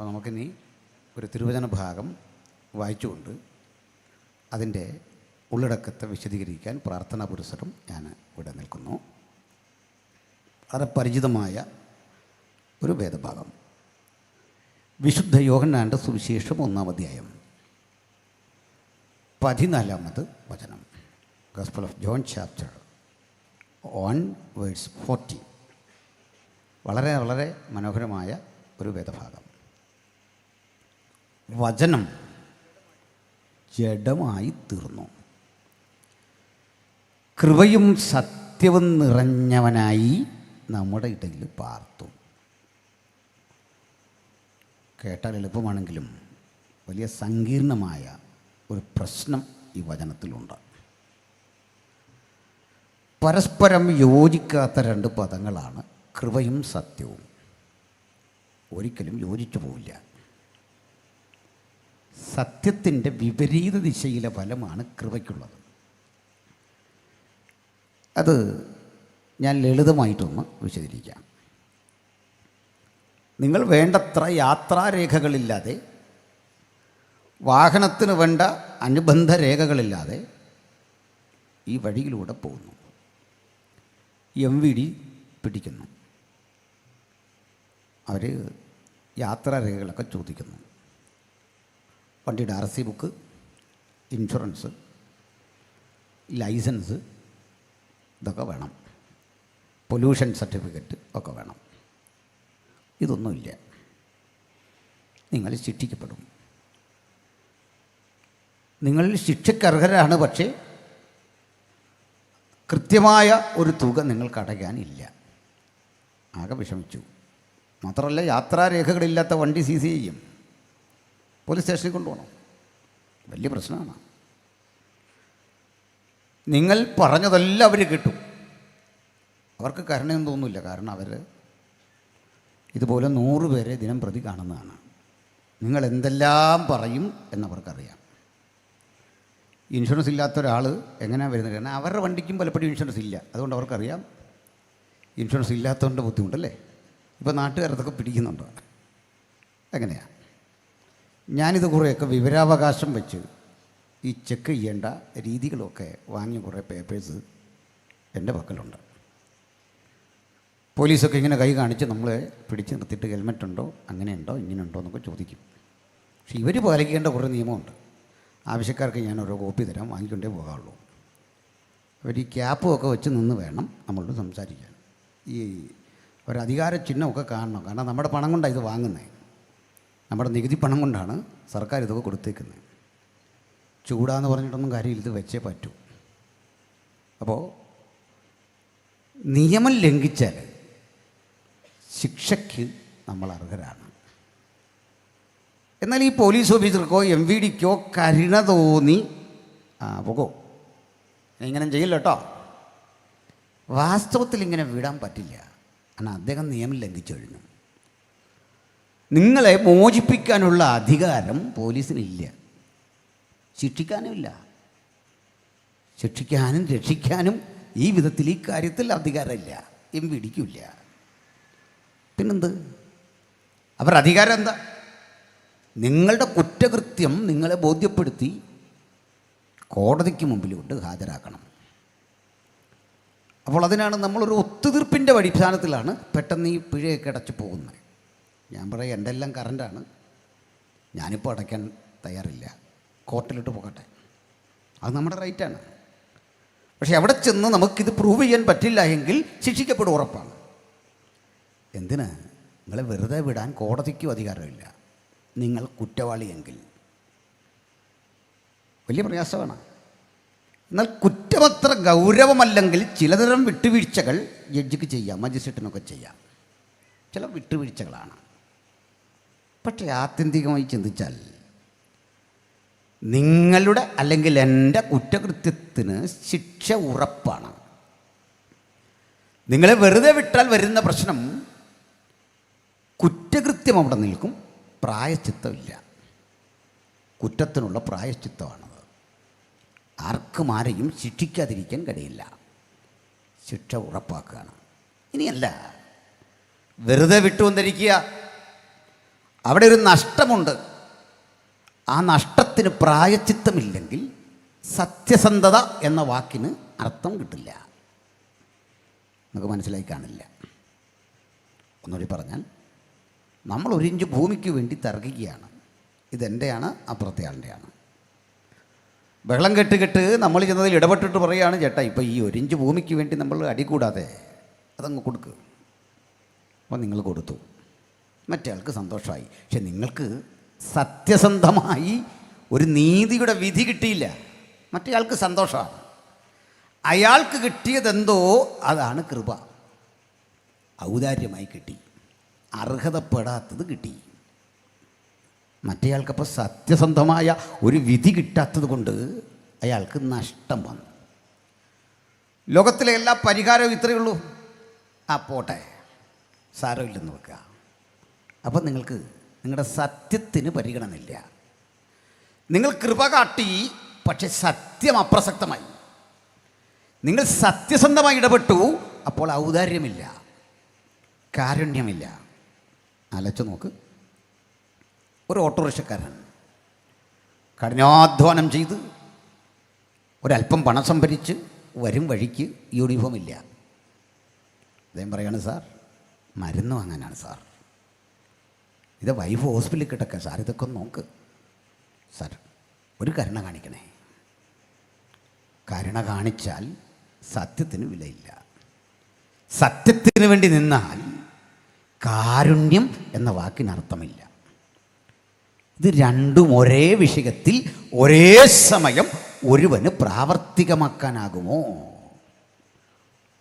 അപ്പോൾ നമുക്കിനി ഒരു തിരുവചന ഭാഗം വായിച്ചുകൊണ്ട് അതിൻ്റെ ഉള്ളടക്കത്തെ വിശദീകരിക്കാൻ പ്രാർത്ഥനാ പുരസ്സരം ഞാൻ ഇവിടെ നിൽക്കുന്നു. വളരെ പരിചിതമായ ഒരു വേദഭാഗം, വിശുദ്ധ യോഹന്നാൻ്റെ സുവിശേഷം 1-ാം അധ്യായം 14-ാമത് വചനം. Gospel of John chapter 1:40. വളരെ വളരെ മനോഹരമായ ഒരു വേദഭാഗം. വചനം ജഡമായി തീർന്നു, കൃപയും സത്യവും നിറഞ്ഞവനായി നമ്മുടെ ഇടയിൽ പാർത്തു. കേട്ടാൽ എളുപ്പമാണെങ്കിലും വലിയ സങ്കീർണമായ ഒരു പ്രശ്നം ഈ വചനത്തിലുണ്ട്. പരസ്പരം യോജിക്കാത്ത രണ്ട് പദങ്ങളാണ് കൃപയും സത്യവും. ഒരിക്കലും യോജിച്ചു പോവില്ല. സത്യത്തിൻ്റെ വിപരീത ദിശയിലെ ഫലമാണ് കൃപയ്ക്കുള്ളത്. അത് ഞാൻ ലളിതമായിട്ടൊന്ന് വിശദീകരിക്കാം. നിങ്ങൾ വേണ്ടത്ര യാത്രാരേഖകളില്ലാതെ, വാഹനത്തിന് വേണ്ട അനുബന്ധ രേഖകളില്ലാതെ ഈ വഴിയിലൂടെ പോകുന്നു. MVD പിടിക്കുന്നു. അവർ യാത്രാരേഖകളൊക്കെ ചോദിക്കുന്നു. വണ്ടിയുടെ RC ബുക്ക്, ഇൻഷുറൻസ്, ലൈസൻസ് ഇതൊക്കെ വേണം. പൊല്യൂഷൻ സർട്ടിഫിക്കറ്റ് ഒക്കെ വേണം. ഇതൊന്നുമില്ല. നിങ്ങൾ ശിക്ഷിക്കപ്പെടും. നിങ്ങൾ ശിക്ഷയ്ക്കർഹരാണ്, പക്ഷേ കൃത്യമായ ഒരു തുക നിങ്ങൾക്ക് അടയ്ക്കാനില്ല. ആകെ വിഷമിച്ചു. മാത്രമല്ല, യാത്രാരേഖകളില്ലാത്ത വണ്ടി CC ചെയ്യും, പോലീസ് സ്റ്റേഷനിൽ കൊണ്ടുപോകണം. വലിയ പ്രശ്നമാണ്. നിങ്ങൾ പറഞ്ഞതെല്ലാം അവർ കിട്ടും. അവർക്ക് കരുണയൊന്നും തോന്നില്ല. കാരണം അവർ ഇതുപോലെ 100 പേരെ ദിനം പ്രതി കാണുന്നതാണ്. നിങ്ങൾ എന്തെല്ലാം പറയും എന്നവർക്കറിയാം. ഇൻഷുറൻസ് ഇല്ലാത്ത ഒരാൾ എങ്ങനെയാണ് വരുന്നത്? കാരണം അവരുടെ വണ്ടിക്കും പലപ്പോഴും ഇൻഷുറൻസ് ഇല്ല. അതുകൊണ്ട് അവർക്കറിയാം ഇൻഷുറൻസ് ഇല്ലാത്തതുകൊണ്ട് ബുദ്ധിമുട്ടല്ലേ. ഇപ്പോൾ നാട്ടുകാരതൊക്കെ പിടിക്കുന്നുണ്ടോ? എങ്ങനെയാണ്? ഞാനിത് കുറേയൊക്കെ വിവരാവകാശം വെച്ച് ഈ ചെക്ക് ചെയ്യേണ്ട രീതികളൊക്കെ വാങ്ങിയ കുറേ പേപ്പേഴ്സ് എൻ്റെ പക്കലുണ്ട്. പോലീസൊക്കെ ഇങ്ങനെ കൈ കാണിച്ച് നമ്മളെ പിടിച്ച് നിർത്തിയിട്ട് ഹെൽമെറ്റ് ഉണ്ടോ, അങ്ങനെയുണ്ടോ, ഇങ്ങനെയുണ്ടോ എന്നൊക്കെ ചോദിക്കും. പക്ഷെ ഇവർ പാലിക്കേണ്ട കുറേ നിയമമുണ്ട്. ആവശ്യക്കാർക്ക് ഞാൻ ഓരോ കോപ്പി തരാം, വാങ്ങിക്കൊണ്ടേ പോകാവുള്ളൂ. അവർ ഈ ക്യാപ്പും ഒക്കെ വെച്ച് നിന്ന് വേണം നമ്മളോട് സംസാരിക്കാൻ. ഈ ഒരധികാര ചിഹ്നമൊക്കെ കാണണം. കാരണം നമ്മുടെ പണം കൊണ്ടാണ് ഇത് വാങ്ങുന്നത്. നമ്മുടെ നികുതി പണം കൊണ്ടാണ് സർക്കാർ ഇതൊക്കെ കൊടുത്തേക്കുന്നത്. ചൂടാന്ന് പറഞ്ഞിട്ടൊന്നും കാര്യമില്ല, ഇത് വെച്ചേ പറ്റൂ. അപ്പോൾ നിയമം ലംഘിച്ചാൽ ശിക്ഷയ്ക്ക് നമ്മൾ അർഹരാണ്. എന്നാൽ ഈ പോലീസ് ഓഫീസർക്കോ MVDക്കോ കരുണ തോന്നി പോകോ, ഇങ്ങനെ ചെയ്യില്ല കേട്ടോ, വാസ്തവത്തിൽ ഇങ്ങനെ വിടാൻ പറ്റില്ല. കാരണം അദ്ദേഹം നിയമം ലംഘിച്ചു കഴിഞ്ഞു. നിങ്ങളെ മോചിപ്പിക്കാനുള്ള അധികാരം പോലീസിനില്ല, ശിക്ഷിക്കാനുമില്ല. ശിക്ഷിക്കാനും രക്ഷിക്കാനും ഈ വിധത്തിൽ ഈ കാര്യത്തിൽ അധികാരമില്ല, MVDക്കുമില്ല. പിന്നെന്ത്? അവരുടെ അധികാരം എന്താ? നിങ്ങളുടെ കുറ്റകൃത്യം നിങ്ങളെ ബോധ്യപ്പെടുത്തി കോടതിക്ക് മുമ്പിൽ കൊണ്ട് ഹാജരാക്കണം. അപ്പോൾ അതിനാണ് നമ്മളൊരു ഒത്തുതീർപ്പിൻ്റെ അടിസ്ഥാനത്തിലാണ് പെട്ടെന്ന് ഈ പിഴയൊക്കെ അടച്ചു പോകുന്നത്. ഞാൻ പറയാം, എൻ്റെ എല്ലാം കറണ്ടാണ്, ഞാനിപ്പോൾ അടയ്ക്കാൻ തയ്യാറില്ല, കോർട്ടിലിട്ട് പോകട്ടെ, അത് നമ്മുടെ റൈറ്റാണ്. പക്ഷെ അവിടെ ചെന്ന് നമുക്കിത് പ്രൂവ് ചെയ്യാൻ പറ്റില്ല എങ്കിൽ ശിക്ഷിക്കപ്പെടും, ഉറപ്പാണ്. എന്തിന്? നിങ്ങളെ വെറുതെ വിടാൻ കോടതിക്കും അധികാരമില്ല, നിങ്ങൾ കുറ്റവാളിയെങ്കിൽ. വലിയ പ്രയാസമാണ്. എന്നാൽ കുറ്റമത്ര ഗൗരവമല്ലെങ്കിൽ ചിലതരം വിട്ടുവീഴ്ചകൾ ജഡ്ജിക്ക് ചെയ്യാം, മജിസ്ട്രേറ്റിനൊക്കെ ചെയ്യാം. ചില വിട്ടുവീഴ്ചകളാണ്. പക്ഷേ ആത്യന്തികമായി ചിന്തിച്ചാൽ നിങ്ങളുടെ അല്ലെങ്കിൽ എൻ്റെ കുറ്റകൃത്യത്തിന് ശിക്ഷ ഉറപ്പാണ്. നിങ്ങളെ വെറുതെ വിട്ടാൽ വരുന്ന പ്രശ്നം, കുറ്റകൃത്യം അവിടെ നിൽക്കും, പ്രായശ്ചിത്തമില്ല. കുറ്റത്തിനുള്ള പ്രായശ്ചിത്തമാണത്. ആർക്കും ആരെയും ശിക്ഷിക്കാതിരിക്കാൻ കഴിയില്ല, ശിക്ഷ ഉറപ്പാക്കുകയാണ്. ഇനിയല്ല, വെറുതെ വിട്ടുവന്നിരിക്കുക, അവിടെ ഒരു നഷ്ടമുണ്ട്. ആ നഷ്ടത്തിന് പ്രായച്ചിത്തമില്ലെങ്കിൽ സത്യസന്ധത എന്ന വാക്കിന് അർത്ഥം കിട്ടില്ല. നമുക്ക് മനസ്സിലായി കാണില്ല. ഒന്നുകൂടി പറഞ്ഞാൽ, നമ്മൾ ഒരു ഇഞ്ച് ഭൂമിക്ക് വേണ്ടി തർക്കിക്കുകയാണ്. ഇതെൻ്റെയാണ്, അപ്പുറത്തെ ആളുടെയാണ്. ബഹളം കെട്ട് നമ്മൾ ചെന്നതിൽ ഇടപെട്ടിട്ട് പറയുകയാണ്, ചേട്ടാ ഇപ്പോൾ ഈ ഒരു ഇഞ്ച് ഭൂമിക്ക് വേണ്ടി നമ്മൾ അടികൂടാതെ അതങ്ങ് കൊടുക്കുക. അപ്പോൾ നിങ്ങൾ കൊടുത്തു, മറ്റേ ആൾക്ക് സന്തോഷമായി. പക്ഷെ നിങ്ങൾക്ക് സത്യസന്ധമായി ഒരു നീതിയുടെ വിധി കിട്ടിയില്ല. മറ്റേ ആൾക്ക് സന്തോഷമാണ്. അയാൾക്ക് കിട്ടിയതെന്തോ അതാണ് കൃപ. ഔദാര്യമായി കിട്ടി, അർഹതപ്പെടാത്തത് കിട്ടി. മറ്റേയാൾക്കപ്പോൾ സത്യസന്ധമായ ഒരു വിധി കിട്ടാത്തത് കൊണ്ട് അയാൾക്ക് നഷ്ടം വന്നു. ലോകത്തിലെ എല്ലാ പരിഹാരവും ഇത്രയേ ഉള്ളൂ. ആ പോട്ടെ, സാരമില്ലെന്ന് വെക്കുക. അപ്പം നിങ്ങൾക്ക് നിങ്ങളുടെ സത്യത്തിന് പരിഗണനയില്ല. നിങ്ങൾ കൃപ കാട്ടി, പക്ഷെ സത്യം അപ്രസക്തമായി. നിങ്ങൾ സത്യസന്ധമായി ഇടപെട്ടു, അപ്പോൾ ഔദാര്യമില്ല, കാരുണ്യമില്ല. അലച്ചു നോക്ക്. ഒരു ഓട്ടോറിക്ഷക്കാരൻ കഠിനാധ്വാനം ചെയ്ത് ഒരല്പം പണം സംഭരിച്ച് വരും വഴിക്ക് യൂണിഫോം ഇല്ല. അദ്ദേഹം പറയാണ്, സാർ മരുന്ന് വാങ്ങാനാണ് സാർ, ഇത് വൈഫ് ഹോസ്പിറ്റലിൽ കിടക്കുക സാർ, ഇതൊക്കെ ഒന്ന് നോക്ക് സാർ, ഒരു കരുണ കാണിക്കണേ. കരുണ കാണിച്ചാൽ സത്യത്തിന് വിലയില്ല. സത്യത്തിന് വേണ്ടി നിന്നാൽ കാരുണ്യം എന്ന വാക്കിനർത്ഥമില്ല. ഇത് രണ്ടും ഒരേ വിഷയത്തിൽ ഒരേ സമയം ഒരുവന് പ്രാവർത്തികമാക്കാനാകുമോ?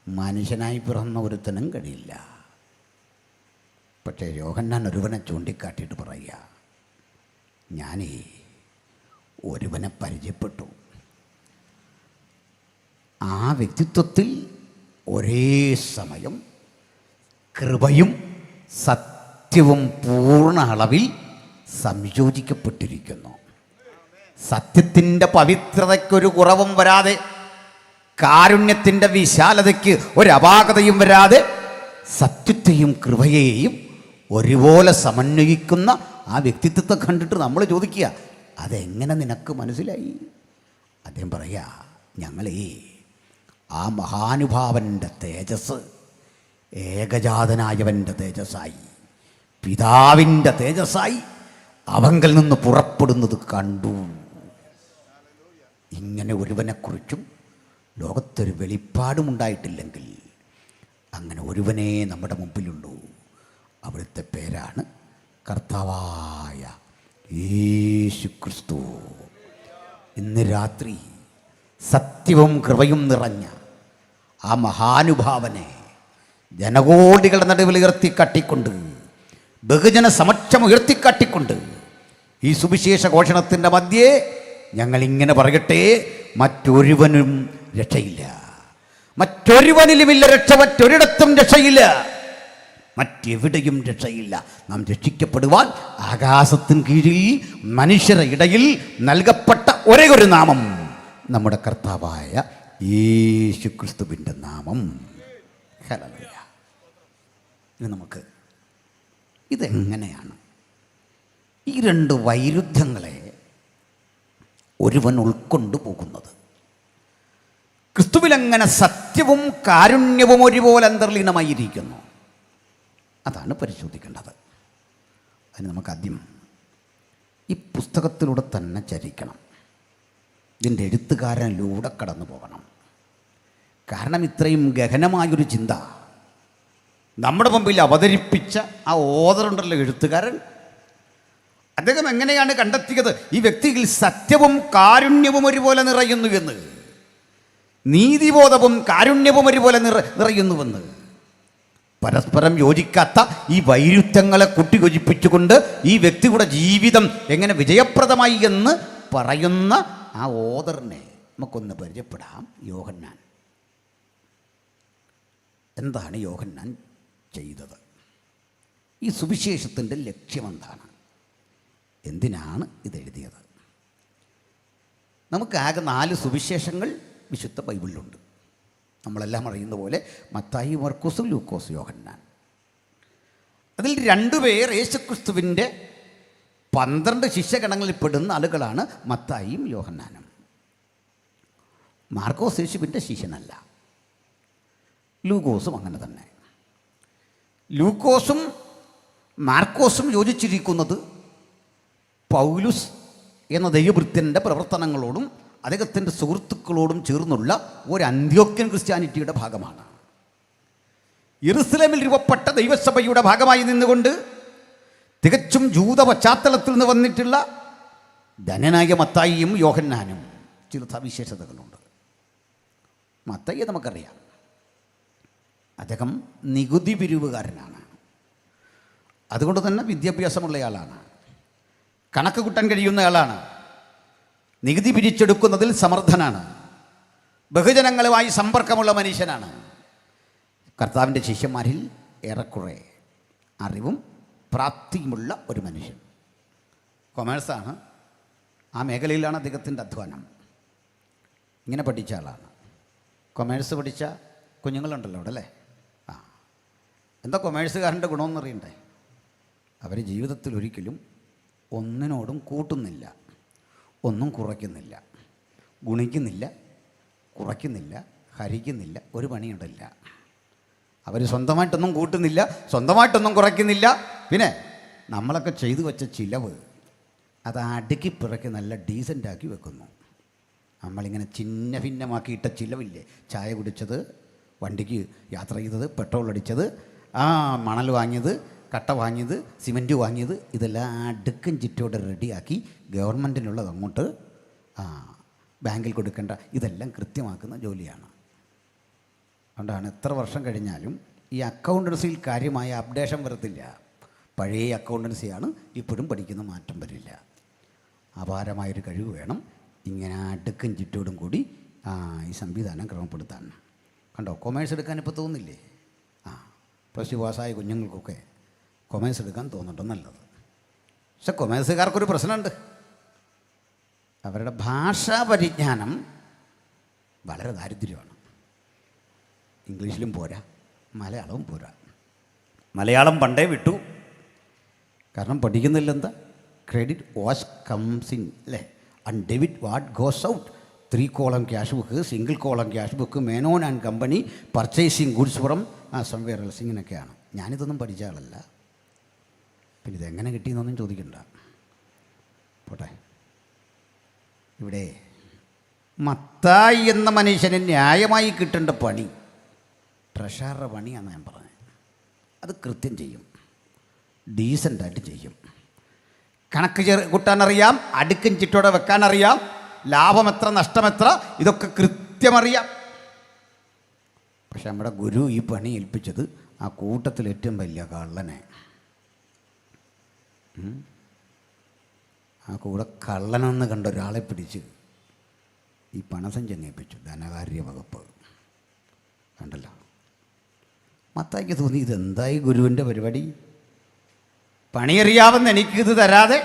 മനുഷ്യനായി പിറന്ന ഒരുത്തനും കഴിയില്ല. പക്ഷേ യോഹന്നാൻ ഒരുവനെ ചൂണ്ടിക്കാട്ടിയിട്ട് പറയുക, ഞാനേ ഒരുവനെ പരിചയപ്പെട്ടു. ആ വ്യക്തിത്വത്തിൽ ഒരേ സമയം കൃപയും സത്യവും പൂർണ്ണ അളവിൽ സംയോജിക്കപ്പെട്ടിരിക്കുന്നു. സത്യത്തിൻ്റെ പവിത്രതയ്ക്കൊരു കുറവും വരാതെ, കാരുണ്യത്തിൻ്റെ വിശാലതയ്ക്ക് ഒരപാകതയും വരാതെ, സത്യത്തെയും കൃപയെയും ഒരുപോലെ സമന്വയിക്കുന്ന ആ വ്യക്തിത്വത്തെ കണ്ടിട്ട് നമ്മൾ ചോദിക്കുക, അതെങ്ങനെ നിനക്ക് മനസ്സിലായി? അദ്ദേഹം പറയുക, ഞങ്ങളേ ആ മഹാനുഭാവൻ്റെ തേജസ് ഏകജാതനായവൻ്റെ തേജസ്സായി, പിതാവിൻ്റെ തേജസ്സായി അവങ്കൽ നിന്ന് പുറപ്പെടുന്നത് കണ്ടു. ഇങ്ങനെ ഒരുവനെക്കുറിച്ചും ലോകത്തൊരു വെളിപ്പാടും ഉണ്ടായിട്ടില്ലെങ്കിൽ അങ്ങനെ ഒരുവനേ നമ്മുടെ മുമ്പിലുള്ളൂ. അവിടുത്തെ പേരാണ് കർത്താവായ യേശുക്രിസ്തു. ഇന്ന് രാത്രി സത്യവും കൃപയും നിറഞ്ഞ ആ മഹാനുഭാവനെ ജനകോടികളുടെ നടുവിൽ ഉയർത്തിക്കാട്ടിക്കൊണ്ട്, ബഹുജന സമക്ഷം ഉയർത്തിക്കാട്ടിക്കൊണ്ട് ഈ സുവിശേഷ ഘോഷണത്തിൻ്റെ മധ്യേ ഞങ്ങളിങ്ങനെ പറയട്ടെ, മറ്റൊരുവനും രക്ഷയില്ല, മറ്റൊരുവനിലുമില്ല രക്ഷ, മറ്റൊരിടത്തും രക്ഷയില്ല, മറ്റെവിടെയും രക്ഷയില്ല. നാം രക്ഷിക്കപ്പെടുവാൻ ആകാശത്തിന് കീഴിൽ മനുഷ്യരുടെ ഇടയിൽ നൽകപ്പെട്ട ഒരേ ഒരു നാമം നമ്മുടെ കർത്താവായ യേശുക്രിസ്തുവിൻ്റെ നാമം. ഹല്ലേലൂയ. ഇനി നമുക്ക് ഇതെങ്ങനെയാണ് ഈ രണ്ട് വൈരുദ്ധ്യങ്ങളെ ഒരുവൻ ഉൾക്കൊണ്ടു പോകുന്നത്? ക്രിസ്തുവിലെങ്ങനെ സത്യവും കാരുണ്യവും ഒരുപോലെ അന്തർലീനമായിരിക്കുന്നു, അതാണ് പരിശോധിക്കേണ്ടത്. അതിന് നമുക്കാദ്യം ഈ പുസ്തകത്തിലൂടെ തന്നെ ചരിക്കണം. ഇതിൻ്റെ എഴുത്തുകാരനിലൂടെ കടന്നു പോകണം. കാരണം ഇത്രയും ഗഹനമായൊരു ചിന്ത നമ്മുടെ മുമ്പിൽ അവതരിപ്പിച്ച ആ ഓതറുണ്ടല്ലോ എഴുത്തുകാരൻ, അദ്ദേഹം എങ്ങനെയാണ് കണ്ടെത്തിയത് ഈ വ്യക്തിയിൽ സത്യവും കാരുണ്യവും ഒരുപോലെ നിറയുന്നു എന്ന്, നീതിബോധവും കാരുണ്യവും ഒരുപോലെ നിറയുന്നുവെന്ന്? പരസ്പരം യോജിക്കാത്ത ഈ വൈരുദ്ധ്യങ്ങളെ കൂട്ടിയോജിപ്പിച്ചുകൊണ്ട് ഈ വ്യക്തിയുടെ ജീവിതം എങ്ങനെ വിജയപ്രദമായി എന്ന് പറയുന്ന ആ ഓതറിനെ നമുക്കൊന്ന് പരിചയപ്പെടാം. യോഹന്നാൻ. എന്താണ് യോഹന്നാൻ ചെയ്തത്? ഈ സുവിശേഷത്തിൻ്റെ ലക്ഷ്യമെന്താണ്? എന്തിനാണ് ഇതെഴുതിയത്? നമുക്കാകെ 4 സുവിശേഷങ്ങൾ വിശുദ്ധ ബൈബിളിലുണ്ട്. നമ്മളെല്ലാം അറിയുന്ന പോലെ മത്തായി, മർക്കോസ്, ലൂക്കോസ്, യോഹന്നാൻ. അതിൽ 2 പേർ യേശുക്രിസ്തുവിൻ്റെ 12 ശിഷ്യഗണങ്ങളിൽ പെടുന്ന ആളുകളാണ് മത്തായിയും യോഹന്നാനും. മാർക്കോസ് യേശുവിൻ്റെ ശിഷ്യനല്ല. ലൂക്കോസും അങ്ങനെ തന്നെ. ലൂക്കോസും മാർക്കോസും യോജിച്ചിരിക്കുന്നത് പൗലുസ് എന്ന ദൈവഭൃത്യൻ്റെ പ്രവർത്തനങ്ങളോടും അദ്ദേഹത്തിൻ്റെ സുഹൃത്തുക്കളോടും ചേർന്നുള്ള ഒരു അന്ത്യോക്യൻ ക്രിസ്ത്യാനിറ്റിയുടെ ഭാഗമാണ്. യെരുസലേമിൽ രൂപപ്പെട്ട ദൈവസഭയുടെ ഭാഗമായി നിന്നുകൊണ്ട് തികച്ചും ജൂത പശ്ചാത്തലത്തിൽ നിന്ന് വന്നിട്ടുള്ള ധനനായ മത്തായിയും യോഹന്നാനും ചില സവിശേഷതകളുണ്ട്. മത്തായിയെ നമുക്കറിയാം, അദ്ദേഹം നികുതി പിരിവുകാരനാണ്. അതുകൊണ്ട് തന്നെ വിദ്യാഭ്യാസമുള്ളയാളാണ്, കണക്ക് കൂട്ടാൻ കഴിയുന്നയാളാണ്, നികുതി പിരിച്ചെടുക്കുന്നതിൽ സമർത്ഥനാണ്, ബഹുജനങ്ങളുമായി സമ്പർക്കമുള്ള മനുഷ്യനാണ്. കർത്താവിൻ്റെ ശിഷ്യന്മാരിൽ ഏറെക്കുറെ അറിവും പ്രാപ്തിയുമുള്ള ഒരു മനുഷ്യൻ. കൊമേഴ്സാണ്, ആ മേഖലയിലാണ് അദ്ദേഹത്തിൻ്റെ അധ്വാനം. ഇങ്ങനെ പഠിച്ച ആളാണ്. കൊമേഴ്സ് പഠിച്ച കുഞ്ഞുങ്ങളുണ്ടല്ലോ അവിടെ അല്ലേ? എന്താ കൊമേഴ്സുകാരൻ്റെ ഗുണമെന്ന് അറിയണ്ടേ? അവർ ജീവിതത്തിൽ ഒരിക്കലും ഒന്നിനോടും കൂട്ടുന്നില്ല, ഒന്നും കുറയ്ക്കുന്നില്ല, ഗുണിക്കുന്നില്ല, കുറയ്ക്കുന്നില്ല, ഹരിക്കുന്നില്ല, ഒരു പണിയുണ്ടില്ല. അവർ സ്വന്തമായിട്ടൊന്നും കൂട്ടുന്നില്ല, സ്വന്തമായിട്ടൊന്നും കുറയ്ക്കുന്നില്ല. പിന്നെ നമ്മളൊക്കെ ചെയ്തു വെച്ച ചിലവ് അത് അടുക്കി പിറക്കി നല്ല ഡീസൻ്റാക്കി വെക്കുന്നു. നമ്മളിങ്ങനെ ചിന്ന ഭിന്നമാക്കിയിട്ട ചിലവില്ലേ? ചായ കുടിച്ചത്, വണ്ടിക്ക് യാത്ര ചെയ്തത്, പെട്രോൾ അടിച്ചത്, മണൽ വാങ്ങിയത്, കട്ട വാങ്ങിയത്, സിമൻറ്റ് വാങ്ങിയത്, ഇതെല്ലാം അടുക്കും ചിറ്റോടെ റെഡിയാക്കി ഗവൺമെൻറ്റിനുള്ളത് അങ്ങോട്ട് ബാങ്കിൽ കൊടുക്കേണ്ട ഇതെല്ലാം കൃത്യമാക്കുന്ന ജോലിയാണ്. അതുകൊണ്ടാണ് എത്ര വർഷം കഴിഞ്ഞാലും ഈ അക്കൗണ്ടൻസിയിൽ കാര്യമായ അപ്ഡേഷൻ വരത്തില്ല. പഴയ അക്കൗണ്ടൻസിയാണ് ഇപ്പോഴും പഠിക്കുന്ന, മാറ്റം വരില്ല. അപാരമായൊരു കഴിവ് വേണം ഇങ്ങനെ അടുക്കും ചിറ്റോടും കൂടി ഈ സംവിധാനം ക്രമപ്പെടുത്താൻ. കണ്ടോ, കൊമേഴ്സ് എടുക്കാൻ ഇപ്പോൾ തോന്നില്ലേ? പ്ലസ് ടു പാസ്സായ കുഞ്ഞുങ്ങൾക്കൊക്കെ കൊമേഴ്സ് എടുക്കാൻ തോന്നുന്നുണ്ടോ? നല്ലത്. പക്ഷെ കൊമേഴ്സുകാർക്കൊരു പ്രശ്നമുണ്ട്. അവരുടെ ഭാഷാ പരിജ്ഞാനം വളരെ ദാരിദ്ര്യമാണ്. ഇംഗ്ലീഷിലും പോരാ, മലയാളവും പോരാ. മലയാളം പണ്ടേ വിട്ടു. കാരണം പഠിക്കുന്നില്ലെന്താ? ക്രെഡിറ്റ് വാച്ച് കംസ് ഇൻ അല്ലേ, and debit what goes out. 3 column cash book, single column cash book, Menon and company, purchasing goods from somewhere else. ഇങ്ങനെയൊക്കെയാണ്. ഞാനിതൊന്നും പഠിച്ച ആളല്ല, പിന്നെ ഇതെങ്ങനെ കിട്ടിയെന്നൊന്നും ചോദിക്കണ്ട. പോട്ടെ. ഇവിടെ മത്തായി എന്ന മനുഷ്യന് ന്യായമായി കിട്ടേണ്ട പണി ട്രഷറ പണിയാണെന്ന് ഞാൻ പറഞ്ഞത്. അത് കൃത്യം ചെയ്യും, ഡീസൻ്റായിട്ട് ചെയ്യും. കണക്ക് കൂട്ടാനറിയാം, അടുക്കും ചിട്ടോടെ വെക്കാനറിയാം, ലാഭം എത്ര നഷ്ടമെത്ര ഇതൊക്കെ കൃത്യമറിയാം. പക്ഷെ നമ്മുടെ ഗുരു ഈ പണി ഏൽപ്പിച്ചത് ആ കൂട്ടത്തിൽ ഏറ്റവും വലിയ കള്ളനെ. ആ കൂടെ കള്ളനെന്ന് കണ്ട ഒരാളെ പിടിച്ച് ഈ പണസഞ്ചി ഏൽപ്പിച്ചു, ധനകാര്യ വകുപ്പ്. കണ്ടല്ലോ, മത്തായിക്ക് തോന്നി ഇതെന്തായി ഗുരുവിൻ്റെ പരിപാടി? പണിയറിയാവുന്ന എനിക്കിത് തരാതെ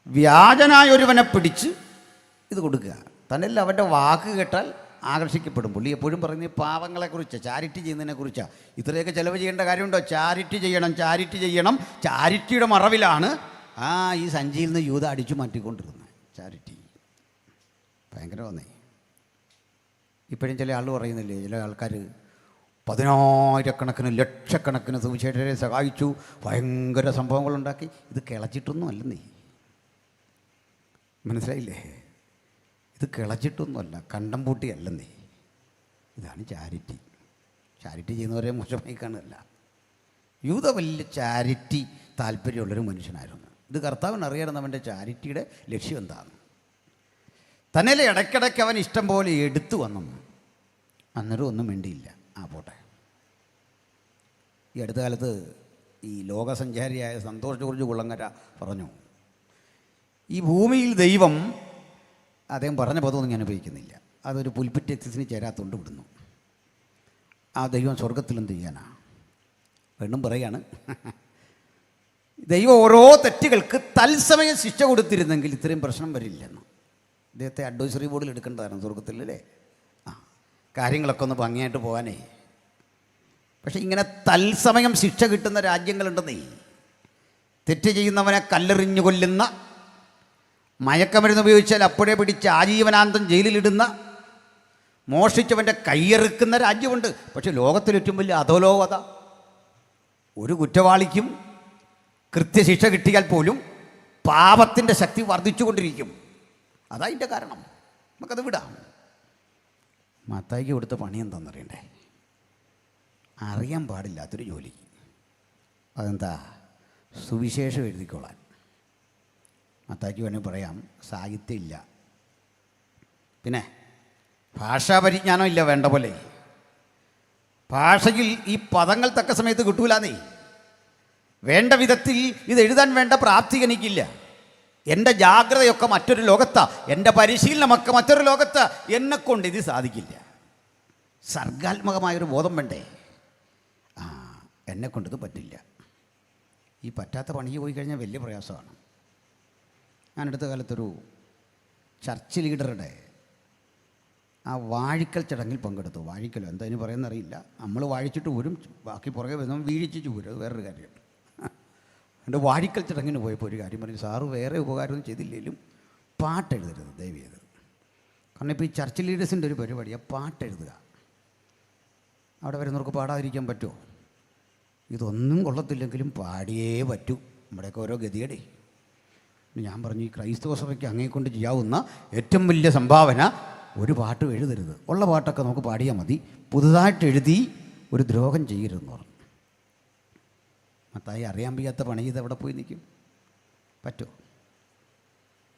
വ്യാജനായൊരുവനെ പിടിച്ച് ഇത് കൊടുക്കുക. തന്നെയല്ല അവൻ്റെ വാക്ക് കേട്ടാൽ ആകർഷിക്കപ്പെടും. പുള്ളി എപ്പോഴും പറയുന്നത് പാവങ്ങളെക്കുറിച്ച്, ചാരിറ്റി ചെയ്യുന്നതിനെക്കുറിച്ചാണ്. ഇത്രയൊക്കെ ചിലവ് ചെയ്യേണ്ട കാര്യമുണ്ടോ? ചാരിറ്റി ചെയ്യണം, ചാരിറ്റി ചെയ്യണം. ചാരിറ്റിയുടെ മറവിലാണ് ഈ സഞ്ചിയിൽ നിന്ന് യൂത അടിച്ചു മാറ്റിക്കൊണ്ടിരുന്നത്. ചാരിറ്റി ഭയങ്കര വന്നേ. ഇപ്പോഴും ചില ആൾ പറയുന്നില്ലേ, ചില ആൾക്കാർ 10,000-കണക്കിന് ലക്ഷക്കണക്കിന് സുവിശേഷരെ സഹായിച്ചു, ഭയങ്കര സംഭവങ്ങളുണ്ടാക്കി. ഇത് കിളച്ചിട്ടൊന്നും അല്ലെന്നേ, മനസ്സിലായില്ലേ? ഇത് കിളച്ചിട്ടൊന്നുമല്ല, കണ്ടം പൂട്ടിയല്ലെന്നേ. ഇതാണ് ചാരിറ്റി. ചാരിറ്റി ചെയ്യുന്നവരെ മോശമായി കാണുകയല്ല. യൂത വലിയ ചാരിറ്റി താല്പര്യമുള്ളൊരു മനുഷ്യനായിരുന്നു. ഇത് കർത്താവിന് അറിയണം അവൻ്റെ ചാരിറ്റിയുടെ ലക്ഷ്യം എന്താണ്. തന്നെയല്ലേ ഇടയ്ക്കിടയ്ക്ക് അവൻ ഇഷ്ടം പോലെ എടുത്തു വന്നു. അന്നേരം ഒന്നും വേണ്ടിയില്ല. പോട്ടെ. ഈ അടുത്ത കാലത്ത് ഈ ലോകസഞ്ചാരിയായ സന്തോഷ് ജോർജ് കുളങ്ങര പറഞ്ഞു, ഈ ഭൂമിയിൽ ദൈവം, അദ്ദേഹം പറഞ്ഞ പദമൊന്നും ഞാൻ ഉപയോഗിക്കുന്നില്ല, അതൊരു പുൽപ്പിറ്റ് എക്സസിന് ചേരാത്തോണ്ട് വിടുന്നു. ആ ദൈവം സ്വർഗത്തിൽ എന്ത് ചെയ്യാനാ? വീണ്ടും പറയാണ്, ദൈവം ഓരോ തെറ്റുകൾക്ക് തത്സമയം ശിക്ഷ കൊടുത്തിരുന്നെങ്കിൽ ഇത്രയും പ്രശ്നം വരില്ലെന്ന്. അദ്ദേഹത്തെ അഡ്വൈസറി ബോർഡിൽ എടുക്കേണ്ടതായിരുന്നു സ്വർഗത്തിൽ അല്ലേ? കാര്യങ്ങളൊക്കെ ഒന്ന് ഭംഗിയായിട്ട് പോകാനേ. പക്ഷേ ഇങ്ങനെ തത്സമയം ശിക്ഷ കിട്ടുന്ന രാജ്യങ്ങളുണ്ടെന്നേ. തെറ്റ് ചെയ്യുന്നവനെ കല്ലെറിഞ്ഞു കൊല്ലുന്ന, മയക്കമരുന്ന് ഉപയോഗിച്ചാൽ അപ്പോഴേ പിടിച്ച് ആജീവനാന്തം ജയിലിലിടുന്ന, മോഷ്ടിച്ചവൻ്റെ കയ്യെറുക്കുന്ന രാജ്യമുണ്ട്. പക്ഷെ ലോകത്തിലേറ്റവും വലിയ അധോലോകത, ഒരു കുറ്റവാളിക്കും കൃത്യശിക്ഷ കിട്ടിയാൽ പോലും പാപത്തിൻ്റെ ശക്തി വർദ്ധിച്ചുകൊണ്ടിരിക്കും. അതാ അതിൻ്റെ കാരണം. നമുക്കത് വിടാം. മത്തായിക്ക് കൊടുത്ത പണി എന്താണെന്നറിയണ്ടേ? അറിയാൻ പാടില്ലാത്തൊരു ജോലി. അതെന്താ? സുവിശേഷം എഴുതിക്കോളാൻ. മത്തായിക്ക് വേണമെങ്കിൽ പറയാം, സാഹിത്യം ഇല്ല, പിന്നെ ഭാഷാ പരിജ്ഞാനം ഇല്ല വേണ്ട പോലെ. ഭാഷയിൽ ഈ പദങ്ങൾ തക്ക സമയത്ത് കിട്ടൂലെന്നേ. വേണ്ട വിധത്തിൽ ഇത് എഴുതാൻ വേണ്ട പ്രാപ്തി എനിക്കില്ല. എൻ്റെ ജാഗ്രതയൊക്കെ മറ്റൊരു ലോകത്താ, എൻ്റെ പരിശീലനമൊക്കെ മറ്റൊരു ലോകത്താ. എന്നെക്കൊണ്ട് ഇത് സാധിക്കില്ല. സർഗാത്മകമായൊരു ബോധം വേണ്ടേ? എന്നെക്കൊണ്ടിത് പറ്റില്ല. ഈ പറ്റാത്ത പണിക്ക് പോയി കഴിഞ്ഞാൽ വലിയ പ്രയാസമാണ്. ഞാൻ അടുത്ത കാലത്തൊരു ചർച്ച് ലീഡറുടെ ആ വാഴിക്കൽ ചടങ്ങിൽ പങ്കെടുത്തു. വാഴിക്കലോ എന്താ ഇതിന് പറയുന്നറിയില്ല. നമ്മൾ വാഴിച്ചിട്ട് ഊരും, ബാക്കി പുറകെ വരുമ്പോൾ വീഴിച്ച് ചൂരും. അത് വേറൊരു കാര്യം. എൻ്റെ വാഴിക്കൽ ചടങ്ങിന് പോയപ്പോൾ ഒരു കാര്യം പറഞ്ഞു, സാറ് വേറെ ഉപകാരമൊന്നും ചെയ്തില്ലെങ്കിലും പാട്ടെഴുതരുത് ദയവ് ചെയ്ത്. കാരണം ഇപ്പോൾ ഈ ചർച്ച് ലീഡേഴ്സിൻ്റെ ഒരു പരിപാടിയാണ് പാട്ടെഴുതുക. അവിടെ വരുന്നവർക്ക് പാടാതിരിക്കാൻ പറ്റുമോ? ഇതൊന്നും കൊള്ളത്തില്ലെങ്കിലും പാടിയേ പറ്റൂ. നമ്മുടെയൊക്കെ ഓരോ ഗതികേടേ. ഞാൻ പറഞ്ഞു, ഈ ക്രൈസ്തവ സഭയ്ക്ക് അങ്ങേക്കൊണ്ട് ചെയ്യാവുന്ന ഏറ്റവും വലിയ സംഭാവന ഒരു പാട്ടും എഴുതരുത്. ഉള്ള പാട്ടൊക്കെ നമുക്ക് പാടിയാൽ മതി. പുതുതായിട്ട് എഴുതി ഒരു ദ്രോഹം ചെയ്യരുതെന്ന് പറഞ്ഞു. മത്തായി അറിയാൻ വയ്യാത്ത പണി ചെയ്ത് എവിടെ പോയി നിൽക്കും? പറ്റുമോ?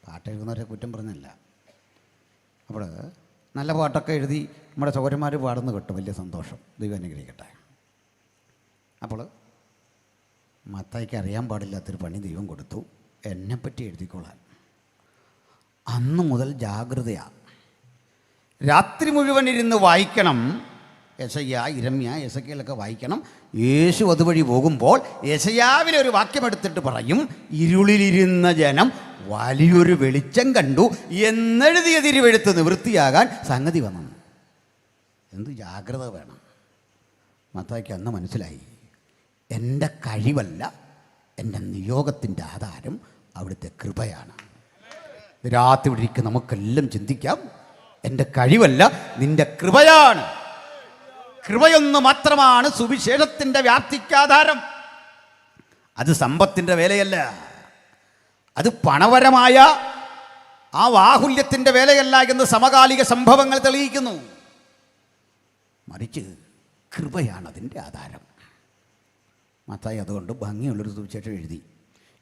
പാട്ടെഴുതുന്നവരെ കുറ്റം പറഞ്ഞല്ല. അപ്പോൾ നല്ല പാട്ടൊക്കെ എഴുതി നമ്മുടെ സഹോദരന്മാർ പാടുന്ന കേട്ടോ, വലിയ സന്തോഷം. ദൈവം അനുഗ്രഹിക്കട്ടെ. അപ്പോൾ മത്തായിക്ക് അറിയാൻ പാടില്ലാത്തൊരു പണി ദൈവം കൊടുത്തു, എന്നെപ്പറ്റി എഴുതിക്കോളാൻ. അന്ന് മുതൽ ജാഗ്രതയാണ്. രാത്രി മുഴുവൻ ഇരുന്ന് വായിക്കണം. യെശയ്യ, ഇരമ്യ, എസെക്കിയേലൊക്കെ വായിക്കണം. യേശു അതുവഴി പോകുമ്പോൾ യെശയ്യാവിലെ ഒരു വാക്യമെടുത്തിട്ട് പറയും, ഇരുളിലിരുന്ന ജനം വലിയൊരു വെളിച്ചം കണ്ടു എന്നെഴുതിയ തിരുവെഴുത്ത് നിവൃത്തിയാകാൻ സംഗതി വന്നു. എന്ത് ജാഗ്രത വേണം! മത്തായിക്ക് അന്ന് മനസ്സിലായി, എൻ്റെ കഴിവല്ല, എൻ്റെ നിയോഗത്തിൻ്റെ ആധാരം അവിടുത്തെ കൃപയാണ്. രാത്രി ഇരിക്കും നമുക്കെല്ലാം ചിന്തിക്കാം, എൻ്റെ കഴിവല്ല, നിൻ്റെ കൃപയാണ്. കൃപയൊന്നു മാത്രമാണ് സുവിശേഷത്തിൻ്റെ വ്യാപ്തിക്കാധാരം. അത് സമ്പത്തിൻ്റെ വേലയല്ല, അത് പണപരമായ ആ ബാഹുല്യത്തിൻ്റെ വേലയല്ല എന്ന് സമകാലിക സംഭവങ്ങൾ തെളിയിക്കുന്നു. മറിച്ച് കൃപയാണ് അതിൻ്റെ ആധാരം. മത്തായി അതുകൊണ്ട് ഭംഗിയുള്ളൊരു സുവിശേഷം എഴുതി.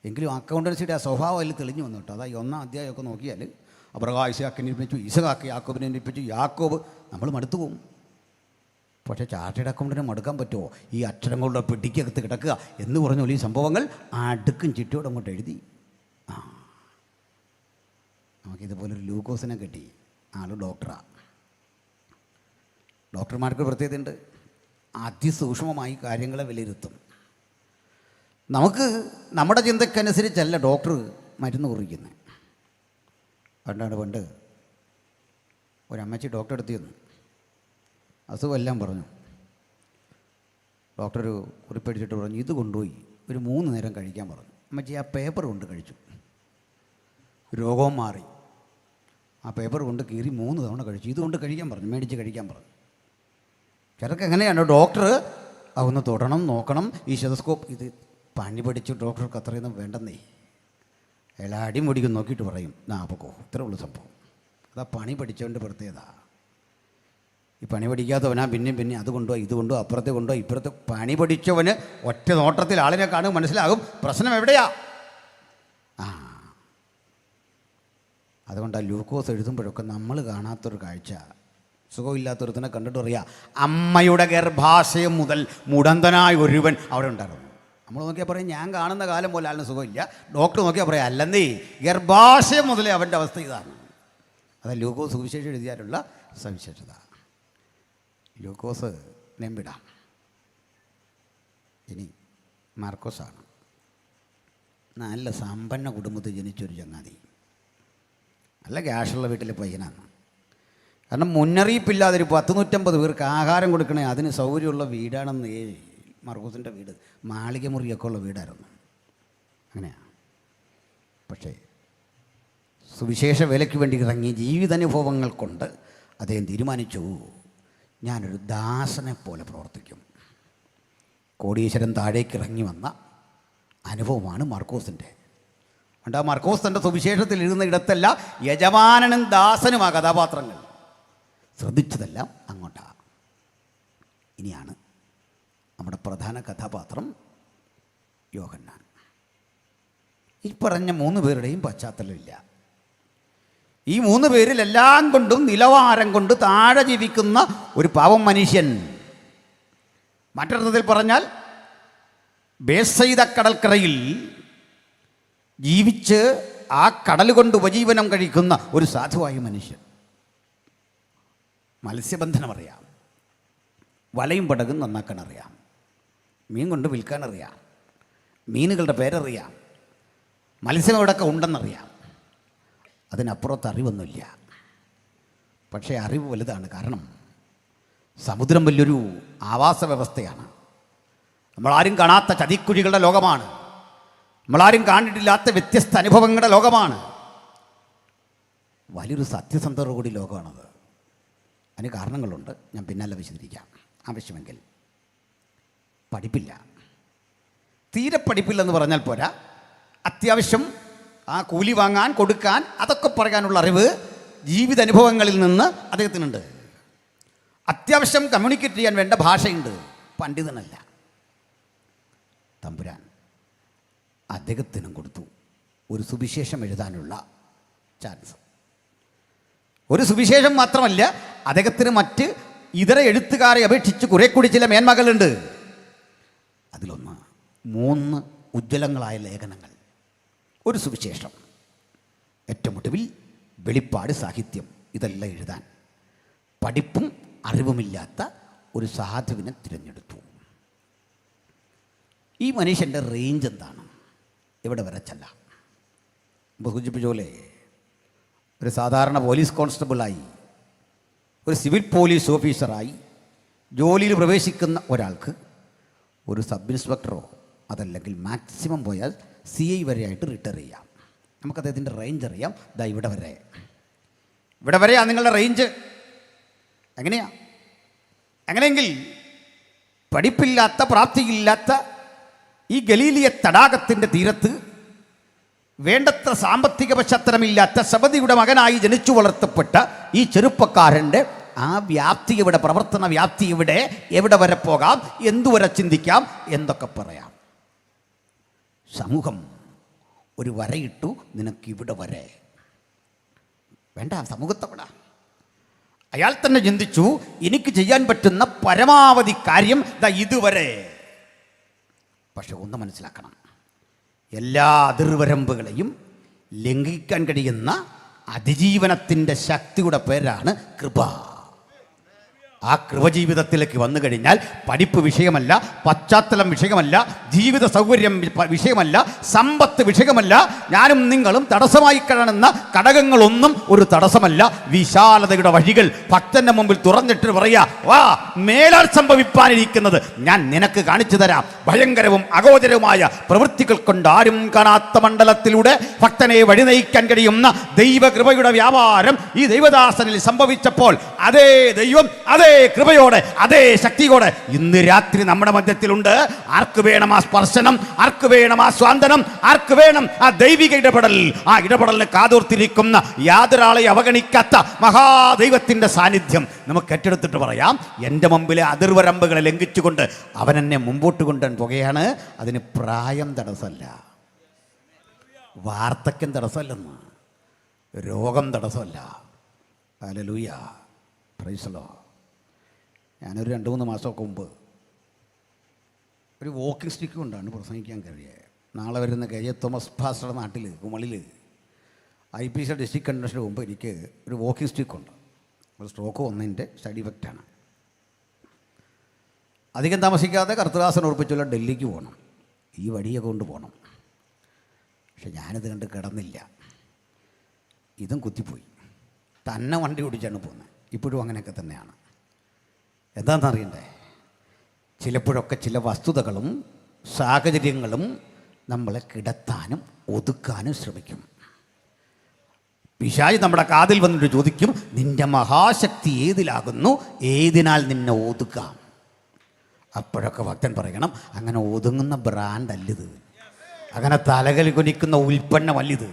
എങ്കിലും അക്കൗണ്ടൻസിയുടെ ആ സ്വഭാവം അതിൽ തെളിഞ്ഞു വന്നു കേട്ടോ. അതായത് 1-ാം അധ്യായമൊക്കെ നോക്കിയാൽ അബ്രഹാം ഇസഹാക്കിനെ ഏൽപ്പിച്ചു, ഇസഹാക്ക് യാക്കോബിനെ ഏൽപ്പിച്ചു, യാക്കോബ്, നമ്മൾ മടുത്തു പോകും. പക്ഷേ ചാർട്ടേഡ് അക്കൗണ്ടിനെ മടുക്കാൻ പറ്റുമോ? ഈ അക്ഷരങ്ങളുടെ പിടിക്കകത്ത് കിടക്കുക എന്ന് പറഞ്ഞ ഈ സംഭവങ്ങൾ അടുക്കും ചിട്ടയോടെ അങ്ങോട്ട് എഴുതി. നമുക്കിതുപോലൊരു ലൂക്കോസിനെ കിട്ടി. ആൾ ഡോക്ടറാണ്. ഡോക്ടർമാർക്ക് പ്രത്യേകതയുണ്ട്, അതിസൂക്ഷ്മമായി കാര്യങ്ങളെ വിലയിരുത്തും. നമുക്ക് നമ്മുടെ ചിന്തക്കനുസരിച്ചല്ല ഡോക്ടർ മരുന്ന് കുറിക്കുന്നത്. പണ്ട് ഒരമ്മച്ചി ഡോക്ടറെ അടുത്ത് ചെന്നു, അസുഖമെല്ലാം പറഞ്ഞു. ഡോക്ടർ ഒരു കുറിപ്പടിച്ചിട്ട് പറഞ്ഞു, ഇത് കൊണ്ടുപോയി ഒരു 3 നേരം കഴിക്കാൻ പറഞ്ഞു. അമ്മച്ചി ആ പേപ്പർ കൊണ്ട് കഴിച്ചു, രോഗവും മാറി. ആ പേപ്പർ കൊണ്ട് കീറി 3 തവണ കഴിച്ചു. ഇതുകൊണ്ട് കഴിക്കാൻ പറഞ്ഞു, മേടിച്ച് കഴിക്കാൻ പറഞ്ഞു. ചിലർക്ക് എങ്ങനെയാണ്, ഡോക്ടർ അതൊന്ന് തൊടണം, നോക്കണം, ഈ സ്റ്റെതസ്കോപ്പ്. ഇത് പണി പഠിച്ച് ഡോക്ടർക്ക് അത്രയൊന്നും വേണ്ടെന്നേ. അയാൾ അടിമുടിക്കും നോക്കിയിട്ട് പറയും, പൊക്കോ, ഇത്രേ ഉള്ളൂ സംഭവം. അതാ പണി പഠിച്ചവൻ്റെ പ്രത്യേകത. ഈ പണി പഠിക്കാത്തവനാ പിന്നെ അത് കൊണ്ടോ ഇത് കൊണ്ടോ അപ്പുറത്തെ കൊണ്ടോ ഇപ്പുറത്തെ. പണി പഠിച്ചവന് ഒറ്റ നോട്ടത്തിൽ ആളിനെ കാണും, മനസ്സിലാകും പ്രശ്നം എവിടെയാ. അതുകൊണ്ടാണ് ലൂക്കോസ് എഴുതുമ്പോഴൊക്കെ നമ്മൾ കാണാത്തൊരു കാഴ്ച. സുഖമില്ലാത്തൊരുത്തനെ കണ്ടിട്ട് പറയാ, അമ്മയുടെ ഗർഭാശയം മുതൽ മുടന്തനായ ഒരുവൻ അവിടെ ഉണ്ടായിരുന്നു. നമ്മൾ നോക്കിയാൽ പറയും, ഞാൻ കാണുന്ന കാലം പോലെ ആളിന് സുഖമില്ല. ഡോക്ടർ നോക്കിയാൽ പറയാം, അല്ലെന്നേ ഗർഭാശയം മുതലേ അവൻ്റെ അവസ്ഥ ഇതാണ്. അത് ലൂക്കോസ് സുവിശേഷം എഴുതിയാലുള്ള സവിശേഷത. ലൂക്കോസ് നെമ്പിടാം. ഇനി മാർക്കോസാണ്. നല്ല സമ്പന്ന കുടുംബത്തിൽ ജനിച്ചൊരു ചങ്ങാതി, നല്ല ക്യാഷുള്ള വീട്ടിലെ പയ്യനാണ്. കാരണം മുന്നറിയിപ്പില്ലാതെ ഒരു 100-150 പേർക്ക് ആഹാരം കൊടുക്കണേ അതിന് സൗകര്യമുള്ള വീടാണെന്ന് മാർക്കോസിൻ്റെ വീട്. മാളിക മുറിയൊക്കെ ഉള്ള വീടായിരുന്നു. അങ്ങനെയാണ്. പക്ഷേ സുവിശേഷ വേലയ്ക്ക് വേണ്ടി ഇറങ്ങി ജീവിതാനുഭവങ്ങൾ കൊണ്ട് അദ്ദേഹം തീരുമാനിച്ചു, ഞാനൊരു ദാസനെ പോലെ പ്രവർത്തിക്കും. കോടീശ്വരൻ താഴേക്ക് ഇറങ്ങി വന്ന അനുഭവമാണ് മാർക്കോസിൻ്റെ. അതുകൊണ്ട് ആ മാർക്കോസ് തൻ്റെ സുവിശേഷത്തിൽ എഴുതുന്ന ഇടത്തെല്ലാം യജമാനനും ദാസനും ആ കഥാപാത്രങ്ങൾ. ശ്രദ്ധിച്ചതെല്ലാം അങ്ങോട്ടാണ്. ഇനിയാണ് നമ്മുടെ പ്രധാന കഥാപാത്രം യോഹന്നാൻ. ഈ പറഞ്ഞ 3 പേരുടെയും പശ്ചാത്തലമില്ല. ഈ 3 പേരിൽ എല്ലാം കൊണ്ടും നിലവാരം കൊണ്ട് താഴെ ജീവിക്കുന്ന ഒരു പാവം മനുഷ്യൻ. മറ്റൊരർത്ഥത്തിൽ പറഞ്ഞാൽ ബേത്സയിദ കടൽക്കരയിൽ ജീവിച്ച് ആ കടൽ കൊണ്ട് ഉപജീവനം കഴിക്കുന്ന ഒരു സാധുവായ മനുഷ്യൻ. മത്സ്യബന്ധനം അറിയാം, വലയും പടകും നന്നാക്കാൻ അറിയാം, മീൻ കൊണ്ട് വിൽക്കാൻ അറിയാം, മീനുകളുടെ പേരറിയാം, മത്സ്യം എവിടെയൊക്കെ ഉണ്ടെന്നറിയാം. അതിനപ്പുറത്ത് അറിവൊന്നുമില്ല. പക്ഷേ അറിവ് വലുതാണ്. കാരണം സമുദ്രം വലിയൊരു ആവാസ വ്യവസ്ഥയാണ്. നമ്മളാരും കാണാത്ത ചതിക്കുഴികളുടെ ലോകമാണ്. നമ്മളാരും കണ്ടിട്ടില്ലാത്ത വ്യത്യസ്ത അനുഭവങ്ങളുടെ ലോകമാണ്. വലിയൊരു സത്യസന്ധതയോടു കൂടി ലോകമാണത്. അതിന് കാരണങ്ങളുണ്ട്, ഞാൻ പിന്നാലെ വിശദീകരിക്കാം ആവശ്യമെങ്കിൽ. പഠിപ്പില്ല, തീരെ പഠിപ്പില്ലെന്ന് പറഞ്ഞാൽ പോരാ. അത്യാവശ്യം ആ കൂലി വാങ്ങാൻ കൊടുക്കാൻ അതൊക്കെ പറയാനുള്ള അറിവ് ജീവിതാനുഭവങ്ങളിൽ നിന്ന് അദ്ദേഹത്തിനുണ്ട്. അത്യാവശ്യം കമ്മ്യൂണിക്കേറ്റ് ചെയ്യാൻ വേണ്ട ഭാഷയുണ്ട്. പണ്ഡിതനല്ല. തമ്പുരാൻ അദ്ദേഹത്തിനും കൊടുത്തു ഒരു സുവിശേഷം എഴുതാനുള്ള ചാൻസ്. ഒരു സുവിശേഷം മാത്രമല്ല, അദ്ദേഹത്തിന് മറ്റ് ഇതര എഴുത്തുകാരെ അപേക്ഷിച്ച് കുറെ കൂടി ചില മേന്മകളുണ്ട്. അതിലൊന്ന് 3 ഉജ്ജ്വലങ്ങളായ ലേഖനങ്ങൾ, ഒരു സുവിശേഷം, ഏറ്റവും ഒടുവിൽ വെളിപ്പാട്, സാഹിത്യം. ഇതെല്ലാം എഴുതാൻ പഠിപ്പും അറിവുമില്ലാത്ത ഒരു സാധുവിനെ തിരഞ്ഞെടുത്തു. ഈ മനുഷ്യൻ്റെ റേഞ്ച് എന്താണ്? എവിടെ വരെ ചെല്ലാം? സൂചിപ്പിച്ച പോലെ ഒരു സാധാരണ പോലീസ് കോൺസ്റ്റബിളായി, ഒരു സിവിൽ പോലീസ് ഓഫീസറായി ജോലിയിൽ പ്രവേശിക്കുന്ന ഒരാൾക്ക് ഒരു സബ് ഇൻസ്പെക്ടറോ അതല്ലെങ്കിൽ മാക്സിമം പോയാൽ CI വരെയായിട്ട് റിട്ടയർ ചെയ്യാം. നമുക്കദ്ദേഹത്തിൻ്റെ റേഞ്ച് അറിയാം. ദാ ഇവിടെ വരെയാണ് നിങ്ങളുടെ റേഞ്ച്. എങ്ങനെയാണ്? അങ്ങനെയെങ്കിൽ പഠിപ്പില്ലാത്ത, പ്രാപ്തിയില്ലാത്ത ഈ ഗലീലിയ തടാകത്തിൻ്റെ തീരത്ത് വേണ്ടത്ര സാമ്പത്തിക പശ്ചാത്തലമില്ലാത്ത സബദിയുടെ മകനായി ജനിച്ചു വളർത്തപ്പെട്ട ഈ ചെറുപ്പക്കാരൻ്റെ ആ വ്യാപ്തി എവിടെ, പ്രവർത്തന വ്യാപ്തി എവിടെ വരെ പോകാം, എന്തുവരെ ചിന്തിക്കാം, എന്തൊക്കെ പറയാം. സമൂഹം ഒരു വരയിട്ടു, നിനക്കിവിടെ വരെ വേണ്ട, സമൂഹത്തെ വിടാ. അയാൾ തന്നെ ചിന്തിച്ചു, എനിക്ക് ചെയ്യാൻ പറ്റുന്ന പരമാവധി കാര്യം ഇതുവരെ. പക്ഷെ ഒന്ന് മനസ്സിലാക്കണം, എല്ലാ അതിർവരമ്പുകളെയും ലംഘിക്കാൻ കഴിയുന്ന അതിജീവനത്തിൻ്റെ ശക്തിയുടെ പേരാണ് കൃപ. ആ കൃപജീവിതത്തിലേക്ക് വന്നു കഴിഞ്ഞാൽ പഠിപ്പ് വിഷയമല്ല, പശ്ചാത്തലം വിഷയമല്ല, ജീവിത സൗകര്യം വിഷയമല്ല, സമ്പത്ത് വിഷയമല്ല, ഞാനും നിങ്ങളും തടസ്സമായി കാണുന്ന ഘടകങ്ങളൊന്നും ഒരു തടസ്സമല്ല. വിശാലതയുടെ വഴികൾ ഭക്തന്റെ മുമ്പിൽ തുറന്നിട്ട് പറയാ, വാ, മേലാൽ സംഭവിപ്പാനിരിക്കുന്നത് ഞാൻ നിനക്ക് കാണിച്ചു തരാം. ഭയങ്കരവും അഗോചരവുമായ പ്രവൃത്തികൾ കൊണ്ട് ആരും കാണാത്ത മണ്ഡലത്തിലൂടെ ഭക്തനെ വഴി നയിക്കാൻ കഴിയുന്ന ദൈവകൃപയുടെ വ്യാപാരം ഈ ദൈവദാസനിൽ സംഭവിച്ചപ്പോൾ അതേ ദൈവം, അതേ കൃപയോടെ, അതേ ശക്തിയോടെ ഇന്ന് രാത്രി നമ്മുടെ മധ്യത്തിലുണ്ട്. ആർക്ക് വേണം ആ സ്പർശനം? ആർക്ക് വേണം ആ സ്വാന്തനം? ആർക്ക് വേണം ആ ദൈവിക ഇടപെടൽ? ആ ഇടപെടലിന് കാതോർത്തിരിക്കുന്ന, യാതൊരാളെ അവഗണിക്കാത്ത മഹാദൈവത്തിൻ്റെ സാന്നിധ്യം നമുക്ക് ഏറ്റെടുത്തിട്ട് പറയാം, എൻ്റെ മുമ്പിലെ അതിർവരമ്പുകളെ ലംഘിച്ചുകൊണ്ട് അവൻ എന്നെ മുമ്പോട്ട് കൊണ്ടുവരാൻ പോകുകയാണ്. അതിന് പ്രായം തടസ്സമല്ല, വാർദ്ധക്യം തടസ്സമല്ലെന്ന്, രോഗം തടസ്സമല്ല. Hallelujah, praise the Lord. ഞാനൊരു 2-3 മാസമൊക്കെ മുമ്പ് ഒരു വോക്കിംഗ് സ്റ്റിക്ക് കൊണ്ടാണ് പ്രസംഗിക്കാൻ കഴിയുക. നാളെ വരുന്ന KJ തോമസ് പാസ്റ്ററുടെ നാട്ടിൽ കുമളിൽ IPC ഡിസ്ട്രിക്ട് കൺവെൻഷന് മുമ്പ് എനിക്ക് ഒരു വോക്കിംഗ് സ്റ്റിക്കുണ്ട്. ഒരു സ്ട്രോക്ക് വന്നതിൻ്റെ സൈഡ് ഇഫക്റ്റാണ്. അധികം താമസിക്കാതെ കർത്തദാസൻ ഉറപ്പിച്ചുള്ള ഡൽഹിക്ക് പോകണം, ഈ വടിയൊക്കെ കൊണ്ട് പോകണം. പക്ഷെ ഞാനിത് കണ്ട് കിടന്നില്ല, ഇതും കുത്തിപ്പോയി. തന്നെ വണ്ടി ഓടിച്ചാണ് പോകുന്നത്. ഇപ്പോഴും അങ്ങനെയൊക്കെ തന്നെയാണ്. എന്താണെന്നറിയണ്ടേ? ചിലപ്പോഴൊക്കെ ചില വസ്തുതകളും സാഹചര്യങ്ങളും നമ്മളെ കിടത്താനും ഒതുക്കാനും ശ്രമിക്കും. പിശാച് നമ്മുടെ കാതിൽ വന്നിട്ട് ചോദിക്കും, നിന്റെ മഹാശക്തി ഏതിലാകുന്നു, ഏതിനാൽ നിന്നെ ഒതുക്കാം? അപ്പോഴൊക്കെ ഭക്തൻ പറയണം, അങ്ങനെ ഒതുങ്ങുന്ന ബ്രാൻഡല്ലിത്, അങ്ങനെ തലകൽ കുനിക്കുന്ന ഉൽപ്പന്നമല്ലിത്,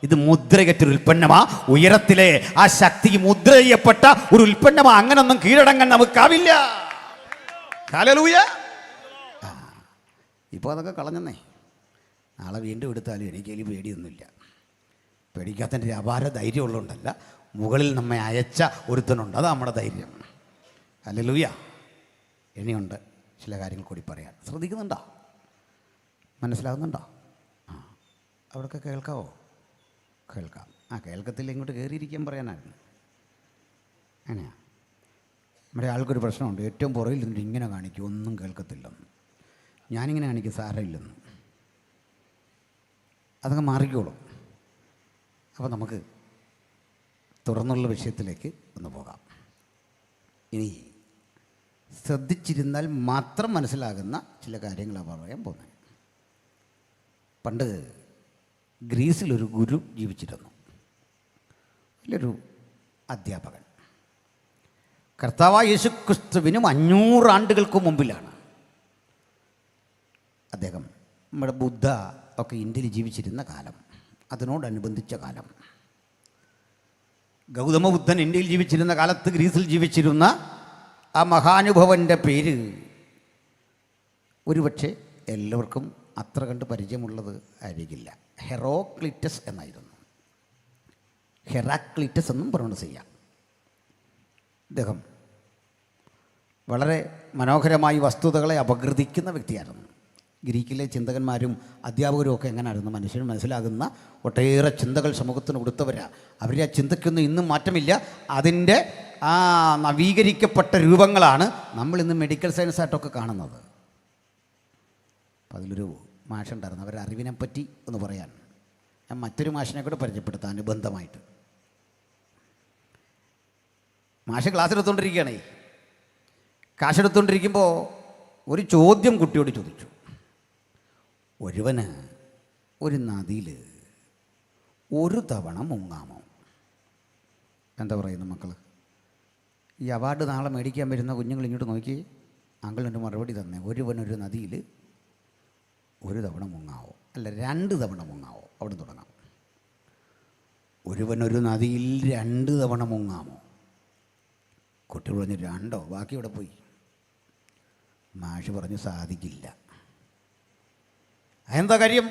ഇത് മുദ്രയറ്റൊരു ഉൽപ്പന്നമാ. ഉയരത്തിലെ ആ ശക്തിക്ക് മുദ്ര ചെയ്യപ്പെട്ട ഒരു ഉൽപ്പന്നമാ. അങ്ങനൊന്നും കീഴടങ്ങാൻ നമുക്കാവില്ല. ഹല്ലേലൂയ. ഇപ്പോൾ അതൊക്കെ കളഞ്ഞെന്നേ. നാളെ വീണ്ടും എടുത്താലും എനിക്കതിൽ പേടിയൊന്നുമില്ല. പേടിക്കാത്തതിൻ്റെ അപാര ധൈര്യമുള്ളതുകൊണ്ടല്ല, മുകളിൽ നമ്മെ അയച്ച ഒരുത്തനുണ്ട്, അതാണ് നമ്മുടെ ധൈര്യം. ഹല്ലേലൂയ. ഇനിയുണ്ട് ചില കാര്യങ്ങൾ കൂടി പറയാൻ. ശ്രദ്ധിക്കുന്നുണ്ടോ? മനസ്സിലാകുന്നുണ്ടോ? അവിടെയൊക്കെ കേൾക്കാവോ? കേൾക്കാം. കേൾക്കത്തില്ല, ഇങ്ങോട്ട് കയറിയിരിക്കാൻ പറയാനായിരുന്നു. അങ്ങനെയാ. നമ്മുടെ ആൾക്കൊരു പ്രശ്നമുണ്ട്, ഏറ്റവും പുറകിൽ നിന്നിട്ട് ഇങ്ങനെ കാണിക്കും, ഒന്നും കേൾക്കത്തില്ലെന്ന്. ഞാനിങ്ങനെ കാണിക്കും, സാരമില്ലെന്ന്. അതങ്ങ് മാറിക്കോളും. അപ്പോൾ നമുക്ക് തുറന്നുള്ള വിഷയത്തിലേക്ക് ഒന്ന് പോകാം. ഇനി ശ്രദ്ധിച്ചിരുന്നാൽ മാത്രം മനസ്സിലാകുന്ന ചില കാര്യങ്ങളാണ് പറയാൻ പോകുന്നത്. പണ്ട് ഗ്രീസിലൊരു ഗുരു ജീവിച്ചിരുന്നു, വലിയൊരു അധ്യാപകൻ. കർത്താവായ യേശുക്രിസ്തുവിനും 500 ആണ്ടുകൾക്ക് മുമ്പിലാണ് അദ്ദേഹം. നമ്മുടെ ബുദ്ധ ഒക്കെ ഇന്ത്യയിൽ ജീവിച്ചിരുന്ന കാലം, അതിനോടനുബന്ധിച്ച കാലം. ഗൗതമ ബുദ്ധൻ ഇന്ത്യയിൽ ജീവിച്ചിരുന്ന കാലത്ത് ഗ്രീസിൽ ജീവിച്ചിരുന്ന ആ മഹാനുഭവൻ്റെ പേര് ഒരുപക്ഷെ എല്ലാവർക്കും അത്ര കണ്ട് പരിചയമുള്ളത് ആയിരിക്കില്ല. ഹെറോക്ലിറ്റസ് എന്നായിരുന്നു. ഹെറാക്ലിറ്റസ് എന്നും പ്രൊണൗൺസ് ചെയ്യാം. അദ്ദേഹം വളരെ മനോഹരമായി വസ്തുതകളെ അപഗ്രഥിക്കുന്ന വ്യക്തിയായിരുന്നു. ഗ്രീക്കിലെ ചിന്തകന്മാരും അധ്യാപകരും ഒക്കെ എങ്ങനെയായിരുന്നു മനുഷ്യന് മനസ്സിലാകുന്ന ഒട്ടേറെ ചിന്തകൾ സമൂഹത്തിന് കൊടുത്തവരാണ്. അവരുടെ ആ ചിന്തയ്ക്കൊന്നും ഇന്നും മാറ്റമില്ല. അതിൻ്റെ ആ നവീകരിക്കപ്പെട്ട രൂപങ്ങളാണ് നമ്മളിന്ന് മെഡിക്കൽ സയൻസായിട്ടൊക്കെ കാണുന്നത്. അപ്പം അതിലൊരു മാഷുണ്ടായിരുന്നു, അവരുടെ അറിവിനെപ്പറ്റി ഒന്ന് പറയാൻ ഞാൻ മറ്റൊരു മാഷിനെ കൂടെ പരിചയപ്പെടുത്താം അനുബന്ധമായിട്ട്. മാഷ് ക്ലാസ് എടുത്തുകൊണ്ടിരിക്കുകയാണേ. കാശെടുത്തുകൊണ്ടിരിക്കുമ്പോൾ ഒരു ചോദ്യം കുട്ടിയോട് ചോദിച്ചു. ഒരുവന് ഒരു നദിയിൽ ഒരു തവണ മുങ്ങാമോ? എന്താ പറയുന്നു മക്കൾ? ഈ അവാർഡ് നാളെ മേടിക്കാൻ വരുന്ന കുഞ്ഞുങ്ങൾ ഇങ്ങോട്ട് നോക്കി, അങ്കിളിൻ്റെ മറുപടി തന്നെ. ഒരുവനൊരു നദിയിൽ ഒരു തവണ മുങ്ങാവോ? അല്ല, 2 തവണ മുങ്ങാവോ? അവിടെ തുടങ്ങാം. ഒരുവനൊരു നദിയിൽ 2 തവണ മുങ്ങാമോ? കുട്ടി പറഞ്ഞു 2. ബാക്കി ഇവിടെ പോയി. മാഷ് പറഞ്ഞു സാധിക്കില്ല. എന്താ കാര്യം?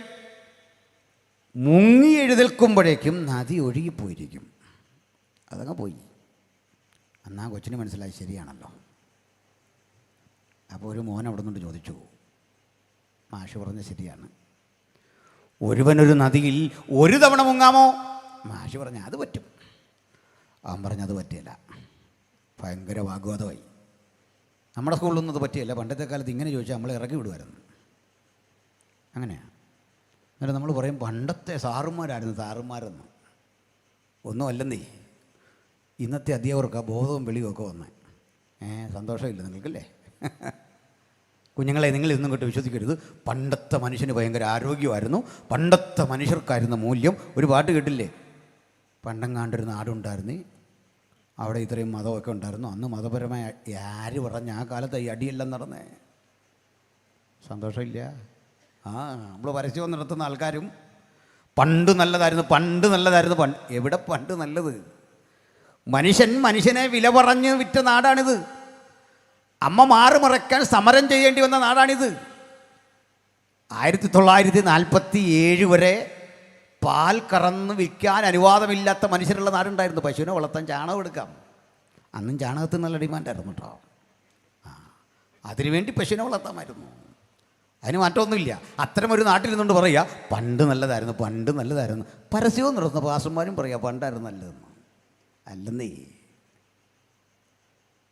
മുങ്ങി എഴുന്നേൽക്കുമ്പോഴേക്കും നദി ഒഴുകിപ്പോയിരിക്കും. അതങ്ങ് പോയി. എന്നാ കൊച്ചിന് മനസ്സിലായി, ശരിയാണല്ലോ. അപ്പോൾ ഒരു മോൻ അവിടെ നിന്നുകൊണ്ട് ചോദിച്ചു, മാഷ് പറഞ്ഞ ശരിയാണ്, ഒരുവനൊരു നദിയിൽ 1 തവണ മുങ്ങാമോ? മാഷ് പറഞ്ഞ അത് പറ്റും. അവൻ പറഞ്ഞത് പറ്റില്ല. ഭയങ്കര വാഗ്വാദമായി. നമ്മുടെ സ്കൂളിലൊന്നും അത് പറ്റിയല്ല. പണ്ടത്തെ കാലത്ത് ഇങ്ങനെ ചോദിച്ചാൽ നമ്മളെ ഇറക്കി വിടുമായിരുന്നു. അങ്ങനെയാണ്. എന്നിട്ട് നമ്മൾ പറയും പണ്ടത്തെ സാറുമാരായിരുന്നു സാറുമാരെന്ന്. ഒന്നും അല്ലെന്നേ, ഇന്നത്തെ അധ്യാപകർക്ക് ബോധവും വെളിയും ഒക്കെ വന്നേ. സന്തോഷമില്ല നിങ്ങൾക്കല്ലേ? കുഞ്ഞുങ്ങളെ, നിങ്ങൾ ഇന്നും കൊണ്ട് വിശ്വസിക്കരുത്. പണ്ടത്തെ മനുഷ്യന് ഭയങ്കര ആരോഗ്യമായിരുന്നു, പണ്ടത്തെ മനുഷ്യർക്കായിരുന്ന മൂല്യം. ഒരു പാട്ട് കേട്ടില്ലേ? പണ്ടെങ്ങാണ്ടൊരു നാടുണ്ടായിരുന്നു, അവിടെ ഇത്രയും മതമൊക്കെ ഉണ്ടായിരുന്നു, അന്ന് മതപരമായ ആര് പറഞ്ഞ ആ കാലത്ത് ഈ അടിയെല്ലാം നടന്നേ. സന്തോഷമില്ല? നമ്മൾ പരസ്യം നടത്തുന്ന ആൾക്കാരും പണ്ട് നല്ലതായിരുന്നു, പണ്ട് നല്ലതായിരുന്നു. എവിടെ പണ്ട് നല്ലത്? മനുഷ്യനെ വില പറഞ്ഞ് വിറ്റ നാടാണിത്. അമ്മ മാറുമറയ്ക്കാൻ സമരം ചെയ്യേണ്ടി വന്ന നാടാണിത്. 1947 വരെ പാൽ കറന്ന് വിൽക്കാൻ അനുവാദമില്ലാത്ത മനുഷ്യരുള്ള നാടുണ്ടായിരുന്നു. പശുവിനെ വളർത്താൻ ചാണകം എടുക്കാം. അന്നും ചാണകത്തിന് നല്ല ഡിമാൻഡായിരുന്നു കേട്ടോ. അതിനുവേണ്ടി പശുവിനെ വളർത്താമായിരുന്നു. അതിന് മാറ്റമൊന്നുമില്ല. അത്തരമൊരു നാട്ടിൽ നിന്നുകൊണ്ട് പറയുക പണ്ട് നല്ലതായിരുന്നു, പണ്ട് നല്ലതായിരുന്നു. പരസ്യവും നടത്തുന്ന പാസ്റ്റർമാരും പറയുക പണ്ടായിരുന്നു നല്ലതെന്ന്. അല്ലെന്നേ,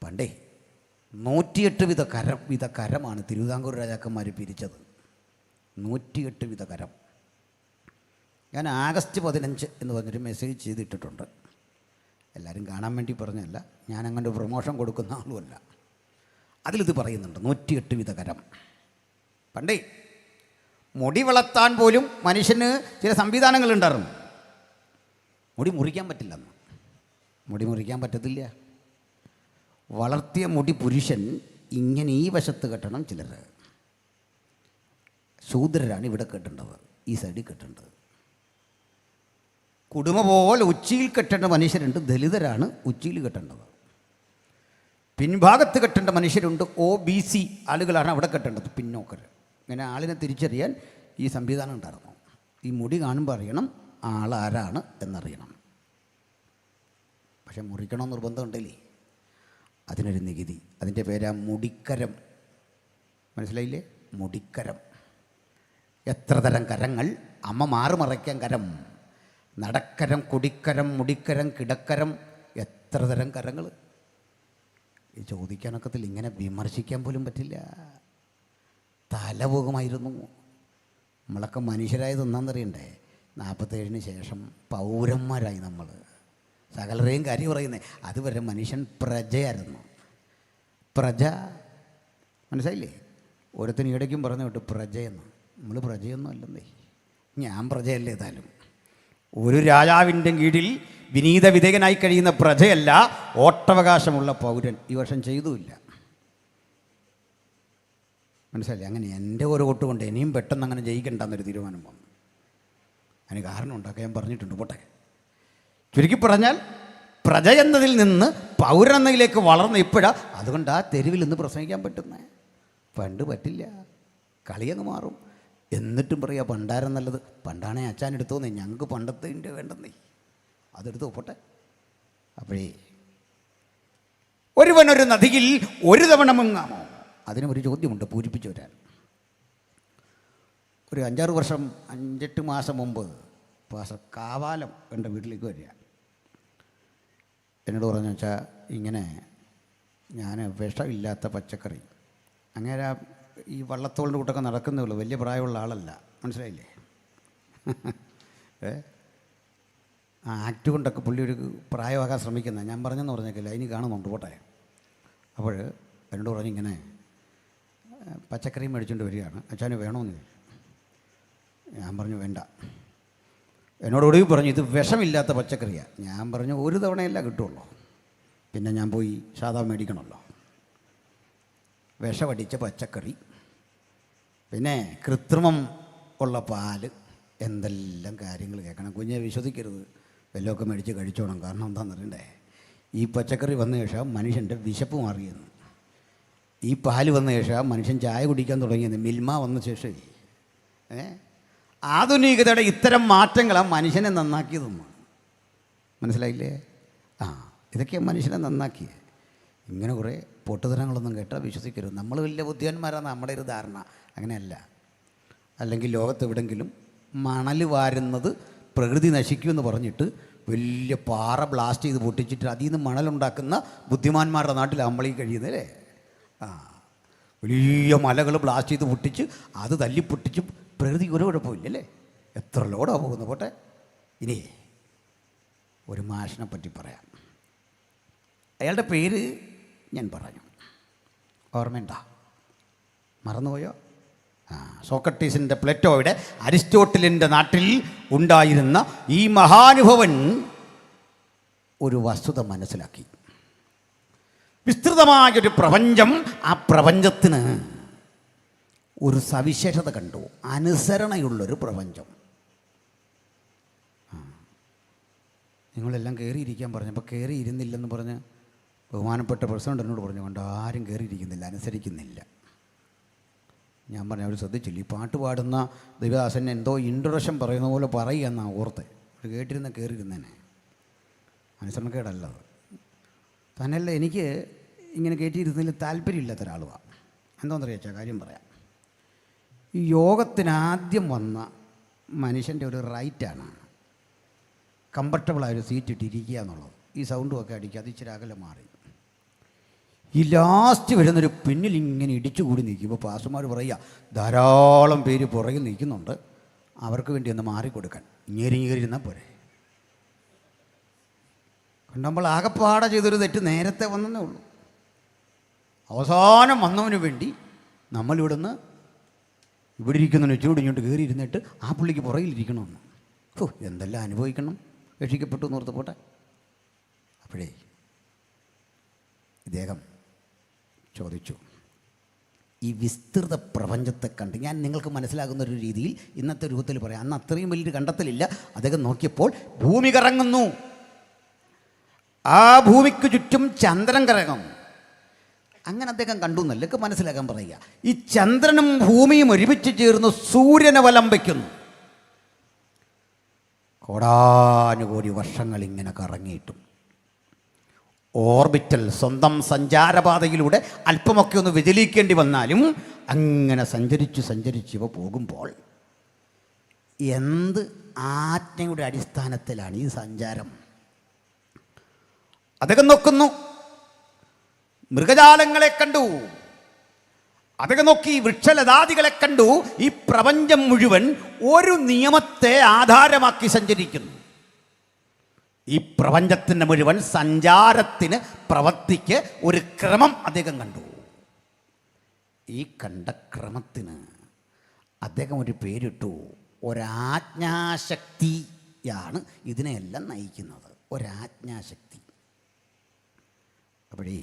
പണ്ടേ 108 വിധ കരമാണ് തിരുവിതാംകൂർ രാജാക്കന്മാർ പിരിച്ചത്. 108 വിധ കരം. ഞാൻ ആഗസ്റ്റ് 15 എന്ന് പറഞ്ഞൊരു മെസ്സേജ് ചെയ്തിട്ടിട്ടുണ്ട്. എല്ലാവരും കാണാൻ വേണ്ടി പറഞ്ഞല്ല, ഞാൻ അങ്ങനെ പ്രൊമോഷൻ കൊടുക്കുന്ന ആളുമല്ല. അതിലിത് പറയുന്നുണ്ട് 108 വിധ കരം. പണ്ടേ മുടി വളർത്താൻ പോലും മനുഷ്യന് ചില സംവിധാനങ്ങൾ ഉണ്ടായിരുന്നു. മുടി മുറിക്കാൻ പറ്റില്ലെന്ന്. മുടി മുറിക്കാൻ പറ്റത്തില്ല. വളർത്തിയ മുടി പുരുഷൻ ഇങ്ങനെ ഈ വശത്ത് കെട്ടണം. ചിലർ ശൂദ്രരാണ് ഇവിടെ കെട്ടേണ്ടത്, ഈ സൈഡിൽ കെട്ടേണ്ടത്. കുടുമ പോലെ ഉച്ചിയിൽ കെട്ടേണ്ട മനുഷ്യരുണ്ട്, ദലിതരാണ് ഉച്ചിയിൽ കെട്ടേണ്ടത്. പിൻഭാഗത്ത് കെട്ടേണ്ട മനുഷ്യരുണ്ട്, OBC ആളുകളാണ് അവിടെ കെട്ടേണ്ടത്, പിന്നോക്കർ. ഇങ്ങനെ ആളിനെ തിരിച്ചറിയാൻ ഈ സംവിധാനം ഉണ്ടായിരുന്നു. ഈ മുടി കാണുമ്പോൾ അറിയണം ആളാരാണ് എന്നറിയണം. പക്ഷെ മുറിക്കണം നിർബന്ധമുണ്ടല്ലേ, അതിനൊരു നികുതി. അതിൻ്റെ പേരാ മുടിക്കരം. മനസ്സിലായില്ലേ? മുടിക്കരം. എത്ര തരം കരങ്ങൾ? അമ്മ മാറുമറയ്ക്കാൻ കരം, നടക്കരം, കുടിക്കരം, മുടിക്കരം, കിടക്കരം. എത്ര തരം കരങ്ങൾ! ഈ ചോദിക്കാനൊക്കത്തില്ല, ഇങ്ങനെ വിമർശിക്കാൻ പോലും പറ്റില്ല. തല പോകുമായിരുന്നു. നമ്മളൊക്കെ മനുഷ്യരായത് ഒന്നാന്നറിയണ്ടേ? 47-ന് ശേഷം പൗരന്മാരായി നമ്മൾ. സകലരെയും കാര്യം പറയുന്നത്. അതുവരെ മനുഷ്യൻ പ്രജയായിരുന്നു. പ്രജ മനസ്സിലായില്ലേ? ഓരോരുത്തരും ഇടയ്ക്കും പറഞ്ഞു വിട്ടു പ്രജയെന്ന്. നമ്മൾ പ്രജയൊന്നും അല്ലെന്നേ. ഞാൻ പ്രജയല്ലേ. ഏതായാലും ഒരു രാജാവിൻ്റെ കീഴിൽ വിനീത വിധേയനായി കഴിയുന്ന പ്രജയല്ല, വോട്ടവകാശമുള്ള പൗരൻ. ഈ വർഷം ചെയ്തുമില്ല. മനസ്സിലായില്ലേ? അങ്ങനെ എൻ്റെ ഒരു വോട്ട് കൊണ്ട് ഇനിയും പെട്ടെന്ന് അങ്ങനെ ജയിക്കണ്ടെന്നൊരു തീരുമാനം വന്നു. അതിന് കാരണം ഉണ്ടാക്കാൻ ഞാൻ പറഞ്ഞിട്ടുണ്ട്. പോട്ടെ. ചുരുക്കി പറഞ്ഞാൽ പ്രജ എന്നതിൽ നിന്ന് പൗരൻ എന്നതിലേക്ക് വളർന്ന ഇപ്പോഴാണ്. അതുകൊണ്ട് ആ തെരുവിൽ നിന്ന് പ്രസംഗിക്കാൻ പറ്റുന്നത്. പണ്ട് പറ്റില്ല, കളിയങ്ങ് മാറും. എന്നിട്ടും പറയുക പണ്ടാരം നല്ലത്. പണ്ടാണേ അച്ഛൻ എടുത്തോന്നേ, ഞങ്ങൾക്ക് പണ്ടത്തെ വേണ്ടെന്നേ, അതെടുത്ത് പോട്ടെ. അപ്പോഴേ ഒരുവനൊരു നദിയിൽ ഒരു തവണ മുങ്ങാമോ? അതിനൊരു ചോദ്യമുണ്ട് പൂരിപ്പിച്ചു വരാൻ. ഒരു 5-6 വർഷം 5-8 മാസം മുമ്പ് പാസ്റ്റർ കാവാലം എൻ്റെ വീട്ടിലേക്ക് വരിക. എന്നോട് പറഞ്ഞു വെച്ചാൽ ഇങ്ങനെ ഞാൻ വിഷമില്ലാത്ത പച്ചക്കറി, അങ്ങനെ ഈ വള്ളത്തോളിൻ്റെ കൂട്ടൊക്കെ നടക്കുന്നേ ഉള്ളൂ, വലിയ പ്രായമുള്ള ആളല്ല. മനസ്സിലായില്ലേ? ആക്ട് കൊണ്ടൊക്കെ പുള്ളി ഒരു പ്രായമാകാൻ ശ്രമിക്കുന്നത്. ഞാൻ പറഞ്ഞെന്ന് പറഞ്ഞേക്കില്ല, ഇനി കാണുന്നുണ്ട്. പോട്ടെ. അപ്പോൾ എന്നോട് പറഞ്ഞു ഇങ്ങനെ പച്ചക്കറി മേടിച്ചുകൊണ്ട് വരികയാണ്, അച്ഛന് വേണമെന്ന് ചോദിച്ചു. ഞാൻ പറഞ്ഞു വേണ്ട. എന്നോട് ഒടുവിൽ പറഞ്ഞു ഇത് വിഷമില്ലാത്ത പച്ചക്കറിയാണ്. ഞാൻ പറഞ്ഞു ഒരു തവണയല്ല കിട്ടുള്ളൂ, പിന്നെ ഞാൻ പോയി സാധാ മേടിക്കണമല്ലോ. വിഷമടിച്ച പച്ചക്കറി, പിന്നെ കൃത്രിമം ഉള്ള പാല്, എന്തെല്ലാം കാര്യങ്ങൾ കേൾക്കണം. കുഞ്ഞെ വിശ്വസിക്കരുത്, വല്ലതൊക്കെ മേടിച്ച് കഴിച്ചോണം. കാരണം എന്താണെന്നറിയണ്ടേ? ഈ പച്ചക്കറി വന്ന ശേഷം മനുഷ്യൻ്റെ വിശപ്പ് മാറിയെന്ന്. ഈ പാല് വന്ന ശേഷം മനുഷ്യൻ ചായ കുടിക്കാൻ തുടങ്ങിയെന്ന്. മിൽമ വന്ന ശേഷം ആധുനികതയുടെ ഇത്തരം മാറ്റങ്ങളാണ് മനുഷ്യനെ നന്നാക്കിയതെന്ന്. മനസ്സിലായില്ലേ? ഇതൊക്കെയാണ് മനുഷ്യനെ നന്നാക്കിയത്. ഇങ്ങനെ കുറേ പൊട്ടുതരങ്ങളൊന്നും കേട്ടാൽ വിശ്വസിക്കരുത്. നമ്മൾ വലിയ ബുദ്ധിമാന്മാരാണ് നമ്മുടെ ഒരു ധാരണ. അങ്ങനെയല്ല. അല്ലെങ്കിൽ ലോകത്തെവിടെങ്കിലും മണൽ വാരുന്നത് പ്രകൃതി നശിക്കുമെന്ന് പറഞ്ഞിട്ട് വലിയ പാറ ബ്ലാസ്റ്റ് ചെയ്ത് പൊട്ടിച്ചിട്ട് അതിൽ നിന്ന് മണലുണ്ടാക്കുന്ന ബുദ്ധിമാന്മാരുടെ നാട്ടിൽ അമ്പളി കഴിയുന്നല്ലേ? വലിയ മലകൾ ബ്ലാസ്റ്റ് ചെയ്ത് പൊട്ടിച്ച് അത് തല്ലിപ്പൊട്ടിച്ച് പ്രകൃതിക്ക് ഒരു കുഴപ്പമില്ലല്ലേ? എത്ര ലോഡാണ് പോകുന്നത്. പോട്ടെ. ഇനി ഒരു മാഷിനെ പറ്റി പറയാം. അയാളുടെ പേര് ഞാൻ പറഞ്ഞു, ഓർമ്മയുണ്ടോ? മറന്നുപോയോ? സോക്രട്ടീസിൻ്റെ, പ്ലേറ്റോയുടെ, അരിസ്റ്റോട്ടിലിൻ്റെ നാട്ടിൽ ഉണ്ടായിരുന്ന ഈ മഹാനുഭവൻ ഒരു വസ്തുത മനസ്സിലാക്കി. വിസ്തൃതമായൊരു പ്രപഞ്ചം, ആ പ്രപഞ്ചത്തിന് ഒരു സവിശേഷത കണ്ടു. അനുസരണയുള്ളൊരു പ്രപഞ്ചം. നിങ്ങളെല്ലാം കയറിയിരിക്കാൻ പറഞ്ഞപ്പോൾ കയറിയിരുന്നില്ലെന്ന് പറഞ്ഞ് ബഹുമാനപ്പെട്ട പ്രസിഡന്റ് എന്നോട് പറഞ്ഞു, കൊണ്ട് ആരും കയറിയിരിക്കുന്നില്ല, അനുസരിക്കുന്നില്ല. ഞാൻ പറഞ്ഞു അവർ ശ്രദ്ധിച്ചില്ല. ഈ പാട്ട് പാടുന്ന ദേവദാസൻ എന്തോ ഇൻട്രൊഡക്ഷൻ പറയുന്ന പോലെ പറയുക എന്നാണ് ഓർത്ത്. അത് കേട്ടിരുന്ന കയറിയിരുന്നേനെ. അനുസരണക്കേടല്ലത്. തന്നെയല്ല, എനിക്ക് ഇങ്ങനെ കയറ്റിയിരുന്നതിൽ താല്പര്യമില്ലാത്ത ഒരാളുമാണ്. എന്താണെന്നറിയാച്ചാ കാര്യം പറയാം. ഈ യോഗത്തിനാദ്യം വന്ന മനുഷ്യൻ്റെ ഒരു റൈറ്റാണ് കംഫർട്ടബിളായൊരു സീറ്റ് ഇട്ടിരിക്കുക എന്നുള്ളത്. ഈ സൗണ്ടും ഒക്കെ അടിക്കുക, അത് ഇച്ചിരി അകലെ മാറി. ഈ ലാസ്റ്റ് വരുന്നൊരു പിന്നിൽ ഇങ്ങനെ ഇടിച്ചുകൂടി നിൽക്കുമ്പോൾ പാസ്റ്റർമാർ പറയുക ധാരാളം പേര് പുറകിൽ നിൽക്കുന്നുണ്ട്, അവർക്ക് വേണ്ടി ഒന്ന് മാറിക്കൊടുക്കാൻ. ഇങ്ങേരിയിരുന്നാൽ പോരെ. നമ്മൾ ആകെപ്പാടെ ചെയ്തൊരു തെറ്റ് നേരത്തെ വന്നതേ ഉള്ളൂ. അവസാനം വന്നവന് വേണ്ടി നമ്മളിവിടുന്ന് ഇവിടെ ഇരിക്കുന്നതിന് ചൂട് ഇങ്ങോട്ട് കയറി ഇരുന്നിട്ട് ആ പുള്ളിക്ക് പുറകിലിരിക്കണമെന്ന്. ഓ, എന്തെല്ലാം അനുഭവിക്കണം, രക്ഷിക്കപ്പെട്ടു എന്ന് ഓർത്ത് പോട്ടെ. അപ്പോഴേ ഇദ്ദേഹം ചോദിച്ചു, ഈ വിസ്തൃത പ്രപഞ്ചത്തെ കണ്ട് ഞാൻ നിങ്ങൾക്ക് മനസ്സിലാകുന്ന ഒരു രീതിയിൽ ഇന്നത്തെ രൂപത്തിൽ പറയാം. അന്ന് അത്രയും വലിയൊരു കണ്ടെത്തലില്ല. അദ്ദേഹം നോക്കിയപ്പോൾ ഭൂമി കറങ്ങുന്നു, ആ ഭൂമിക്ക് ചുറ്റും ചന്ദ്രൻ കറങ്ങും. അങ്ങനെ അദ്ദേഹം കണ്ടു എന്നല്ലൊക്കെ മനസ്സിലാക്കാൻ പറയുക. ഈ ചന്ദ്രനും ഭൂമിയും ഒരുമിച്ച് ചേർന്ന് സൂര്യനെ വലം വയ്ക്കുന്നു. കോടാനുകോടി വർഷങ്ങൾ ഇങ്ങനെ കറങ്ങിയിട്ടും ഓർബിറ്റൽ സ്വന്തം സഞ്ചാരപാതയിലൂടെ അല്പമൊക്കെ ഒന്ന് വ്യതിലിക്കേണ്ടി വന്നാലും അങ്ങനെ സഞ്ചരിച്ച് ഇവ പോകുമ്പോൾ എന്ത് ആജ്ഞയുടെ അടിസ്ഥാനത്തിലാണ് ഈ സഞ്ചാരം? അദ്ദേഹം നോക്കുന്നു, മൃഗജാലങ്ങളെ കണ്ടു, അദ്ദേഹം നോക്കി വൃക്ഷലതാദികളെ കണ്ടു. ഈ പ്രപഞ്ചം മുഴുവൻ ഒരു നിയമത്തെ ആധാരമാക്കി സഞ്ചരിക്കുന്നു. ഈ പ്രപഞ്ചത്തിൻ്റെ മുഴുവൻ സഞ്ചാരത്തിന്, പ്രവൃത്തിക്ക് ഒരു ക്രമം അദ്ദേഹം കണ്ടു. ഈ കണ്ട ക്രമത്തിന് അദ്ദേഹം ഒരു പേരിട്ടു, ഒരാജ്ഞാശക്തിയാണ് ഇതിനെയെല്ലാം നയിക്കുന്നത്. ഒരാജ്ഞാശക്തി. അപ്പോഴേ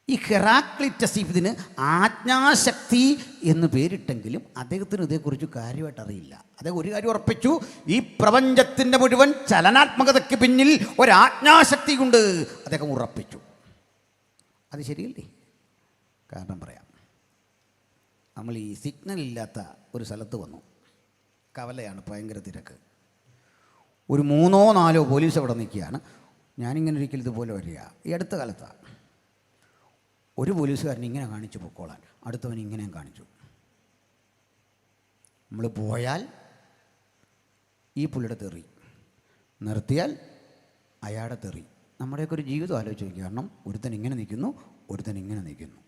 ഈ ഹെറാക്ലിറ്റസ് ഇതിന് ആജ്ഞാശക്തി എന്ന് പേരിട്ടെങ്കിലും അദ്ദേഹത്തിന് ഇതേക്കുറിച്ച് കാര്യമായിട്ട് അറിയില്ല. അദ്ദേഹം ഒരു കാര്യം ഉറപ്പിച്ചു, ഈ പ്രപഞ്ചത്തിൻ്റെ മുഴുവൻ ചലനാത്മകതയ്ക്ക് പിന്നിൽ ഒരാജ്ഞാശക്തി കൊണ്ട് അദ്ദേഹം ഉറപ്പിച്ചു. അത് ശരിയല്ലേ? കാരണം പറയാം. നമ്മൾ ഈ സിഗ്നൽ ഇല്ലാത്ത ഒരു സ്ഥലത്ത് വന്നു, കവലയാണ്, ഭയങ്കര തിരക്ക്. ഒരു 3-4 പോലീസ് അവിടെ നിൽക്കുകയാണ്. ഞാനിങ്ങനെ ഒരിക്കലും ഇതുപോലെ വരിക. ഈ അടുത്ത കാലത്താണ് ഒരു പോലീസുകാരൻ ഇങ്ങനെ കാണിച്ചു പൊക്കോളാൻ, അടുത്തവൻ ഇങ്ങനെയും കാണിച്ചു. നമ്മൾ പോയാൽ ഈ പുള്ളിയുടെ തെറി, നിർത്തിയാൽ അയാളുടെ തെറി. നമ്മുടെയൊക്കെ ഒരു ജീവിതം ആലോചിച്ച് നോക്കി. കാരണം ഒരുത്തൻ ഇങ്ങനെ നിൽക്കുന്നു, ഒരുത്തൻ ഇങ്ങനെ നിൽക്കുന്നു.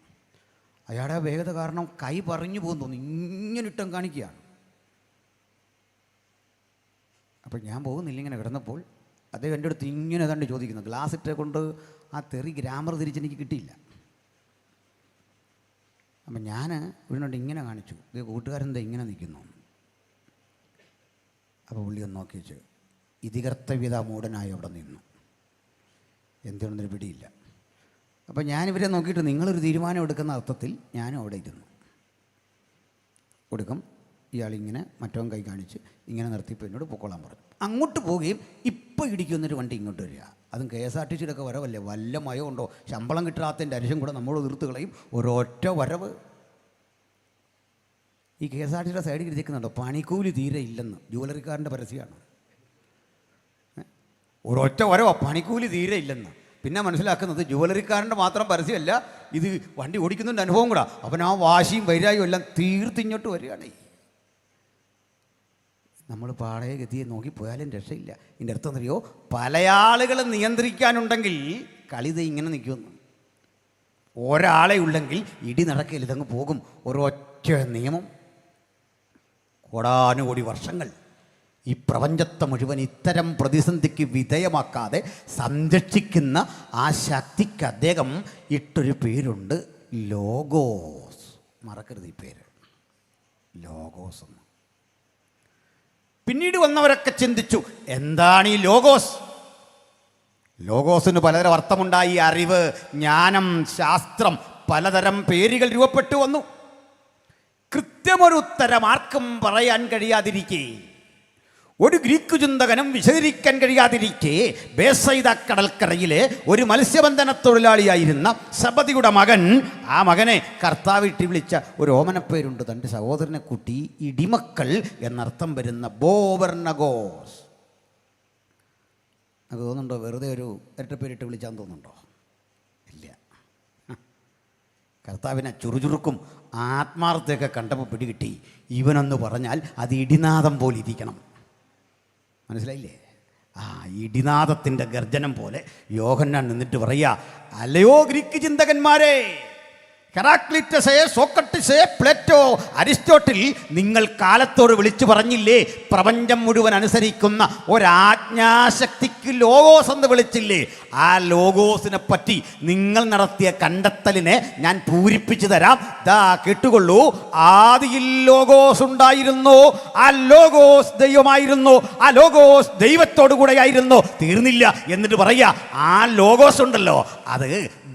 അയാളുടെ വേഗത കാരണം കൈ പറഞ്ഞു പോകുന്നു തോന്നുന്നു, ഇങ്ങനെ ഇട്ടം കാണിക്കുകയാണ്. അപ്പം ഞാൻ പോകുന്നില്ല. ഇങ്ങനെ കിടന്നപ്പോൾ അദ്ദേഹം എൻ്റെ അടുത്ത് ഇങ്ങനെ കണ്ട് ചോദിക്കുന്നു. ഗ്ലാസ് ഇട്ടേ കൊണ്ട് ആ തെറി ഗ്രാമർ തിരിച്ചെനിക്ക് കിട്ടിയില്ല. അപ്പം ഞാൻ ഇവിടുന്നോണ്ട് ഇങ്ങനെ കാണിച്ചു, ഇത് കൂട്ടുകാരെന്താ ഇങ്ങനെ നിൽക്കുന്നു. അപ്പോൾ പുള്ളി ഒന്ന് നോക്കി വെച്ച് ഇതികർത്തവ്യത മൂടനായി അവിടെ നിന്നു. എന്തുകൊണ്ടൊരു പിടിയില്ല. അപ്പോൾ ഞാനിവരെ നോക്കിയിട്ട് നിങ്ങളൊരു തീരുമാനം എടുക്കുന്ന അർത്ഥത്തിൽ ഞാനും അവിടെ ഇരുന്നു. കൊടുക്കും ഇയാളിങ്ങനെ മറ്റവൻ കൈ കാണിച്ച് ഇങ്ങനെ നിർത്തിയപ്പോൾ എന്നോട് പൊക്കോളാൻ പറഞ്ഞു. അങ്ങോട്ട് പോവുകയും ഇപ്പോൾ ഇടിക്കുന്നൊരു വണ്ടി ഇങ്ങോട്ട് വരിക. അതും KSRTC വരവല്ലേ, വല്ല മയം ഉണ്ടോ? ശമ്പളം കിട്ടാത്തതിൻ്റെ അരിശം കൂടെ നമ്മൾ തീർത്ത് കളയും. ഒരൊറ്റ വരവ്. ഈ KSRTC സൈഡിൽ ഇരിക്കുന്നുണ്ടോ, പണിക്കൂലി തീരെ ഇല്ലെന്ന്, ജുവലറിക്കാരൻ്റെ പരസ്യമാണ്. ഒരൊറ്റ വരവോ, പണിക്കൂലി തീരെ ഇല്ലെന്ന്. പിന്നെ മനസ്സിലാക്കുന്നത് ജുവലറിക്കാരൻ്റെ മാത്രം പരസ്യമല്ല, ഇത് വണ്ടി ഓടിക്കുന്നതിൻ്റെ അനുഭവം കൂടാ. അവൻ ആ വാശിയും വൈരാഗ്യവും എല്ലാം തീർത്തിങ്ങോട്ട് വരികയാണ്. നമ്മൾ പാടയെ ഗതിയെ നോക്കിപ്പോയാലും രക്ഷയില്ല. ഇതിൻ്റെ അർത്ഥം അറിയോ? പല ആളുകളും നിയന്ത്രിക്കാനുണ്ടെങ്കിൽ കളിത ഇങ്ങനെ നിൽക്കുമെന്ന്. ഒരാളെ ഉണ്ടെങ്കിൽ ഇടി നടക്കില്ല, ഇതങ്ങ് പോകും. ഒരൊറ്റ നിയമം. കോടാനുകോടി വർഷങ്ങൾ ഈ പ്രപഞ്ചത്തെ മുഴുവൻ ഇത്തരം പ്രതിസന്ധിക്ക് വിധേയമാക്കാതെ സംരക്ഷിക്കുന്ന ആ ശക്തിക്ക് അദ്ദേഹം ഇട്ടൊരു പേരുണ്ട്, ലോഗോസ്. മറക്കരുത് ഈ പേര്, ലോഗോസ് എന്ന്. പിന്നീട് വന്നവരൊക്കെ ചിന്തിച്ചു, എന്താണ് ഈ ലോഗോസ്? ലോഗോസിന് പലതരം അർത്ഥമുണ്ടായി. അറിവ്, ജ്ഞാനം, ശാസ്ത്രം, പലതരം പേരുകൾ രൂപപ്പെട്ടു വന്നു. കൃത്യമൊരു ഉത്തരം ആർക്കും പറയാൻ കഴിയാതിരിക്കെ, ഒരു ഗ്രീക്ക് ചിന്തകനും വിശദീകരിക്കാൻ കഴിയാതിരിക്കെ, ബേസൈദ കടൽക്കരയിലെ ഒരു മത്സ്യബന്ധന തൊഴിലാളിയായിരുന്ന സബദിയുടെ മകൻ, ആ മകനെ കർത്താവിട്ട് വിളിച്ച ഒരു ഓമനപ്പേരുണ്ട്. തൻ്റെ സഹോദരനെ കൂട്ടി ഇടിമക്കൾ എന്നർത്ഥം വരുന്ന ബോവർണഗോസ്. അത് തോന്നുന്നുണ്ടോ? വെറുതെ ഒരു ഇരട്ടപ്പേരിട്ട് വിളിച്ചാൽ തോന്നുന്നുണ്ടോ? ഇല്ല. കർത്താവിനെ ചുറുചുറുക്കും ആത്മാർത്ഥയൊക്കെ കണ്ടപ്പോൾ പിടികിട്ടി, ഇവനൊന്ന് പറഞ്ഞാൽ അത് ഇടിനാദം പോലെ ഇരിക്കണം. മനസ്സിലായില്ലേ? ആ ഇടിനാദത്തിൻ്റെ ഗർജനം പോലെ യോഹന്നാൻ നിന്നിട്ട് പറയുക, അല്ലയോ ഗ്രീക്ക് ചിന്തകന്മാരെ, ഹെറാക്ലിറ്റസേ, സോക്രട്ടീസേ, പ്ലേറ്റോ, അരിസ്റ്റോട്ടിൽ നിങ്ങൾ കാലത്തോട് വിളിച്ചു പറഞ്ഞില്ലേ പ്രപഞ്ചം മുഴുവൻ അനുസരിക്കുന്ന ഒരാജ്ഞാശക്തിക്ക് ലോഗോസ് എന്ന് വിളിച്ചില്ലേ? ആ ലോഗോസിനെ പറ്റി നിങ്ങൾ നടത്തിയ കണ്ടെത്തലിനെ ഞാൻ പൂരിപ്പിച്ചു തരാം. ദാ കേട്ടുകൊള്ളൂ. ആദിയിൽ ലോഗോസ് ഉണ്ടായിരുന്നു, ആ ലോഗോസ് ദൈവമായിരുന്നു, ആ ലോഗോസ് ദൈവത്തോടു കൂടെയായിരുന്നു. തീർന്നില്ല. എന്നിട്ട് പറയുക ആ ലോഗോസ് ഉണ്ടല്ലോ അത്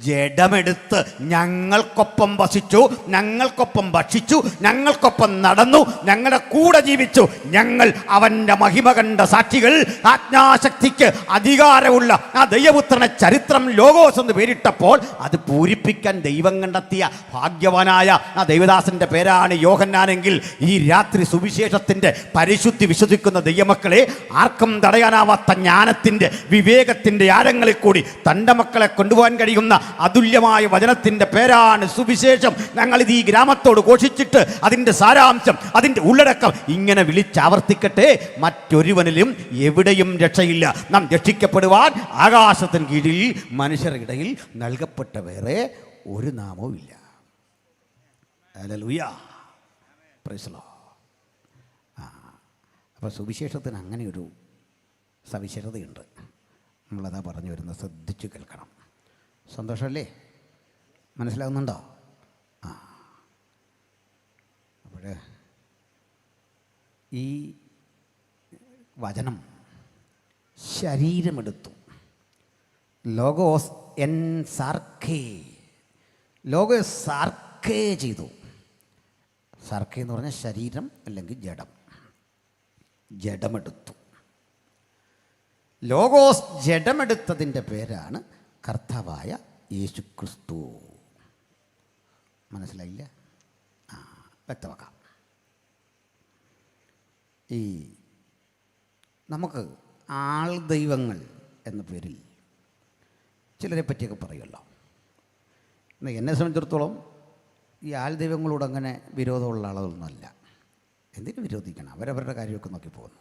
ജഡമെടുത്ത് ഞങ്ങൾക്കൊപ്പം വസിച്ചു, ഞങ്ങൾക്കൊപ്പം ഭക്ഷിച്ചു, ഞങ്ങൾക്കൊപ്പം നടന്നു, ഞങ്ങളുടെ കൂടെ ജീവിച്ചു. ഞങ്ങൾ അവൻ്റെ മഹിമ കണ്ട സാക്ഷികൾ. ആജ്ഞാശക്തിക്ക് അധികാരമുള്ള ആ ദൈവപുത്രനെ ചരിത്രം ലോഗോസ് എന്ന് പേരിട്ടപ്പോൾ അത് പൂരിപ്പിക്കാൻ ദൈവം കണ്ടെത്തിയ ഭാഗ്യവാനായ ആ ദൈവദാസന്റെ പേരാണ് യോഹന്നാനെങ്കിൽ ഈ രാത്രി സുവിശേഷത്തിൻ്റെ പരിശുദ്ധി വിശ്വസിക്കുന്ന ദൈവമക്കളെ, ആർക്കും തടയാനാവാത്ത ജ്ഞാനത്തിൻ്റെ വിവേകത്തിൻ്റെ ആഴങ്ങളിൽ കൂടി തൻ്റെ മക്കളെ കൊണ്ടുപോകാൻ കഴിയുന്ന അതുല്യമായ വചനത്തിൻ്റെ പേരാണ് സുവിശേഷം. ഞങ്ങളിത് ഈ ഗ്രാമത്തോട് ഘോഷിച്ചിട്ട് അതിൻ്റെ സാരാംശം, അതിൻ്റെ ഉള്ളടക്കം ഇങ്ങനെ വിളിച്ചാവർത്തിക്കട്ടെ. മറ്റൊരുവനിലും എവിടെയും രക്ഷയില്ല. നാം രക്ഷിക്കപ്പെടുവാൻ ആകാശത്തിന് കീഴിൽ മനുഷ്യരുടെ ഇടയിൽ നൽകപ്പെട്ട വേറെ ഒരു നാമവും ഇല്ല. Hallelujah, praise the Lord. അപ്പോൾ സുവിശേഷത്തിന് അങ്ങനെ ഒരു സവിശേഷതയുണ്ട്. നമ്മളതാ പറഞ്ഞു വരുന്നത്, ശ്രദ്ധിച്ചു കേൾക്കണം. സന്തോഷമല്ലേ? മനസ്സിലാകുന്നുണ്ടോ? അപ്പോൾ ഈ വചനം ശരീരമെടുത്തു. ലോഗോസ് എൻ സാർക്കേ, ലോഗോസ് സാർക്കേ ചെയ്തു. സാർക്കേ എന്ന് പറഞ്ഞാൽ ശരീരം അല്ലെങ്കിൽ ജഡം. ജഡമെടുത്തു. ലോഗോസ് ജഡമെടുത്തതിൻ്റെ പേരാണ് കർത്താവായ യേശു ക്രിസ്തു. മനസ്സിലായില്ല? വ്യക്തമാക്കാം. ഈ നമുക്ക് ആൾ ദൈവങ്ങൾ എന്ന പേരിൽ ചിലരെ പറ്റിയൊക്കെ പറയുമല്ലോ. എന്നാൽ എന്നെ സംബന്ധിച്ചിടത്തോളം ഈ ആൾ ദൈവങ്ങളോട് അങ്ങനെ വിരോധമുള്ള ആളുകളൊന്നുമല്ല. എന്തിനു വിരോധിക്കണം? അവരവരുടെ കാര്യമൊക്കെ നോക്കി പോകുന്നു.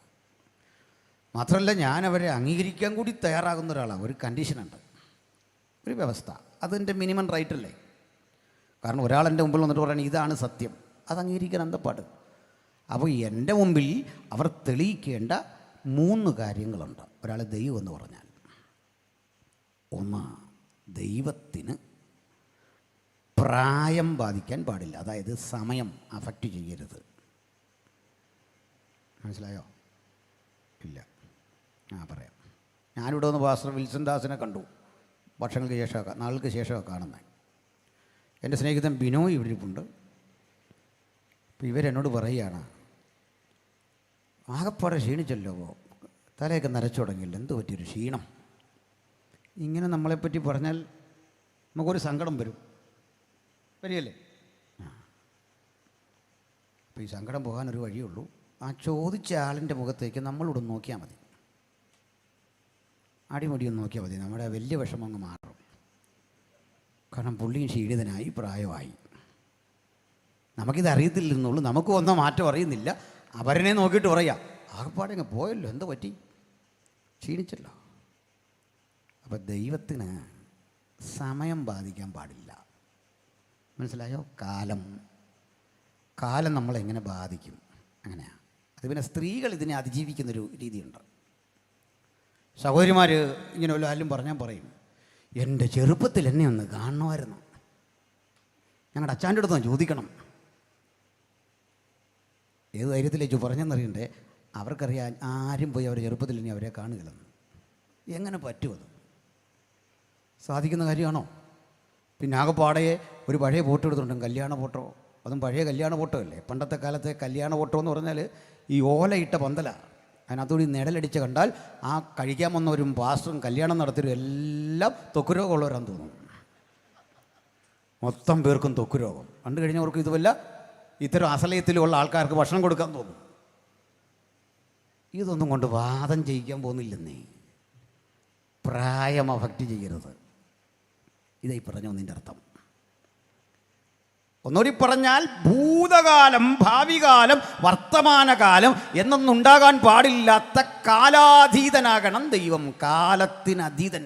മാത്രമല്ല, ഞാൻ അവരെ അംഗീകരിക്കാൻ കൂടി തയ്യാറാകുന്ന ഒരാളാണ്. ഒരു കണ്ടീഷനുണ്ട്, ഒരു വ്യവസ്ഥ. അതിൻ്റെ മിനിമം റൈറ്റ് അല്ലേ? കാരണം ഒരാൾ എൻ്റെ മുമ്പിൽ വന്നിട്ട് പറയണം ഇതാണ് സത്യം, അത് അംഗീകരിക്കാൻ എന്താ പാട്? അപ്പോൾ എൻ്റെ മുമ്പിൽ അവർ തെളിയിക്കേണ്ട 3 കാര്യങ്ങളുണ്ട്. ഒരാൾ ദൈവം എന്ന് പറഞ്ഞാൽ, ഒന്ന്, ദൈവത്തിന് പ്രായം ബാധിക്കാൻ പാടില്ല. അതായത് സമയം അഫക്റ്റ് ചെയ്യരുത്. മനസ്സിലായോ? ഇല്ല. പറയാം. ഞാനിവിടെ വന്ന് പാസ്റ്റർ വിൽസൺ ദാസിനെ കണ്ടു. വർഷങ്ങൾക്ക് ശേഷമൊക്കെ, നാളുകൾക്ക് ശേഷമൊക്കെ കാണുന്നത്. എൻ്റെ സ്നേഹിതൻ ബിനോയ് ഇവിടെ ഇരിപ്പുണ്ട്. അപ്പോൾ ഇവരെന്നോട് പറയുകയാണ്, ആകപ്പാടെ ക്ഷീണിച്ചല്ലോ, തലയൊക്കെ നരച്ചു തുടങ്ങിയില്ല, എന്ത് പറ്റിയൊരു ക്ഷീണം. ഇങ്ങനെ നമ്മളെപ്പറ്റി പറഞ്ഞാൽ നമുക്കൊരു സങ്കടം വരികയല്ലേ? അപ്പോൾ ഈ സങ്കടം പോകാനൊരു വഴിയുള്ളൂ. ആ ചോദിച്ച ആളിൻ്റെ മുഖത്തേക്ക് നമ്മളോട് നോക്കിയാൽ മതി, അടിമുടിയൊന്ന് നോക്കിയാൽ മതി. നമ്മുടെ വലിയ വിഷമം അങ്ങ് മാറും. കാരണം പുള്ളിയും ക്ഷീണിതനായി, പ്രായമായി. നമുക്കിത് അറിയത്തില്ലെന്നുള്ളൂ, നമുക്ക് വന്ന മാറ്റം അറിയുന്നില്ല. അവരനെ നോക്കിയിട്ട് പറയാം, ആകപ്പാടെ അങ്ങ് പോയല്ലോ, എന്ത് പറ്റി, ക്ഷീണിച്ചല്ലോ. അപ്പം ദൈവത്തിന് സമയം ബാധിക്കാൻ പാടില്ല. മനസ്സിലായോ? കാലം നമ്മളെങ്ങനെ ബാധിക്കും, അങ്ങനെയാണ്. അത് പിന്നെ സ്ത്രീകൾ ഇതിനെ അതിജീവിക്കുന്നൊരു രീതിയുണ്ട്. സഹോദരിമാർ ഇങ്ങനെ വല്ലതും പറഞ്ഞാൽ പറയും, എൻ്റെ ചെറുപ്പത്തിൽ എന്നെ ഒന്ന് കാണണമായിരുന്നു, ഞങ്ങളുടെ അച്ഛൻ്റെ അടുത്ത് ചോദിക്കണം. ഏത് ധൈര്യത്തിലേക്ക് പറഞ്ഞെന്നറിയണ്ടേ? അവർക്കറിയാൻ ആരും പോയി അവരുടെ ചെറുപ്പത്തിൽ ഇനി അവരെ കാണുകയില്ലെന്ന്. എങ്ങനെ പറ്റുമത്? സാധിക്കുന്ന കാര്യമാണോ? പിന്നെ ആകെപ്പാടെ ഒരു പഴയ ഫോട്ടോ എടുത്തിട്ടുണ്ട്, കല്യാണ ഫോട്ടോ. അതും പഴയ കല്യാണ ഫോട്ടോ അല്ലേ. പണ്ടത്തെ കാലത്തെ കല്യാണ ഫോട്ടോ എന്ന് പറഞ്ഞാൽ ഈ ഓലയിട്ട പന്തലാണ്. അതിനകത്തുകൂടി നിഴലടിച്ച് കണ്ടാൽ ആ കഴിക്കാൻ വന്നവരും പാസ്റ്ററും കല്യാണം നടത്തിയവരും എല്ലാം ത്വക്ക് രോഗമുള്ളവരാന്ന് തോന്നുന്നു. മൊത്തം പേർക്കും ത്വക്ക് രോഗം. കണ്ടു കഴിഞ്ഞവർക്ക് ഇതുമല്ല, ഇത്തരം അസലയത്തിലുള്ള ആൾക്കാർക്ക് ഭക്ഷണം കൊടുക്കാൻ തോന്നും. ഇതൊന്നും കൊണ്ട് വാദം ചെയ്യിക്കാൻ പോകുന്നില്ലെന്നേ. പ്രായം അഫക്റ്റ് ചെയ്യരുത്. ഇതായി പറഞ്ഞു ഒന്നിൻ്റെ അർത്ഥം. ഒന്നുകൂടി പറഞ്ഞാൽ, ഭൂതകാലം, ഭാവികാലം, വർത്തമാനകാലം എന്നൊന്നുണ്ടാകാൻ പാടില്ലാത്ത കാലാതീതനാകണം ദൈവം. കാലത്തിനതീതൻ,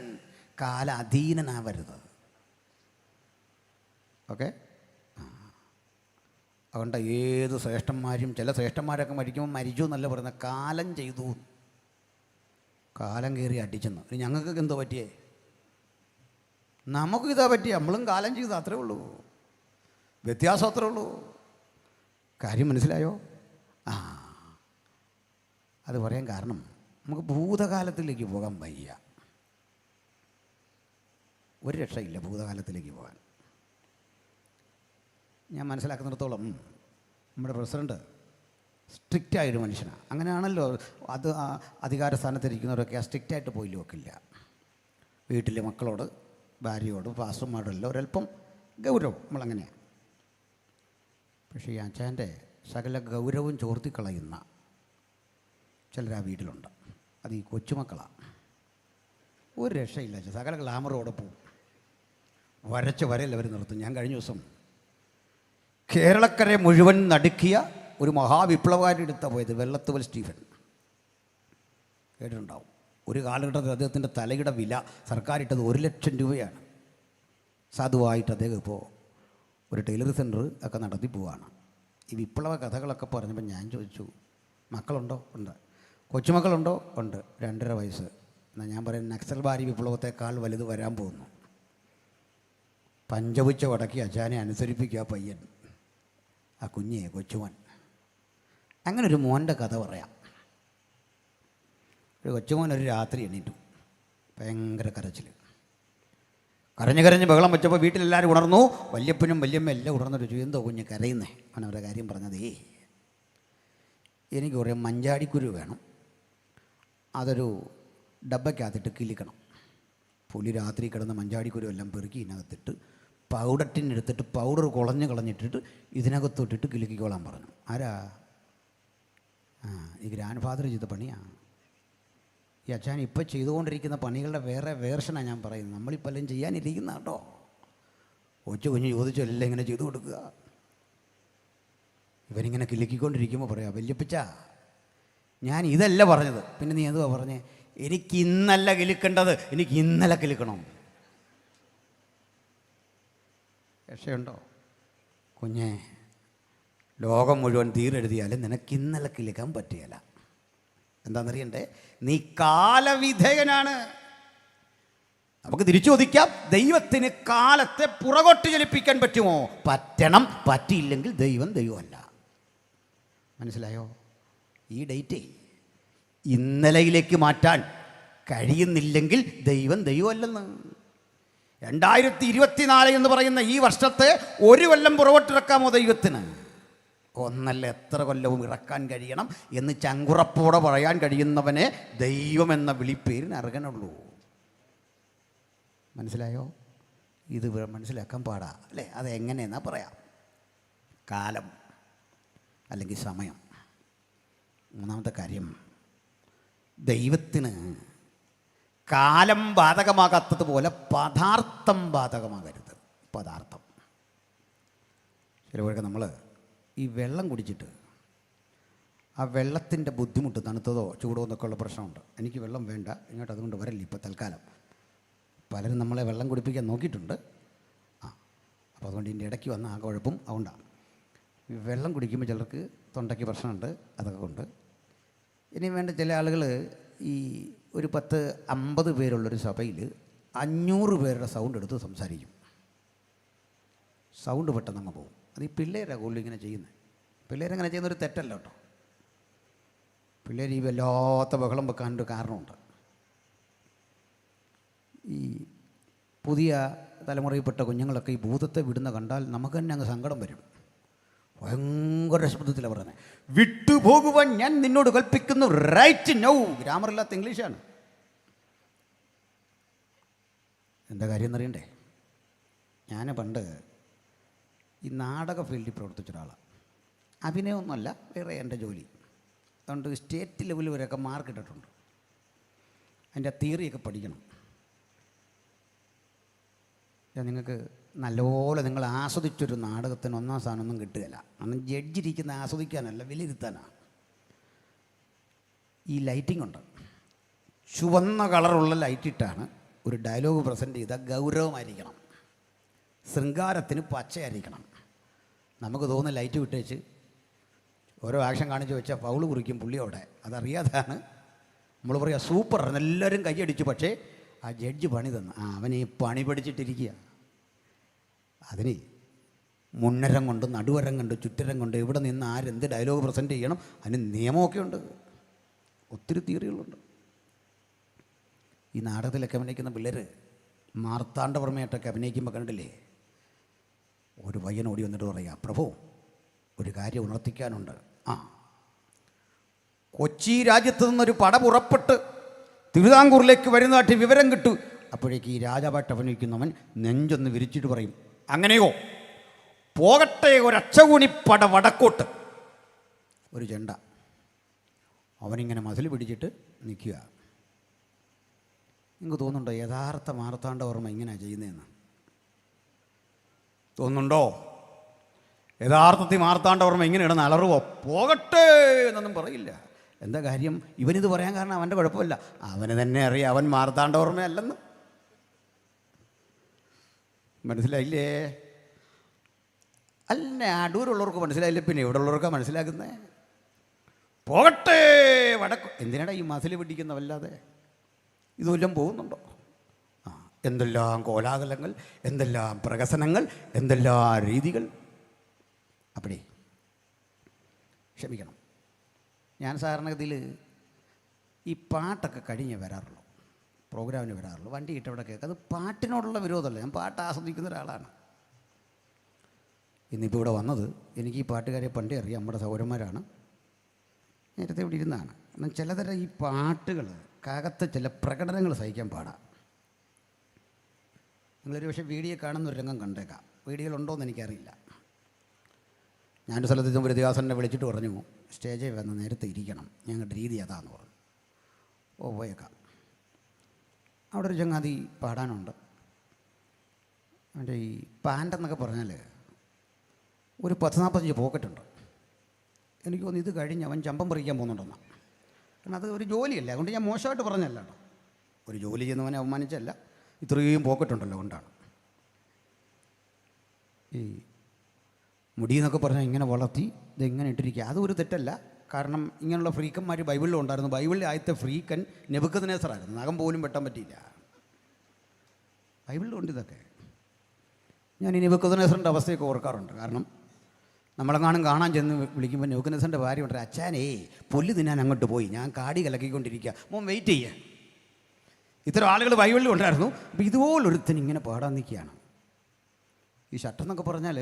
കാലാധീനനാവരുത്. ഓക്കെ? അതുകൊണ്ട് ഏത് ശ്രേഷ്ഠന്മാരും, ചില ശ്രേഷ്ഠന്മാരൊക്കെ മരിക്കുമ്പോൾ മരിച്ചു എന്നല്ല പറയുന്നത്, കാലം ചെയ്തു, കാലം കയറി അടിച്ചെന്ന്. ഞങ്ങൾക്കൊക്കെ എന്തോ പറ്റിയേ? നമുക്കിതാ പറ്റിയ, നമ്മളും കാലം ചെയ്തു, അത്രേ ഉള്ളൂ, വ്യത്യാസം അത്രേ ഉള്ളൂ. കാര്യം മനസ്സിലായോ? അത് പറയാൻ കാരണം നമുക്ക് ഭൂതകാലത്തിലേക്ക് പോകാൻ വയ്യ. ഒരു രക്ഷയില്ല ഭൂതകാലത്തിലേക്ക് പോകാൻ. ഞാൻ മനസ്സിലാക്കുന്നിടത്തോളം നമ്മുടെ പ്രസിഡൻറ്റ് സ്ട്രിക്റ്റായൊരു മനുഷ്യനാണ്. അങ്ങനെയാണല്ലോ, അത് അധികാര സ്ഥാനത്തിരിക്കുന്നവരൊക്കെ സ്ട്രിക്റ്റായിട്ട് പോയി വെക്കില്ല. വീട്ടിലെ മക്കളോട്, ഭാര്യയോട്, പാസ്റ്റർമാരോടെല്ലാം ഒരല്പം ഗൗരവം, നമ്മളങ്ങനെയാണ്. പക്ഷേ ഈ അച്ഛൻ്റെ സകല ഗൗരവവും ചോർത്തിക്കളയുന്ന ചിലർ ആ വീട്ടിലുണ്ട്. അത് ഈ കൊച്ചുമക്കളാണ്. ഒരു രക്ഷയില്ല, സകല ഗ്ലാമറോടെ പോവും, വരച്ച് വരയിൽ അവർ നിർത്തും. ഞാൻ കഴിഞ്ഞ ദിവസം കേരളക്കരെ മുഴുവൻ നടുക്കിയ ഒരു മഹാവിപ്ലവകാരി എടുത്ത പോയത് വെള്ളത്തുവൽ സ്റ്റീഫൻ, കേട്ടിട്ടുണ്ടാവും. ഒരു കാലഘട്ടത്തിൽ അദ്ദേഹത്തിൻ്റെ തലയുടെ വില സർക്കാർ ഇട്ടത് 1,00,000 രൂപയാണ്. സാധുവായിട്ട് അദ്ദേഹം ഇപ്പോൾ ഒരു ടൈലറി സെൻറ്റർ ഒക്കെ നടത്തി പോവുകയാണ്. ഈ വിപ്ലവ കഥകളൊക്കെ പറഞ്ഞപ്പോൾ ഞാൻ ചോദിച്ചു, മക്കളുണ്ടോ? ഉണ്ട്. കൊച്ചുമക്കളുണ്ടോ? ഉണ്ട്. 2.5 വയസ്സ്. എന്നാൽ ഞാൻ പറയുന്നത് നക്സൽബാരി വിപ്ലവത്തെക്കാൾ വലുത് വരാൻ പോകുന്നു. പഞ്ചപുച്ച വടക്കി അച്ഛനെ അനുസരിപ്പിക്കുക പയ്യൻ, ആ കുഞ്ഞെ, കൊച്ചുമോൻ. അങ്ങനെ ഒരു മോൻ്റെ കഥ പറയാം. ഒരു കൊച്ചുമോൻ ഒരു രാത്രി എണീറ്റു, ഭയങ്കര കരച്ചിൽ, കരഞ്ഞ് ബഹളം വെച്ചപ്പോൾ വീട്ടിലെല്ലാവരും ഉണർന്നു. വല്യപ്പനും വല്യമ്മ എല്ലാം ഉണർന്നിട്ട് ചോദിച്ചു, എന്തോ കുഞ്ഞ് കരയുന്നേ? അവനവരുടെ കാര്യം പറഞ്ഞതേ, എനിക്ക് കുറേ മഞ്ചാടിക്കുരു വേണം, അതൊരു ഡബ്ബയ്ക്കകത്തിട്ട് കിളിക്കണം. പുലി രാത്രി കിടന്ന് മഞ്ചാടിക്കുരു എല്ലാം പെറുക്കി ഇതിനകത്തിട്ട് പൗഡറിനെടുത്തിട്ട് പൗഡർ കളഞ്ഞിട്ടിട്ട് ഇതിനകത്തോട്ടിട്ട് കിലുക്കിക്കോളാൻ പറഞ്ഞു. ആരാ? ഈ ഗ്രാൻഡ് ഫാദർ ചെയ്ത പണിയാണ്. ഈ അച്ഛൻ ഇപ്പോൾ ചെയ്തുകൊണ്ടിരിക്കുന്ന പണികളുടെ വേറെ വേർഷനാണ് ഞാൻ പറയുന്നത്. നമ്മളിപ്പോൾ എല്ലാം ചെയ്യാനിരിക്കുന്ന കേട്ടോ. കൊച്ചു കുഞ്ഞ് ചോദിച്ചു എല്ലാം ഇങ്ങനെ ചെയ്തു കൊടുക്കുക. ഇവരിങ്ങനെ കിലുക്കിക്കൊണ്ടിരിക്കുമ്പോൾ പറയാം, വല്യപ്പച്ച ഞാൻ ഇതല്ല പറഞ്ഞത്. പിന്നെ നീ എന്തുവാ പറഞ്ഞേ? എനിക്ക് ഇന്നല്ല കിലുക്കേണ്ടത്, എനിക്ക് ഇന്നലെ കിലുക്കണം. രക്ഷയുണ്ടോ? കുഞ്ഞെ, ലോകം മുഴുവൻ തീരെഴുതിയാലും നിനക്ക് ഇന്നലെ കിലുക്കാൻ പറ്റുകയില്ല. എന്താണെന്നറിയണ്ടേ? നീ കാലവിധേയനാണ്. നമുക്ക് തിരിച്ചു ചോദിക്കാം, ദൈവത്തിന് കാലത്തെ പുറകോട്ട് ചലിപ്പിക്കാൻ പറ്റുമോ? പറ്റണം. പറ്റിയില്ലെങ്കിൽ ദൈവമല്ല. മനസ്സിലായോ? ഈ ഡേറ്റ് ഇന്നലയിലേക്ക് മാറ്റാൻ കഴിയുന്നില്ലെങ്കിൽ ദൈവമല്ലെന്ന്. 2024 എന്ന് പറയുന്ന ഈ വർഷത്തെ ഒരു കൊല്ലം പുറകോട്ടിറക്കാമോ ദൈവത്തിന്? ഒന്നല്ല, എത്ര കൊല്ലവും ഇറക്കാൻ കഴിയണം എന്ന് ചങ്കുറപ്പോടെ പറയാൻ കഴിയുന്നവനെ ദൈവമെന്ന വിളിപ്പേരിന് അർഹനുള്ളൂ. മനസ്സിലായോ? ഇത് മനസ്സിലാക്കാൻ പാടാ അല്ലേ? അതെങ്ങനെയെന്നാ പറയാം. കാലം അല്ലെങ്കിൽ സമയം. മൂന്നാമത്തെ കാര്യം, ദൈവത്തിന് കാലം ബാധകമാകാത്തതുപോലെ പദാർത്ഥം ബാധകമാകരുത്. പദാർത്ഥം ചിലപ്പോഴൊക്കെ നമ്മൾ ഈ വെള്ളം കുടിച്ചിട്ട് ആ വെള്ളത്തിൻ്റെ ബുദ്ധിമുട്ട്, തണുത്തതോ ചൂടോ എന്നൊക്കെയുള്ള പ്രശ്നമുണ്ട്. എനിക്ക് വെള്ളം വേണ്ട, ഇങ്ങോട്ട് അതുകൊണ്ട് വരല്ല ഇപ്പോൾ തൽക്കാലം. പലരും നമ്മളെ വെള്ളം കുടിപ്പിക്കാൻ നോക്കിയിട്ടുണ്ട്. അപ്പോൾ അതുകൊണ്ട് ഇതിൻ്റെ ഇടയ്ക്ക് വന്ന ആ കുഴപ്പം അതുകൊണ്ടാണ്. ഈ വെള്ളം കുടിക്കുമ്പോൾ ചിലർക്ക് തൊണ്ടയ്ക്ക് പ്രശ്നമുണ്ട്, അതൊക്കെ കൊണ്ട്. ഇനി വേണ്ട ചില ആളുകൾ ഈ ഒരു 10-50 പേരുള്ളൊരു സഭയിൽ 500 പേരുടെ സൗണ്ട് എടുത്ത് സംസാരിക്കും. സൗണ്ട് പെട്ടെന്ന് അങ്ങ് പോകും. അത് ഈ പിള്ളേരാണ് കൂടുതൽ ഇങ്ങനെ ചെയ്യുന്നത്. പിള്ളേരങ്ങനെ ചെയ്യുന്നൊരു തെറ്റല്ല കേട്ടോ. പിള്ളേർ ഈ വല്ലാത്ത ബഹളം വെക്കാനൊരു കാരണമുണ്ട്. ഈ പുതിയ തലമുറയിൽപ്പെട്ട കുഞ്ഞുങ്ങളൊക്കെ ഈ ഭൂതത്തെ വിടുന്ന കണ്ടാൽ നമുക്ക് തന്നെ അങ്ങ് സങ്കടം വരും. ഭയങ്കര ശബ്ദത്തിലാണ് പറയുന്നത്, വിട്ടുപോകുവാൻ ഞാൻ നിന്നോട് കൽപ്പിക്കുന്നു, റൈറ്റ് നൗ. ഗ്രാമറില്ലാത്ത ഇംഗ്ലീഷാണ്. എന്താ കാര്യം എന്നറിയണ്ടേ? ഞാൻ പണ്ട് ഈ നാടക ഫീൽഡിൽ പ്രവർത്തിച്ച ഒരാളാണ്. അഭിനയമൊന്നുമല്ല, വേറെ എൻ്റെ ജോലി. അതുകൊണ്ട് സ്റ്റേറ്റ് ലെവൽ വരെയൊക്കെ മാർക്ക് ഇട്ടിട്ടുണ്ട്. അതിൻ്റെ തിയറിയൊക്കെ പഠിക്കണം. നിങ്ങൾക്ക് നല്ലപോലെ നിങ്ങൾ ആസ്വദിച്ചൊരു നാടകത്തിന് 1-ാം സ്ഥാനമൊന്നും കിട്ടുകയില്ല. കാരണം ജഡ്ജിരിക്കുന്ന ആസ്വദിക്കാനല്ല, വിലയിരുത്താനാണ്. ഈ ലൈറ്റിംഗ് ഉണ്ട്. ചുവന്ന കളറുള്ള ലൈറ്റിട്ടാണ് ഒരു ഡയലോഗ് പ്രസൻറ്റ് ചെയ്താൽ ഗൗരവമായിരിക്കണം. ശൃംഗാരത്തിന് പച്ചയായിരിക്കണം. നമുക്ക് തോന്നുന്ന ലൈറ്റ് വിട്ടേച്ച് ഓരോ ആക്ഷൻ കാണിച്ച് വെച്ചാൽ ഫൗള് കുറിക്കും പുള്ളി അവിടെ. അതറിയാതാണ് നമ്മൾ പറയുക സൂപ്പർ എല്ലാവരും കൈയടിച്ചു. പക്ഷേ ആ ജഡ്ജ് പണി തന്നു. അവൻ ഈ പണി പഠിച്ചിട്ടിരിക്കുക. അതിന് മുന്നരം കൊണ്ട് നടുവരം കൊണ്ട് ചുറ്റരം കൊണ്ട് ഇവിടെ നിന്ന് ആരെന്ത് ഡയലോഗ് പ്രസൻറ്റ് ചെയ്യണം അതിന് നിയമമൊക്കെ ഉണ്ട്. ഒത്തിരി തിയറികളുണ്ട്. ഈ നാടകത്തിലൊക്കെ അഭിനയിക്കുന്ന പിള്ളേർ മാർത്താണ്ഡവർമ്മയായിട്ടൊക്കെ അഭിനയിക്കുമ്പോൾ കണ്ടില്ലേ, ഒരു പയ്യൻ ഓടി വന്നിട്ട് പറയുക, പ്രഭു ഒരു കാര്യം ഉണർത്തിക്കാനുണ്ട്. കൊച്ചി രാജ്യത്ത് നിന്നൊരു പട പുറപ്പെട്ട് തിരുവിതാംകൂറിലേക്ക് വരുന്നതായിട്ട് വിവരം കിട്ടു. അപ്പോഴേക്ക് ഈ രാജാവായിട്ട് അഭിനയിക്കുന്നവൻ നെഞ്ചൊന്ന് വിരിച്ചിട്ട് പറയും, അങ്ങനെയോ പോകട്ടെ ഒരച്ചകൂണിപ്പട വടക്കോട്ട്. ഒരു ചെണ്ട അവനിങ്ങനെ മതിൽ പിടിച്ചിട്ട് നിൽക്കുക. നിങ്ങൾക്ക് തോന്നുന്നുണ്ടോ യഥാർത്ഥ മാർത്താണ്ഡവർമ്മ ഇങ്ങനെയാണ് ചെയ്യുന്നതെന്ന്? തോന്നുന്നുണ്ടോ? യഥാർത്ഥത്തിൽ മാർത്താണ്ഡവർമ്മ ഇങ്ങനെ ഇടുന്ന അലറുവോ പോകട്ടെ എന്നൊന്നും പറയില്ല. എന്താ കാര്യം? ഇവനിത് പറയാൻ കാരണം അവൻ്റെ കുഴപ്പമില്ല, അവന് തന്നെ അറിയാം അവൻ മാർത്താണ്ഡവർമ്മയല്ലെന്ന്. മനസ്സിലായില്ലേ? അല്ല, അടൂരുള്ളവർക്ക് മനസ്സിലായില്ലേ, പിന്നെ ഇവിടെ ഉള്ളവർക്കാണ് മനസ്സിലാക്കുന്നത്. പോകട്ടെ വടക്ക്. എന്തിനാടാ ഈ മസിൽ പിടിക്കുന്നവല്ലാതെ? ഇതുവല്ലം പോകുന്നുണ്ടോ? എന്തെല്ലാം കോലാഹലങ്ങൾ, എന്തെല്ലാം പ്രഹസനങ്ങൾ, എന്തെല്ലാം രീതികൾ. അപ്പടി ക്ഷമിക്കണം, ഞാൻ സാധാരണഗതിയിൽ ഈ പാട്ടൊക്കെ കഴിഞ്ഞേ വരാറുള്ളൂ, പ്രോഗ്രാമിന് വരാറുള്ളൂ. വണ്ടി ഇട്ടവിടെ കേൾക്കുക. അത് പാട്ടിനോടുള്ള വിരോധമല്ല, ഞാൻ പാട്ട് ആസ്വദിക്കുന്ന ഒരാളാണ്. ഇന്നിപ്പോൾ ഇവിടെ വന്നത് എനിക്ക് ഈ പാട്ടുകാരെ പണ്ടേ അറിയാം, നമ്മുടെ സൗരന്മാരാണ്, നേരത്തെ ഇവിടെ ഇരുന്നാണ്. കാരണം ചിലതരം ഈ പാട്ടുകൾ കകത്തെ ചില പ്രകടനങ്ങൾ സഹിക്കാൻ പാടാം. നിങ്ങളൊരു പക്ഷേ വീഡിയോ കാണുന്ന ഒരു രംഗം കണ്ടേക്കാം, വീഡിയോയിലുണ്ടോയെന്ന് എനിക്കറിയില്ല. ഞാനൊരു സ്ഥലത്ത് ഒരു ദേവാസനെ വിളിച്ചിട്ട് പറഞ്ഞു, സ്റ്റേജിൽ വന്ന് നേരത്തെ ഇരിക്കണം, ഞങ്ങളുടെ രീതി അതാന്ന് പറഞ്ഞു. പോയേക്കാം. അവിടെ ഒരു ചങ്ങാതി പാടാനുണ്ട്. അവൻ്റെ ഈ പാൻ്റെന്നൊക്കെ പറഞ്ഞാൽ ഒരു 10-45 പോക്കറ്റുണ്ട്. എനിക്ക് തോന്നുന്നു ഇത് കഴിഞ്ഞ് അവൻ ചമ്പം പറിക്കാൻ പോകുന്നുണ്ടെന്നാണ്. കാരണം അത് ഒരു ജോലിയല്ല, അതുകൊണ്ട് ഞാൻ മോശമായിട്ട് പറഞ്ഞല്ല കേട്ടോ. ഒരു ജോലി ചെയ്യുന്നവനെ അവമാനിച്ചല്ല, ഇത്രയും പോക്കറ്റുണ്ടല്ലോ കൊണ്ടാണ്. ഈ മുടി എന്നൊക്കെ പറഞ്ഞാൽ ഇങ്ങനെ വളർത്തി ഇതെങ്ങനെ ഇട്ടിരിക്കുക, അതൊരു തെറ്റല്ല. കാരണം ഇങ്ങനെയുള്ള ഫ്രീക്കന്മാർ ബൈബിളിലും ഉണ്ടായിരുന്നു. ബൈബിളിലെ ആദ്യത്തെ ഫ്രീക്കൻ നെബൂഖദ്നേസറായിരുന്നു, നഖം പോലും വെട്ടാൻ പറ്റിയില്ല. ബൈബിളിലുണ്ട് ഇതൊക്കെ. ഞാൻ ഈ നെബൂഖദ്നേസറിൻ്റെ അവസ്ഥയൊക്കെ ഓർക്കാറുണ്ട്. കാരണം നമ്മളെങ്ങാനും കാണാൻ ചെന്ന് വിളിക്കുമ്പോൾ നെബൂഖദ്നേസറിൻ്റെ ഭാര്യ ഉണ്ട്, അച്ഛാനേ പുല്ല് തിന്നാൻ അങ്ങോട്ട് പോയി, ഞാൻ കാടി കലക്കിക്കൊണ്ടിരിക്കുക, മോൻ വെയിറ്റ് ചെയ്യുക. ഇത്തരം ആളുകൾ ബൈബിളിലും ഉണ്ടായിരുന്നു. അപ്പോൾ ഇതുപോലൊരുത്തൻ ഇങ്ങനെ പാടാൻ നിൽക്കുകയാണ്. ഈ ഷർട്ടെന്നൊക്കെ പറഞ്ഞാൽ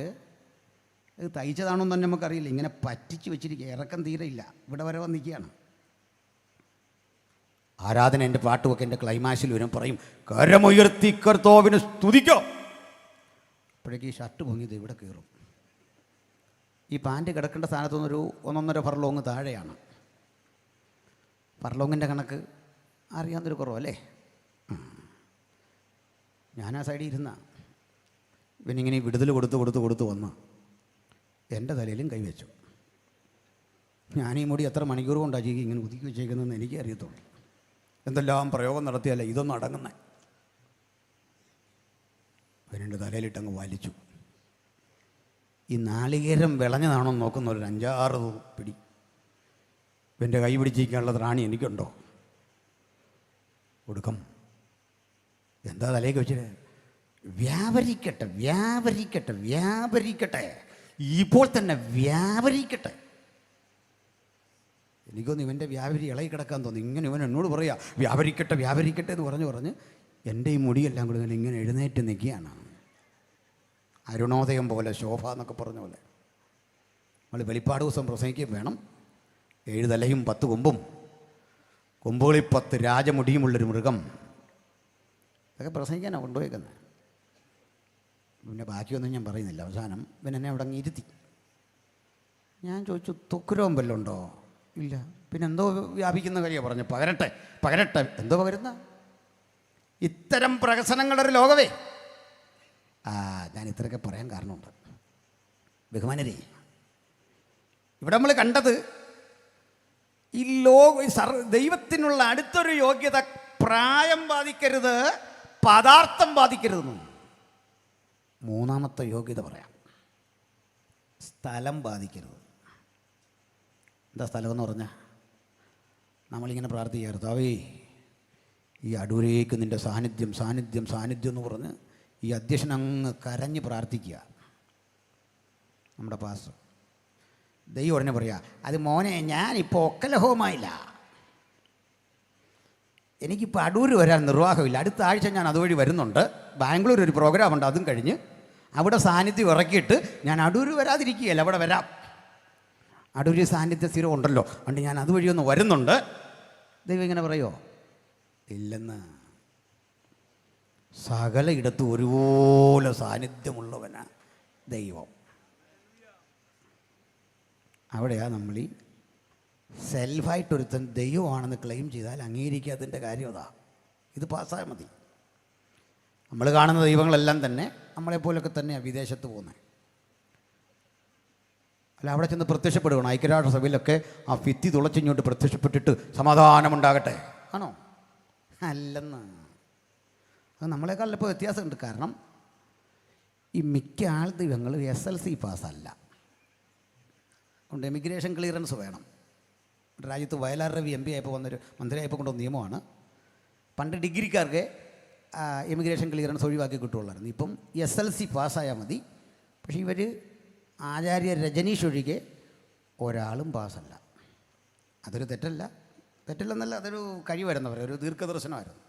ഇത് തയ്ച്ചതാണോ എന്ന് തന്നെ നമുക്കറിയില്ല, ഇങ്ങനെ പറ്റിച്ച് വെച്ചിരിക്കുക, ഇറക്കം തീരെയില്ല, ഇവിടെ വരെ വന്നിരിക്കുകയാണ്. ആരാധന എൻ്റെ പാട്ടുമൊക്കെ എൻ്റെ ക്ലൈമാക്സിൽ വരും, പറയും കരമുയർത്തി കർത്താവിനെ സ്തുതിക്കോ. അപ്പോഴേക്ക് ഈ ഷർട്ട് പൊങ്ങിയത് ഇവിടെ കയറും. ഈ പാൻറ്റ് കിടക്കേണ്ട സ്ഥാനത്തുനിന്നൊരു 1.5 ഫർലോങ് താഴെയാണ്. ഫർലോങ്ങിൻ്റെ കണക്ക് അറിയാവുന്നൊരു കുറവല്ലേ. ഞാൻ ആ സൈഡിൽ ഇരുന്ന ഇവനിങ്ങനെ വിടുതൽ കൊടുത്ത് വന്ന് എൻ്റെ തലയിലും കൈവച്ചു. ഞാൻ ഈ മുടി എത്ര മണിക്കൂർ കൊണ്ടാണ് ഇങ്ങനെ ഒതുക്കി വെച്ചേക്കുന്നതെന്ന് എനിക്കേ അറിയത്തുള്ളൂ. എന്തെല്ലാം പ്രയോഗം നടത്തിയല്ല ഇതൊന്നും അടങ്ങുന്നത്. അവനെൻ്റെ തലയിലിട്ടങ്ങ് വലിച്ചു. ഈ നാളികേരം വിളഞ്ഞതാണോ നോക്കുന്ന ഒരു 5-6 പിടി എൻ്റെ കൈ പിടിച്ചിരിക്കാനുള്ള ത്രാണി എനിക്കുണ്ടോ? ഒടുക്കം എന്താ തലയൊക്കെ വെച്ചിട്ട് വ്യാപരിക്കട്ടെ ഇപ്പോൾ തന്നെ വ്യാപരിക്കട്ടെ. എനിക്കൊന്ന് ഇവൻ്റെ വ്യാപരി ഇളകി കിടക്കാൻ തോന്നി. ഇങ്ങനെ ഇവൻ എന്നോട് പറയുക വ്യാപരിക്കട്ടെ എന്ന് പറഞ്ഞ് എൻ്റെ ഈ മുടിയെല്ലാം കൂടി ഇങ്ങനെ എഴുന്നേറ്റ് നിൽക്കുകയാണ്. അരുണോദയം പോലെ ശോഭ എന്നൊക്കെ പറഞ്ഞ പോലെ. നമ്മൾ വെളിപ്പാട് ദിവസം പ്രസംഗിക്കുകയും വേണം. 7 തലയും 10 കൊമ്പും കൊമ്പുകളിൽ 10 രാജമുടിയുമുള്ളൊരു മൃഗം, ഇതൊക്കെ പ്രസംഗിക്കാനാണ് കൊണ്ടുപോയേക്കുന്നത്. പിന്നെ ബാക്കിയൊന്നും ഞാൻ പറയുന്നില്ല. അവസാനം പിന്നെ എന്നെ അവിടെ അങ്ങ് ഇരുത്തി. ഞാൻ ചോദിച്ചു തൊക്കുരോം വല്ലതും ഉണ്ടോ? ഇല്ല. പിന്നെ എന്തോ വ്യാപിക്കുന്ന കാര്യമാണ് പറഞ്ഞു. പകരട്ടെ. എന്തോ പകരുന്ന? ഇത്തരം പ്രഹസനങ്ങളുടെ ഒരു ലോകമേ. ഞാൻ ഇത്രയൊക്കെ പറയാൻ കാരണമുണ്ട്. ബഹുമാനരേ, ഇവിടെ നമ്മൾ കണ്ടത് ഈ ദൈവത്തിനുള്ള അടുത്തൊരു യോഗ്യത പ്രായം ബാധിക്കരുത്, പദാർത്ഥം ബാധിക്കരുതെന്നും. 3ാമത്തെ യോഗ്യത പറയാം, സ്ഥലം ബാധിക്കരുത്. എന്താ സ്ഥലമെന്ന് പറഞ്ഞാൽ നമ്മളിങ്ങനെ പ്രാർത്ഥിക്കുക, കർത്താവേ ഈ അടൂരേക്ക് നിൻ്റെ സാന്നിധ്യം സാന്നിധ്യം സാന്നിധ്യം എന്ന് പറഞ്ഞ് ഈ അധ്യക്ഷൻ അങ്ങ് കരഞ്ഞ് പ്രാർത്ഥിക്കുക. നമ്മുടെ പാസ്റ്റർ ദൈവം ഉടനെ പറയുക, അത് മോനെ ഞാനിപ്പോൾ ഒക്കലഹവുമായില്ല, എനിക്കിപ്പോൾ അടൂർ വരാൻ നിർവാഹമില്ല, അടുത്ത ആഴ്ച ഞാൻ അതുവഴി വരുന്നുണ്ട്, ബാംഗ്ലൂർ ഒരു പ്രോഗ്രാമുണ്ട്, അതും കഴിഞ്ഞ് അവിടെ സാന്നിധ്യം ഇറക്കിയിട്ട് ഞാൻ അടൂർ വരാതിരിക്കുകയല്ല, അവിടെ വരാം, അടൂർ സാന്നിധ്യ സ്ഥിരം ഉണ്ടല്ലോ, അതുകൊണ്ട് ഞാൻ അതുവഴി ഒന്ന് വരുന്നുണ്ട്. ദൈവം ഇങ്ങനെ പറയുമോ? ഇല്ലെന്ന്. സകല ഇടത്തും ഒരുപോലെ സാന്നിധ്യമുള്ളവനാണ് ദൈവം. അവിടെയാണ് നമ്മൾ ഈ സെൽഫായിട്ടൊരുത്തൻ ദൈവമാണെന്ന് ക്ലെയിം ചെയ്താൽ അംഗീകരിക്കാത്തതിൻ്റെ കാര്യം അതാ. ഇത് പാസ്സായാൽ മതി. നമ്മൾ കാണുന്ന ദൈവങ്ങളെല്ലാം തന്നെ നമ്മളെപ്പോലൊക്കെ തന്നെയാണ് വിദേശത്ത് പോകുന്നത്. അല്ല, അവിടെ ചെന്ന് പ്രത്യക്ഷപ്പെടുകയാണ്. ഐക്യരാഷ്ട്ര സഭയിലൊക്കെ ആ ഭിത്തി തുളച്ചിങ്ങോട്ട് പ്രത്യക്ഷപ്പെട്ടിട്ട് സമാധാനമുണ്ടാകട്ടെ ആണോ? അല്ലെന്ന്. അത് നമ്മളെക്കാളിപ്പോൾ വ്യത്യാസമുണ്ട്. കാരണം ഈ മിക്ക ആൾ ദൈവങ്ങൾ SLC പാസ്സല്ല. അതുകൊണ്ട് എമിഗ്രേഷൻ ക്ലിയറൻസ് വേണം. രാജ്യത്ത് വയലാർ രവി MP ആയപ്പോൾ വന്നൊരു മന്ത്രിയായപ്പോൾ കൊണ്ടുവന്ന നിയമമാണ്. പണ്ട് ഡിഗ്രിക്കാർക്ക് എമിഗ്രേഷൻ ക്ലിയറൻസ് ഒഴിവാക്കി കിട്ടുള്ളായിരുന്നു. ഇപ്പം SLC പാസ്സായാൽ മതി. പക്ഷേ ഇവർ ആചാര്യ രജനീഷ് ഒഴികെ ഒരാളും പാസ്സല്ല. അതൊരു തെറ്റല്ലെന്നല്ല, അതൊരു കഴിവായിരുന്നു. അവർ ഒരു ദീർഘദർശനമായിരുന്നു.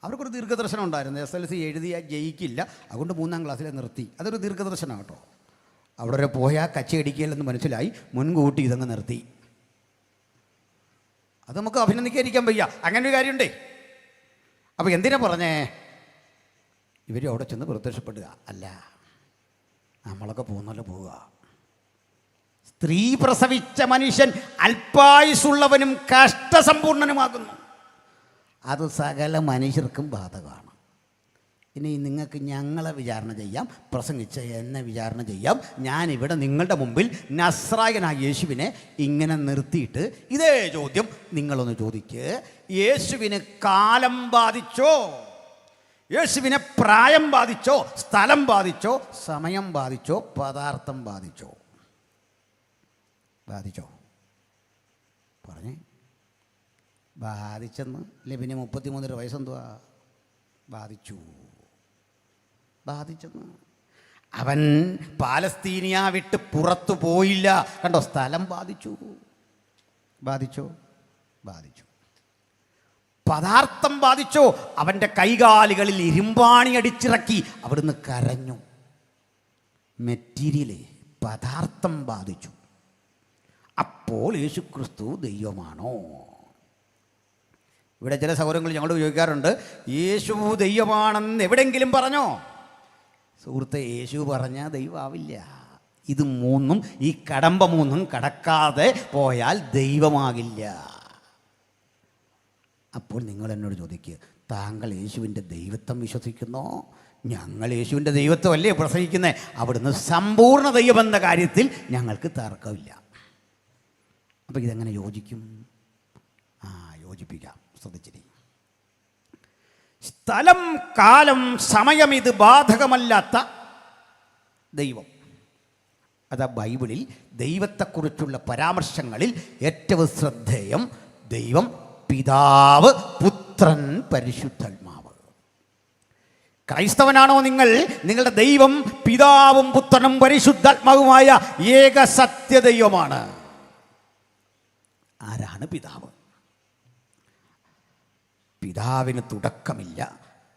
അവർക്കൊരു ദീർഘദർശനം ഉണ്ടായിരുന്നു. SLC എഴുതിയാൽ ജയിക്കില്ല, അതുകൊണ്ട് 3ാം ക്ലാസ്സിലെ നിർത്തി. അതൊരു ദീർഘദർശനം കേട്ടോ. അവിടെ വരെ പോയാൽ കച്ചയടിക്കില്ലെന്ന് മനസ്സിലായി, മുൻകൂട്ടി ഇതങ്ങ് നിർത്തി. അത് നമുക്ക് അഭിനന്ദിക്കാതിരിക്കാൻ വയ്യ. അങ്ങനെ ഒരു കാര്യമുണ്ടേ. അപ്പോൾ എന്തിനാ പറഞ്ഞേ? ഇവർ അവിടെ ചെന്ന് പ്രത്യക്ഷപ്പെടുക അല്ല, നമ്മളൊക്കെ പോകുന്നല്ലോ പോവുക. സ്ത്രീ പ്രസവിച്ച മനുഷ്യൻ അല്പായുസുള്ളവനും കഷ്ടസമ്പൂർണനുമാകുന്നു. അത് സകല മനുഷ്യർക്കും ബാധകമാണ്. ഇനി നിങ്ങൾക്ക് ഞങ്ങളെ വിചാരണ ചെയ്യാം, പ്രസംഗിച്ച എന്നെ വിചാരണ ചെയ്യാം. ഞാനിവിടെ നിങ്ങളുടെ മുമ്പിൽ നസ്രായനായ യേശുവിനെ ഇങ്ങനെ നിർത്തിയിട്ട് ഇതേ ചോദ്യം നിങ്ങളൊന്ന് ചോദിക്ക്. യേശുവിന് കാലം ബാധിച്ചോ? യേശുവിനെ പ്രായം ബാധിച്ചോ? സ്ഥലം ബാധിച്ചോ? സമയം ബാധിച്ചോ? പദാർത്ഥം ബാധിച്ചോ? ബാധിച്ചോ? പറഞ്ഞേ. ബാധിച്ചെന്ന് അല്ലേ? പിന്നെ 33 വയസ്സെന്തുവാ? ബാധിച്ചെന്ന്. അവൻ പാലസ്തീനിയ വിട്ട് പുറത്തു പോയില്ല. കണ്ടോ? സ്ഥലം ബാധിച്ചു. പദാർത്ഥം ബാധിച്ചോ? അവൻ്റെ കൈകാലുകളിൽ ഇരുമ്പാണി അടിച്ചിറക്കി അവിടുന്ന് കരഞ്ഞു. മെറ്റീരിയല്, പദാർത്ഥം ബാധിച്ചു. അപ്പോൾ യേശുക്രിസ്തു ദൈവമാണോ? ഇവിടെ ചില സഹോദരങ്ങൾ ഞങ്ങളോട് ചോദിക്കാറുണ്ട്, യേശു ദൈവമാണെന്ന് എവിടെയെങ്കിലും പറഞ്ഞോ? സുഹൃത്തെ, യേശു പറഞ്ഞാൽ ദൈവമാവില്ല. ഇത് മൂന്നും, ഈ കടമ്പ മൂന്നും കടക്കാതെ പോയാൽ ദൈവമാകില്ല. അപ്പോൾ നിങ്ങൾ എന്നോട് ചോദിക്കുക, താങ്കൾ യേശുവിൻ്റെ ദൈവത്വം വിശ്വസിക്കുന്നോ? ഞങ്ങൾ യേശുവിൻ്റെ ദൈവത്വമല്ലേ പ്രസംഗിക്കുന്നത്. അവിടുന്ന് സമ്പൂർണ്ണ ദൈവമെന്ന കാര്യത്തിൽ ഞങ്ങൾക്ക് തർക്കമില്ല. അപ്പോൾ ഇതെങ്ങനെ യോജിക്കും? യോജിപ്പിക്കാം. ശ്രദ്ധിച്ചിരി. സ്ഥലം, കാലം, സമയം ഇത് ബാധകമല്ലാത്ത ദൈവം. അതാ ബൈബിളിൽ ദൈവത്തെക്കുറിച്ചുള്ള പരാമർശങ്ങളിൽ ഏറ്റവും ശ്രദ്ധേയം ദൈവം പിതാവ്, പുത്രൻ, പരിശുദ്ധാത്മാവ്. ക്രൈസ്തവനാണോ നിങ്ങൾ? നിങ്ങളുടെ ദൈവം പിതാവും പുത്രനും പരിശുദ്ധാത്മാവുമായ ഏക സത്യദൈവമാണ്. ആരാണ് പിതാവ്? പിതാവിന് തുടക്കമില്ല,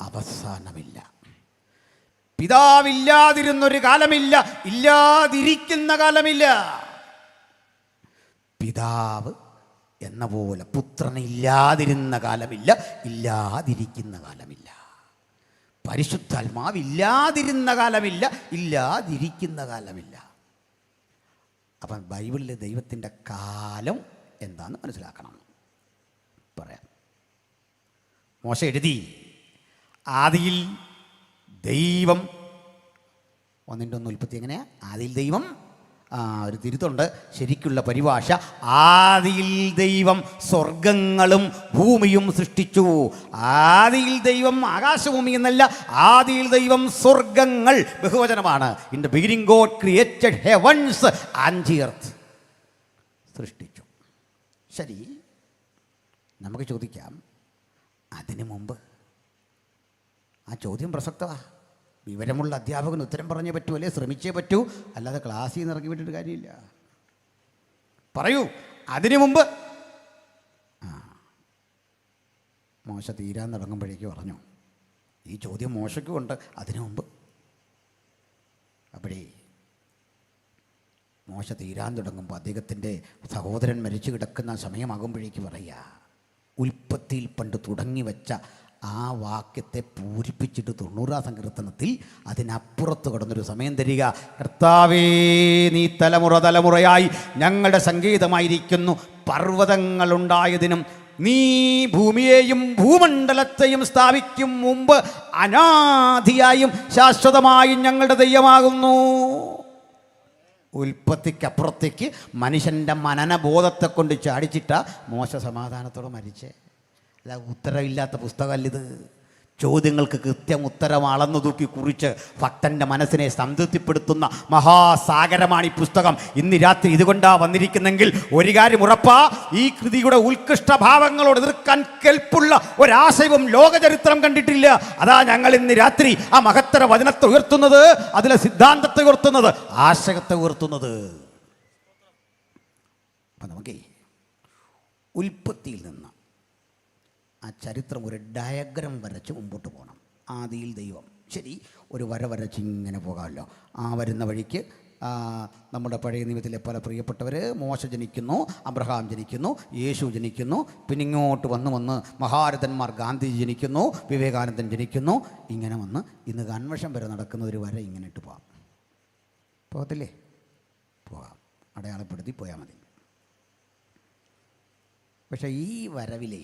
അവസാനമില്ല. പിതാവില്ലാതിരുന്നൊരു കാലമില്ല, ഇല്ലാതിരിക്കുന്ന കാലമില്ല. പിതാവ് എന്ന പോലെ പുത്രന് ഇല്ലാതിരുന്ന കാലമില്ല, ഇല്ലാതിരിക്കുന്ന കാലമില്ല. പരിശുദ്ധാത്മാവ് ഇല്ലാതിരുന്ന കാലമില്ല, ഇല്ലാതിരിക്കുന്ന കാലമില്ല. അപ്പം ബൈബിളിലെ ദൈവത്തിൻ്റെ കാലം എന്താണെന്ന് മനസ്സിലാക്കണം. പറയാം. മോശ എഴുതി, ആദിയിൽ ദൈവം 1:1 ഉൽപ്പത്തി എങ്ങനെയാ? ആദിയിൽ ദൈവം ഒരു തിരുത്തുണ്ട്. ശരിക്കുള്ള പരിഭാഷ ആദിയിൽ ദൈവം സ്വർഗങ്ങളും ഭൂമിയും സൃഷ്ടിച്ചു. ആദിയിൽ ദൈവം ആകാശഭൂമി എന്നല്ല, ആദിയിൽ ദൈവം സ്വർഗങ്ങൾ ബഹുവചനമാണ്. In the beginning God created heavens and the earth. സൃഷ്ടിച്ചു. ശരി, നമുക്ക് ചോദിക്കാം, അതിനു മുമ്പ്? ആ ചോദ്യം പ്രസക്തമാണ്. വിവരമുള്ള അധ്യാപകന് ഉത്തരം പറഞ്ഞേ പറ്റൂ, അല്ലേ ശ്രമിച്ചേ പറ്റൂ, അല്ലാതെ ക്ലാസ്സിൽ നിന്ന് ഇറങ്ങി വിട്ടിട്ട് കാര്യമില്ല. പറയൂ, അതിനു മുമ്പ്. മോശ തീരാൻ തുടങ്ങുമ്പോഴേക്ക് പറഞ്ഞു, ഈ ചോദ്യം മോശയ്ക്കും ഉണ്ട്. അതിനു മുമ്പ്. അപ്പോഴേ മോശ തീരാൻ തുടങ്ങുമ്പോൾ അദ്ദേഹത്തിൻ്റെ സഹോദരൻ മരിച്ചു കിടക്കുന്ന സമയമാകുമ്പോഴേക്ക് പറയുക, ഉൽപ്പത്തിയിൽ പണ്ട് തുടങ്ങി വെച്ച ആ വാക്യത്തെ പൂരിപ്പിച്ചിട്ട് 90-ാം സങ്കീർത്തനത്തിൽ അതിനപ്പുറത്ത് കടന്നൊരു സമയം തരിക. കർത്താവേ, നീ തലമുറ തലമുറയായി ഞങ്ങളുടെ സംഗീതമായിരിക്കുന്നു. പർവ്വതങ്ങളുണ്ടായതിനും നീ ഭൂമിയെയും ഭൂമണ്ഡലത്തെയും സ്ഥാപിക്കും മുമ്പ് അനാദിയായും ശാശ്വതമായും ഞങ്ങളുടെ ദൈവമാകുന്നു. ഉൽപ്പത്തിക്കപ്പുറത്തേക്ക് മനുഷ്യൻ്റെ മനനബോധത്തെ കൊണ്ട് ചാടിച്ചിട്ടാ മോശ സമാധാനത്തോടെ മരിച്ചേ. അല്ല, ഉത്തരവില്ലാത്ത പുസ്തകമല്ലിത്. ചോദ്യങ്ങൾക്ക് കൃത്യം ഉത്തരം അളന്നു തൂക്കി കുറിച്ച് ഭക്തൻ്റെ മനസ്സിനെ സംതൃപ്തിപ്പെടുത്തുന്ന മഹാസാഗരമാണ് ഈ പുസ്തകം. ഇന്ന് രാത്രി ഇതുകൊണ്ടാണ് വന്നിരിക്കുന്നെങ്കിൽ ഒരു കാര്യം ഉറപ്പാ, ഈ കൃതിയുടെ ഉത്കൃഷ്ടഭാവങ്ങളോട് എതിർക്കാൻ കെൽപ്പുള്ള ഒരാശയവും ലോകചരിത്രം കണ്ടിട്ടില്ല. അതാ ഞങ്ങൾ ഇന്ന് രാത്രി ആ മഹത്തര വചനത്തെ ഉയർത്തുന്നത്, അതിലെ സിദ്ധാന്തത്തെ ഉയർത്തുന്നത്, ആശയത്തെ ഉയർത്തുന്നത്. അപ്പം നമുക്ക് ഉൽപ്പത്തിയിൽ നിന്ന് ആ ചരിത്രം ഒരു ഡയഗ്രം വരച്ച് മുമ്പോട്ട് പോകണം. ആദിയിൽ ദൈവം. ശരി, ഒരു വര വരച്ച് ഇങ്ങനെ പോകാമല്ലോ. ആ വരുന്ന വഴിക്ക് നമ്മുടെ പഴയ നിയമത്തിലെ പല പ്രിയപ്പെട്ടവർ, മോശ ജനിക്കുന്നു, അബ്രഹാം ജനിക്കുന്നു, യേശു ജനിക്കുന്നു, പിന്നെ ഇങ്ങോട്ട് വന്ന് മഹാരഥന്മാർ, ഗാന്ധിജി ജനിക്കുന്നു, വിവേകാനന്ദൻ ജനിക്കുന്നു. ഇങ്ങനെ വന്ന് ഇന്ന് കൺവെൻഷൻ വരെ നടക്കുന്ന ഒരു വര ഇങ്ങനെ ഇട്ട് പോകാം. പോകത്തില്ലേ? പോകാം, അടയാളപ്പെടുത്തി പോയാൽ മതി. പക്ഷേ ഈ വരവിലേ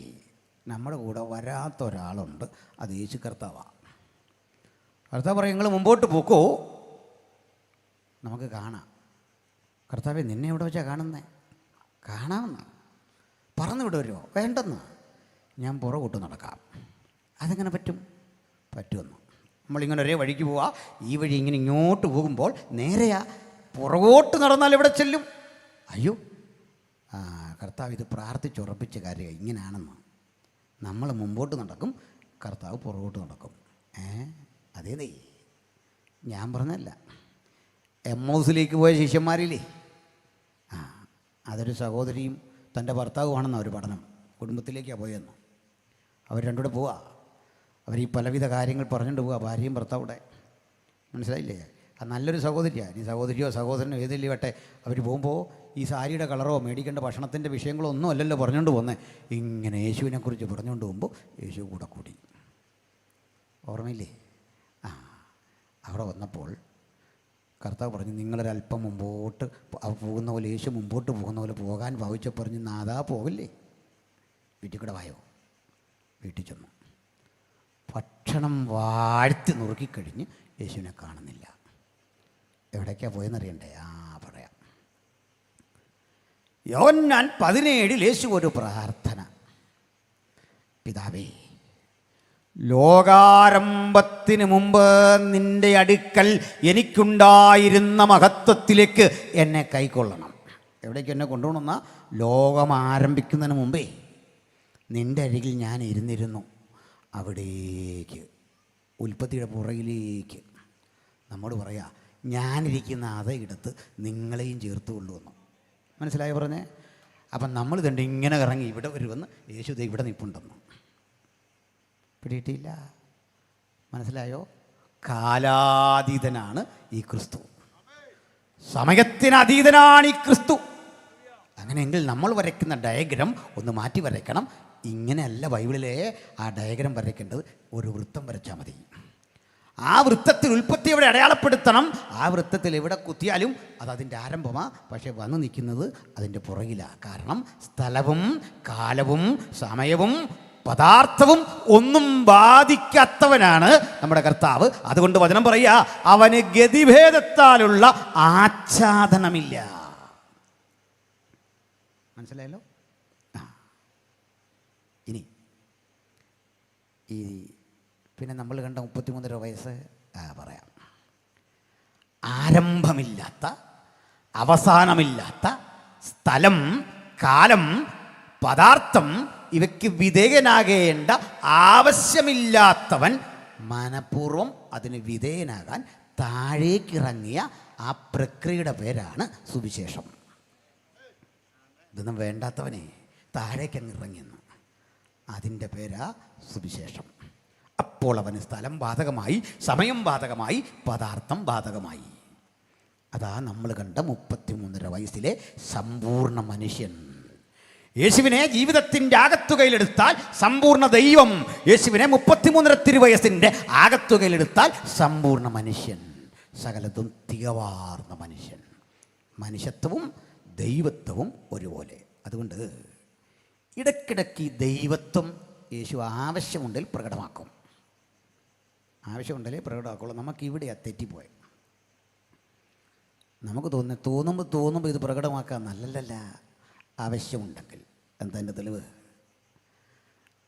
നമ്മുടെ കൂടെ വരാത്ത ഒരാളുണ്ട്. അത് യേശു കർത്താവാണ്. കർത്താവ് പറയും, നിങ്ങൾ മുമ്പോട്ട് പോക്കോ, നമുക്ക് കാണാം. കർത്താവെ, നിന്നെ എവിടെ വെച്ചാൽ കാണുന്നേ? കാണാമെന്ന് പറന്ന് വിടുമല്ലോ? വേണ്ടെന്ന്. ഞാൻ പുറകോട്ട് നടക്കാം. അതെങ്ങനെ പറ്റും? പറ്റുമെന്ന്. നമ്മളിങ്ങനെ ഒരേ വഴിക്ക് പോവാ, ഈ വഴി ഇങ്ങനെ ഇങ്ങോട്ട് പോകുമ്പോൾ നേരെയാ, പുറകോട്ട് നടന്നാൽ എവിടെ ചെല്ലും? അയ്യോ, കർത്താവ് ഇത് പ്രാർത്ഥിച്ചുറപ്പിച്ച കാര്യമാണ്. ഇങ്ങനെയാണെന്ന്. നമ്മൾ മുമ്പോട്ട് നടക്കും, കർത്താവ് പുറകോട്ട് നടക്കും. അതേ ഞാൻ പറഞ്ഞല്ല. എമ്മൗസിലേക്ക് പോയ ശിഷ്യന്മാരില്ലേ, അതൊരു സഹോദരിയും തൻ്റെ ഭർത്താവുമാണെന്ന് ഒരു പഠനം. കുടുംബത്തിലേക്കാണ് പോയെന്ന്. അവർ രണ്ടുകൂടെ പോവാ. അവർ ഈ പലവിധ കാര്യങ്ങൾ പറഞ്ഞുകൊണ്ട് പോവുക, ഭാര്യയും ഭർത്താവിടെ. മനസ്സിലായില്ലേ? അത് നല്ലൊരു സഹോദരിയാണ്. ഈ സഹോദരിയോ സഹോദരനോ ഏതെങ്കിലും വട്ടെ, അവർ പോകുമ്പോൾ ഈ സാരിയുടെ കളറോ മേടിക്കേണ്ട ഭക്ഷണത്തിൻ്റെ വിഷയങ്ങളോ ഒന്നും അല്ലല്ലോ പറഞ്ഞുകൊണ്ട് പോകുന്നത്. ഇങ്ങനെ യേശുവിനെക്കുറിച്ച് പറഞ്ഞുകൊണ്ട് പോകുമ്പോൾ യേശു കൂടെ കൂടി. ഓർമ്മയില്ലേ? അവിടെ വന്നപ്പോൾ കർത്താവ് പറഞ്ഞു, നിങ്ങളൊരല്പം മുമ്പോട്ട് പോകുന്ന പോലെ, യേശു മുമ്പോട്ട് പോകുന്ന പോലെ പോകാൻ ഭാവിച്ച പറഞ്ഞു, നാദാ പോകില്ലേ, വീട്ടിൽ കൂടെ വായോ. വീട്ടിൽ ചെന്നു. ഭക്ഷണം വാഴ്ത്തി നുറുക്കിക്കഴിഞ്ഞ് യേശുവിനെ കാണുന്നില്ല. എവിടേക്കാണ് പോയെന്നറിയണ്ടേ? പറയാം. യോഹന്നാൻ 17 യേശു ഒരു പ്രാർത്ഥന. പിതാവേ, ലോകാരംഭത്തിന് മുമ്പ് നിൻ്റെ അടുക്കൽ എനിക്കുണ്ടായിരുന്ന മഹത്വത്തിലേക്ക് എന്നെ കൈക്കൊള്ളണം. എവിടേക്ക് എന്നെ കൊണ്ടുപോകണമെന്നാ? ലോകം ആരംഭിക്കുന്നതിന് മുമ്പേ നിൻ്റെ അരികിൽ ഞാൻ ഇരുന്നിരുന്നു. അവിടേക്ക്, ഉൽപ്പത്തിയുടെ പുറകിലേക്ക്. നമ്മോട് പറയാ, ഞാനിരിക്കുന്ന അതേ ഇടത്ത് നിങ്ങളെയും ചേർത്ത് കൊള്ളുവന്നു. മനസ്സിലായോ പറഞ്ഞേ? അപ്പം നമ്മൾ ഇതുണ്ട് ഇങ്ങനെ ഇറങ്ങി ഇവിടെ വരുമെന്ന് യേശു ഇവിടെ നിൽപ്പുണ്ടെന്ന് പിടിയിട്ടില്ല. മനസ്സിലായോ? കാലാതീതനാണ് ഈ ക്രിസ്തു, സമയത്തിനതീതനാണ് ഈ ക്രിസ്തു. അങ്ങനെയെങ്കിൽ നമ്മൾ വരയ്ക്കുന്ന ഡയഗ്രം ഒന്ന് മാറ്റി വരയ്ക്കണം. ഇങ്ങനെയല്ല ബൈബിളിലെ ആ ഡയഗ്രം വരയ്ക്കേണ്ടത്. ഒരു വൃത്തം വരച്ചാൽ മതി. ആ വൃത്തത്തിൽ ഉൽപ്പത്തി എവിടെ അടയാളപ്പെടുത്തണം. ആ വൃത്തത്തിൽ എവിടെ കുത്തിയാലും അത് അതിൻ്റെ ആരംഭമാണ്. പക്ഷേ വന്നു നിൽക്കുന്നത് അതിൻ്റെ പുറകിലാണ്. കാരണം സ്ഥലവും കാലവും സമയവും പദാർത്ഥവും ഒന്നും ബാധിക്കാത്തവനാണ് നമ്മുടെ കർത്താവ്. അതുകൊണ്ട് വചനം പറയുക, അവന് ഗതിഭേദത്താലുള്ള ആച്ഛാദനമില്ല. മനസ്സിലായല്ലോ? ഇനി ഈ പിന്നെ നമ്മൾ കണ്ട 33 വയസ്സ് പറയാം. ആരംഭമില്ലാത്ത, അവസാനമില്ലാത്ത, സ്ഥലം, കാലം, പദാർത്ഥം ഇവയ്ക്ക് വിധേയനാകേണ്ട ആവശ്യമില്ലാത്തവൻ മനഃപൂർവ്വം അതിന് വിധേയനാകാൻ താഴേക്കിറങ്ങിയ ആ പ്രക്രിയയുടെ പേരാണ് സുവിശേഷം. ഇതൊന്നും വേണ്ടാത്തവനെ താഴേക്കങ്ങ് ഇറങ്ങിയെന്ന്, അതിൻ്റെ പേരാ സുവിശേഷം. അപ്പോൾ അവന് സ്ഥലം ബാധകമായി, സമയം ബാധകമായി, പദാർത്ഥം ബാധകമായി. അതാ നമ്മൾ കണ്ട 33 വയസ്സിലെ സമ്പൂർണ്ണ മനുഷ്യൻ. യേശുവിനെ ജീവിതത്തിൻ്റെ ആകത്തുകയിലെടുത്താൽ സമ്പൂർണ്ണ ദൈവം, യേശുവിനെ 33 തിരുവയസ്സിൻ്റെ ആകത്തുകയിലെടുത്താൽ സമ്പൂർണ്ണ മനുഷ്യൻ, സകലതും തികവാർന്ന മനുഷ്യൻ. മനുഷ്യത്വവും ദൈവത്വവും ഒരുപോലെ. അതുകൊണ്ട് ഇടയ്ക്കിടയ്ക്ക് ദൈവത്വം യേശു ആവശ്യമുണ്ടെങ്കിൽ പ്രകടമാക്കും. ആവശ്യമുണ്ടെങ്കിൽ പ്രകടമാക്കുള്ളൂ. നമുക്കിവിടെയാണ് തെറ്റിപ്പോയത്. നമുക്ക് തോന്നുമ്പോൾ ഇത് പ്രകടമാക്കാൻ നല്ലതല്ല. ആവശ്യമുണ്ടെങ്കിൽ എന്താ എൻ്റെ തെളിവ്?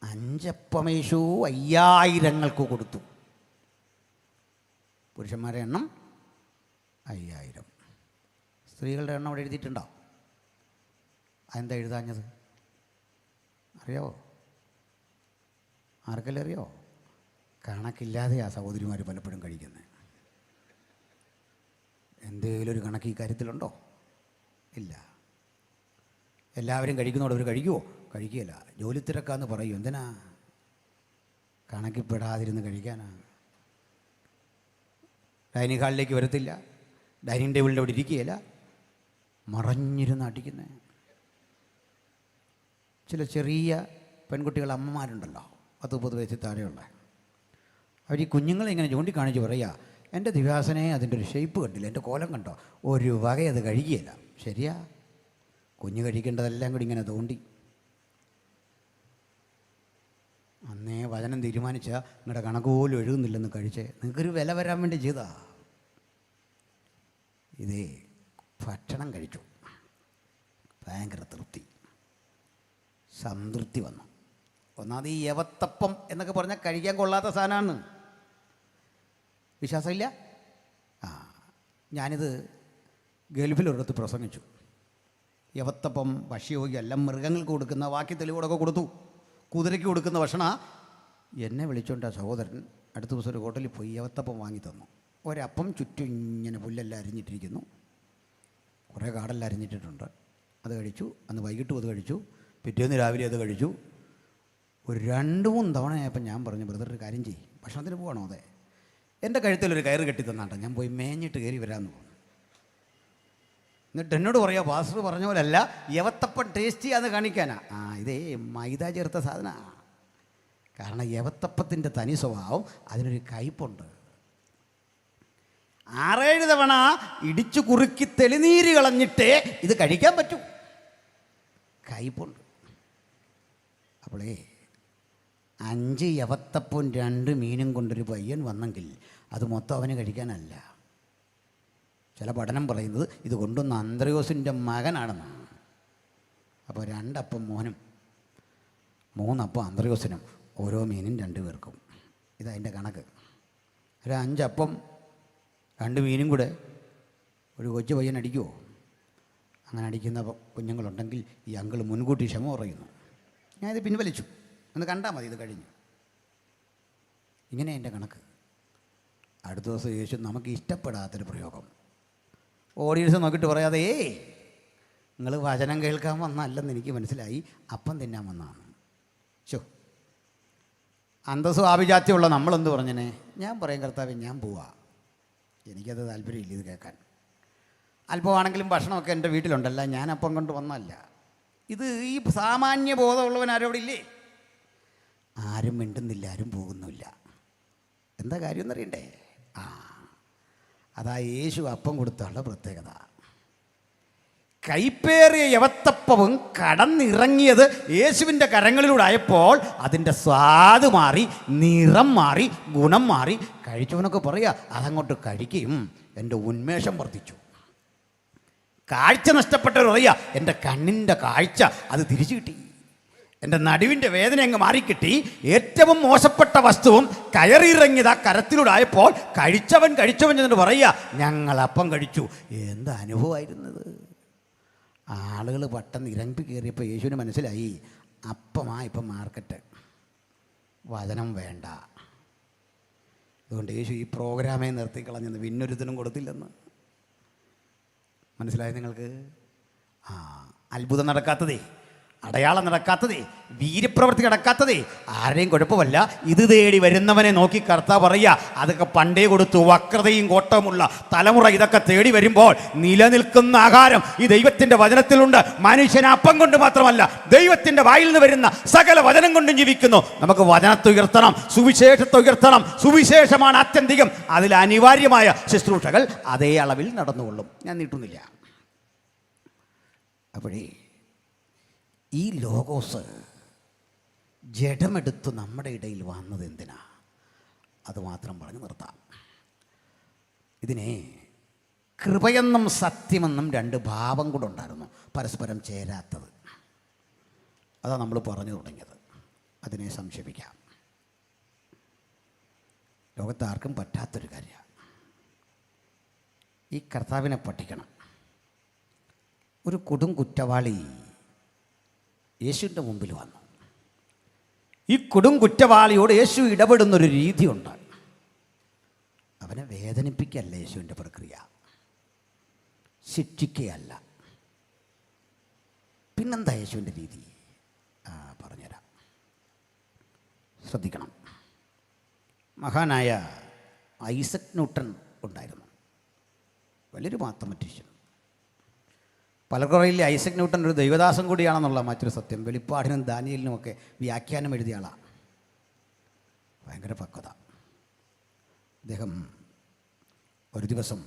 5 അപ്പം യേശു 5000 കൊടുത്തു. പുരുഷന്മാരുടെ എണ്ണം 5000. സ്ത്രീകളുടെ എണ്ണം അവിടെ എഴുതിയിട്ടുണ്ടോ? അതെന്താ എഴുതാഞ്ഞത്? അറിയാവോ? ആർക്കെല്ലാം അറിയോ? കണക്കില്ലാതെയാണ് സഹോദരിമാർ പലപ്പോഴും കഴിക്കുന്നത്. എന്തെങ്കിലും ഒരു കണക്ക് ഈ കാര്യത്തിലുണ്ടോ? ഇല്ല. എല്ലാവരും കഴിക്കുന്നതോടെ അവർ കഴിക്കുമോ? കഴിക്കുകയില്ല. ജോലി തിരക്കാന്ന് പറയും. എന്തിനാ? കണക്കിൽപ്പെടാതിരുന്ന് കഴിക്കാനാ. ഡൈനിങ് ഹാളിലേക്ക് വരത്തില്ല, ഡൈനിങ് ടേബിളിൻ്റെ അവിടെ ഇരിക്കുകയില്ല, മറഞ്ഞിരുന്ന് അടിക്കുന്നത്. ചില ചെറിയ പെൺകുട്ടികൾ അമ്മമാരുണ്ടല്ലോ, 10-30 വയസ്സിൽ താഴെയുള്ള, അവർ ഈ കുഞ്ഞുങ്ങളെ ഇങ്ങനെ ചൂണ്ടിക്കാണിച്ച് പറയുക, എൻ്റെ ദിവ്യാസനെ അതിൻ്റെ ഒരു ഷേപ്പ് കണ്ടില്ല, എൻ്റെ കോലം കണ്ടോ, ഒരു വക അത് കഴിക്കുകയില്ല. ശരിയാ, കുഞ്ഞ് കഴിക്കേണ്ടതെല്ലാം കൂടി ഇങ്ങനെ തോണ്ടി. അന്നേ വചനം തീരുമാനിച്ചാൽ നിങ്ങളുടെ കണക്ക് പോലും എഴുതുന്നില്ലെന്ന് കഴിച്ചേ. നിങ്ങൾക്കൊരു വില വരാൻ വേണ്ടി ചെയ്താ. ഇതേ ഭക്ഷണം കഴിച്ചു, ഭയങ്കര തൃപ്തി, സംതൃപ്തി വന്നു. ഒന്നാമത് ഈ യവത്തപ്പം എന്നൊക്കെ പറഞ്ഞാൽ കഴിക്കാൻ കൊള്ളാത്ത സാധനമാണ്. വിശ്വാസമില്ല? ഞാനിത് ഗൾഫിലൊരിടത്ത് പ്രസംഗിച്ചു. യവത്തപ്പം ഭക്ഷ്യയോഗ്യം എല്ലാം മൃഗങ്ങൾക്ക് കൊടുക്കുന്ന ബാക്കി തെളിവുകളൊക്കെ കൊടുത്തു. കുതിരയ്ക്ക് കൊടുക്കുന്ന ഭക്ഷണം. എന്നെ വിളിച്ചോണ്ട സഹോദരൻ അടുത്ത ദിവസം ഒരു ഹോട്ടലിൽ പോയി യവത്തപ്പം വാങ്ങി തന്നു. ഒരപ്പം ചുറ്റും ഇങ്ങനെ പുല്ലെല്ലാം അരിഞ്ഞിട്ടിരിക്കുന്നു, കുറേ കാടെല്ലാം അരിഞ്ഞിട്ടിട്ടുണ്ട്. അത് കഴിച്ചു. അന്ന് വൈകിട്ടും അത് കഴിച്ചു, പിറ്റേന്ന് രാവിലെ അത് കഴിച്ചു. ഒരു 2-3 തവണയായപ്പോൾ ഞാൻ പറഞ്ഞു, ബ്രദർ ഒരു കാര്യം ചെയ്യും, ഭക്ഷണത്തിന് പോകണോ? അതെ. എൻ്റെ കഴുത്തിലൊരു കയറ് കെട്ടി തന്നാട്ടെ, ഞാൻ പോയി മേഞ്ഞിട്ട് കയറി വരാമെന്ന് പറഞ്ഞു. എന്നിട്ട് എന്നോട് പറയാ, പാസ്റ്റർ പറഞ്ഞ പോലല്ല, യവത്തപ്പം ടേസ്റ്റ് ചെയ്യാതെ കാണിക്കാനാ. ഇതേ മൈദ ചേർത്ത സാധനമാണ്. കാരണം യവത്തപ്പത്തിൻ്റെ തനി സ്വഭാവം, അതിനൊരു കയ്പുണ്ട്. 6-7 തവണ ഇടിച്ചു കുറുക്കി തെളിനീര് കളഞ്ഞിട്ടേ ഇത് കഴിക്കാൻ പറ്റൂ. കയ്പുണ്ട്. അപ്പോളേ 5 യവത്തപ്പവും 2 മീനും കൊണ്ടൊരു പയ്യൻ വന്നെങ്കിൽ അത് മൊത്തം അവന് കഴിക്കാനല്ല. ചില പഠനം പറയുന്നത് ഇത് കൊണ്ടുവന്ന അന്ത്രയോസിൻ്റെ മകനാണെന്ന്. അപ്പോൾ 2 അപ്പം മോനും 3 അപ്പം അന്ത്രയോസിനും, ഓരോ മീനും 2 പേർക്കും. ഇതതിൻ്റെ കണക്ക്. ഒരു 5 അപ്പം 2 മീനും കൂടെ ഒരു കൊച്ചു പയ്യൻ അടിക്കുമോ? അങ്ങനെ അടിക്കുന്ന കുഞ്ഞുങ്ങളുണ്ടെങ്കിൽ ഈ അങ്കിൾ മുൻകൂട്ടി ക്ഷമ പറയുന്നു, ഞാനിത് പിൻവലിച്ചു എന്ന് കണ്ടാൽ മതി, ഇത് കഴിഞ്ഞു. ഇങ്ങനെ എൻ്റെ കണക്ക്. അടുത്ത ദിവസം യേശു നമുക്ക് ഇഷ്ടപ്പെടാത്തൊരു പ്രയോഗം ഓഡിയൻസ് നോക്കിയിട്ട് പറയാതെ, നിങ്ങൾ വചനം കേൾക്കാൻ വന്നല്ലെന്ന് എനിക്ക് മനസ്സിലായി, അപ്പം തിന്നാൻ വന്നതാണ്. ശോ, അന്തസ്സും ആഭിജാത്യമുള്ള നമ്മളെന്ത് പറഞ്ഞനെ? ഞാൻ പറയും, കർത്താവേ ഞാൻ പോവാ, എനിക്കത് താല്പര്യമില്ല ഇത് കേൾക്കാൻ. അല്പമാണെങ്കിലും ഭക്ഷണമൊക്കെ എൻ്റെ വീട്ടിലുണ്ടല്ല, ഞാൻ അപ്പം കൊണ്ട് വന്നല്ല. ഇത് ഈ സാമാന്യ ബോധമുള്ളവൻ ആരോടെ ഇല്ലേ? ആരും മിണ്ടുന്നില്ല, ആരും പോകുന്നില്ല. എന്താ കാര്യം എന്നറിയണ്ടേ? അതാ യേശു അപ്പം കൊടുത്തുള്ള പ്രത്യേകത. കൈപ്പേറിയ യവത്തപ്പവും കടന്നിറങ്ങിയത് യേശുവിൻ്റെ കരങ്ങളിലൂടെ ആയപ്പോൾ അതിൻ്റെ സ്വാദ് മാറി, നിറം മാറി, ഗുണം മാറി. കഴിച്ചവനൊക്കെ പറയുക അതങ്ങോട്ട് കഴിക്കുകയും എൻ്റെ ഉന്മേഷം വർദ്ധിച്ചു. കാഴ്ച നഷ്ടപ്പെട്ടവർ പറയുക എൻ്റെ കണ്ണിൻ്റെ കാഴ്ച അത് തിരിച്ചു കിട്ടി, എൻ്റെ നടുവിൻ്റെ വേദന അങ്ങ് മാറിക്കിട്ടി. ഏറ്റവും മോശപ്പെട്ട വസ്തുവും കയറിയിറങ്ങിയത് ആ കരത്തിലൂടെ ആയപ്പോൾ കഴിച്ചവൻ എന്നിട്ട് പറയുക ഞങ്ങൾ അപ്പം കഴിച്ചു. എന്താ അനുഭവമായിരുന്നത്? ആളുകൾ പെട്ടെന്ന് ഇരമ്പി കയറിയപ്പോൾ യേശുവിന് മനസ്സിലായി അപ്പമാ ഇപ്പം മാർക്കറ്റ്, വചനം വേണ്ട. അതുകൊണ്ട് യേശു ഈ പ്രോഗ്രാമേ നിർത്തിക്കളഞ്ഞെന്ന്, പിന്നൊരുത്തിനും കൊടുത്തില്ലെന്ന്. മനസ്സിലായത് നിങ്ങൾക്ക്? അത്ഭുതം നടക്കാത്തതേ, അടയാളം നടക്കാത്തതേ, വീര്യപ്രവൃത്തി നടക്കാത്തതേ ആരെയും കുഴപ്പമല്ല. ഇത് തേടി വരുന്നവനെ നോക്കി കർത്താവ് പറയുക അതൊക്കെ പണ്ടേ കൊടുത്തു. വക്രതയും കോട്ടവുമുള്ള തലമുറ ഇതൊക്കെ തേടി വരുമ്പോൾ നിലനിൽക്കുന്ന ആഹാരം ഈ ദൈവത്തിൻ്റെ വചനത്തിലുണ്ട്. മനുഷ്യൻ അപ്പം കൊണ്ട് മാത്രമല്ല, ദൈവത്തിൻ്റെ വായിൽ നിന്ന് വരുന്ന സകല വചനം കൊണ്ടും ജീവിക്കുന്നു. നമുക്ക് വചനത്തെ ഉയർത്തണം, സുവിശേഷത്തെ ഉയർത്തണം. സുവിശേഷമാണ് ആത്യന്തികം. അതിൽ അനിവാര്യമായ ശുശ്രൂഷകൾ അതേ അളവിൽ നടന്നുകൊള്ളും. ഞാൻ നീട്ടുന്നില്ല. അപ്പോഴേ ഈ ലോഗോസ് ജഡമെടുത്ത് നമ്മുടെ ഇടയിൽ വന്നത് എന്തിനാ? അതുമാത്രം പറഞ്ഞ് നിർത്താം. ഇതിനെ കൃപയെന്നും സത്യമെന്നും രണ്ട് ഭാവം കൂടെ ഉണ്ടായിരുന്നു, പരസ്പരം ചേരാത്തത്. അതാണ് നമ്മൾ പറഞ്ഞു തുടങ്ങിയത്. അതിനെ സംക്ഷേപിക്കാം. ലോകത്ത് ആർക്കും പറ്റാത്തൊരു കാര്യമാണ്. ഈ കർത്താവിനെ പഠിക്കണം. ഒരു കൊടും കുറ്റവാളി യേശുവിൻ്റെ മുമ്പിൽ വന്നു. ഈ കൊടും കുറ്റവാളിയോട് യേശു ഇടപെടുന്നൊരു രീതിയുണ്ട്. അവനെ വേദനിപ്പിക്കുകയല്ല യേശുവിൻ്റെ പ്രക്രിയ, ശിക്ഷിക്കുകയല്ല. പിന്നെന്താ യേശുവിൻ്റെ രീതി? പറഞ്ഞുതരാം, ശ്രദ്ധിക്കണം. മഹാനായ ഐസക് ന്യൂട്ടൺ ഉണ്ടായിരുന്നു, വലിയൊരു മാത്തമാറ്റീഷ്യൻ. പലകുറയിൽ ഐസക് ന്യൂട്ടൻ ഒരു ദൈവദാസം കൂടിയാണെന്നുള്ള മറ്റൊരു സത്യം. വെളിപ്പാടിനും ദാനിയേലിനുമൊക്കെ വ്യാഖ്യാനം എഴുതിയ ആളാണ്. ഭയങ്കര പക്വത. അദ്ദേഹം ഒരു ദിവസം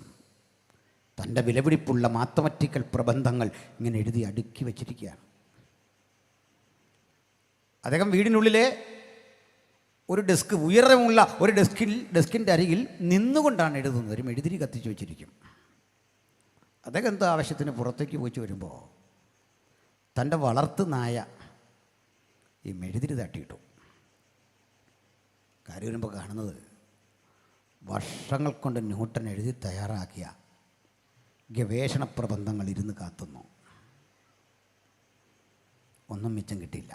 തൻ്റെ വിലപിടിപ്പുള്ള മാത്തമാറ്റിക്കൽ പ്രബന്ധങ്ങൾ ഇങ്ങനെ എഴുതി അടുക്കി വച്ചിരിക്കുകയാണ്. അദ്ദേഹം വീടിനുള്ളിലെ ഒരു ഡെസ്ക്, ഉയരമുള്ള ഒരു ഡെസ്കിൻ്റെ അരികിൽ നിന്നുകൊണ്ടാണ് എഴുതുന്നത്. ഒരു മെഴുതിരി കത്തിച്ച് വെച്ചിരിക്കും. അദ്ദേഹം എന്തോ ആവശ്യത്തിന് പുറത്തേക്ക് പോയിട്ട് വരുമ്പോൾ തൻ്റെ വളർത്തു നായ ഈ മെഴുതിരി തട്ടിയിട്ടു. കാര്യം വരുമ്പോൾ കാണുന്നത് വർഷങ്ങൾ കൊണ്ട് ന്യൂട്ടൻ എഴുതി തയ്യാറാക്കിയ ഗവേഷണ പ്രബന്ധങ്ങൾ ഇരുന്ന് കാത്തുന്നു. ഒന്നും മിച്ചം കിട്ടിയില്ല.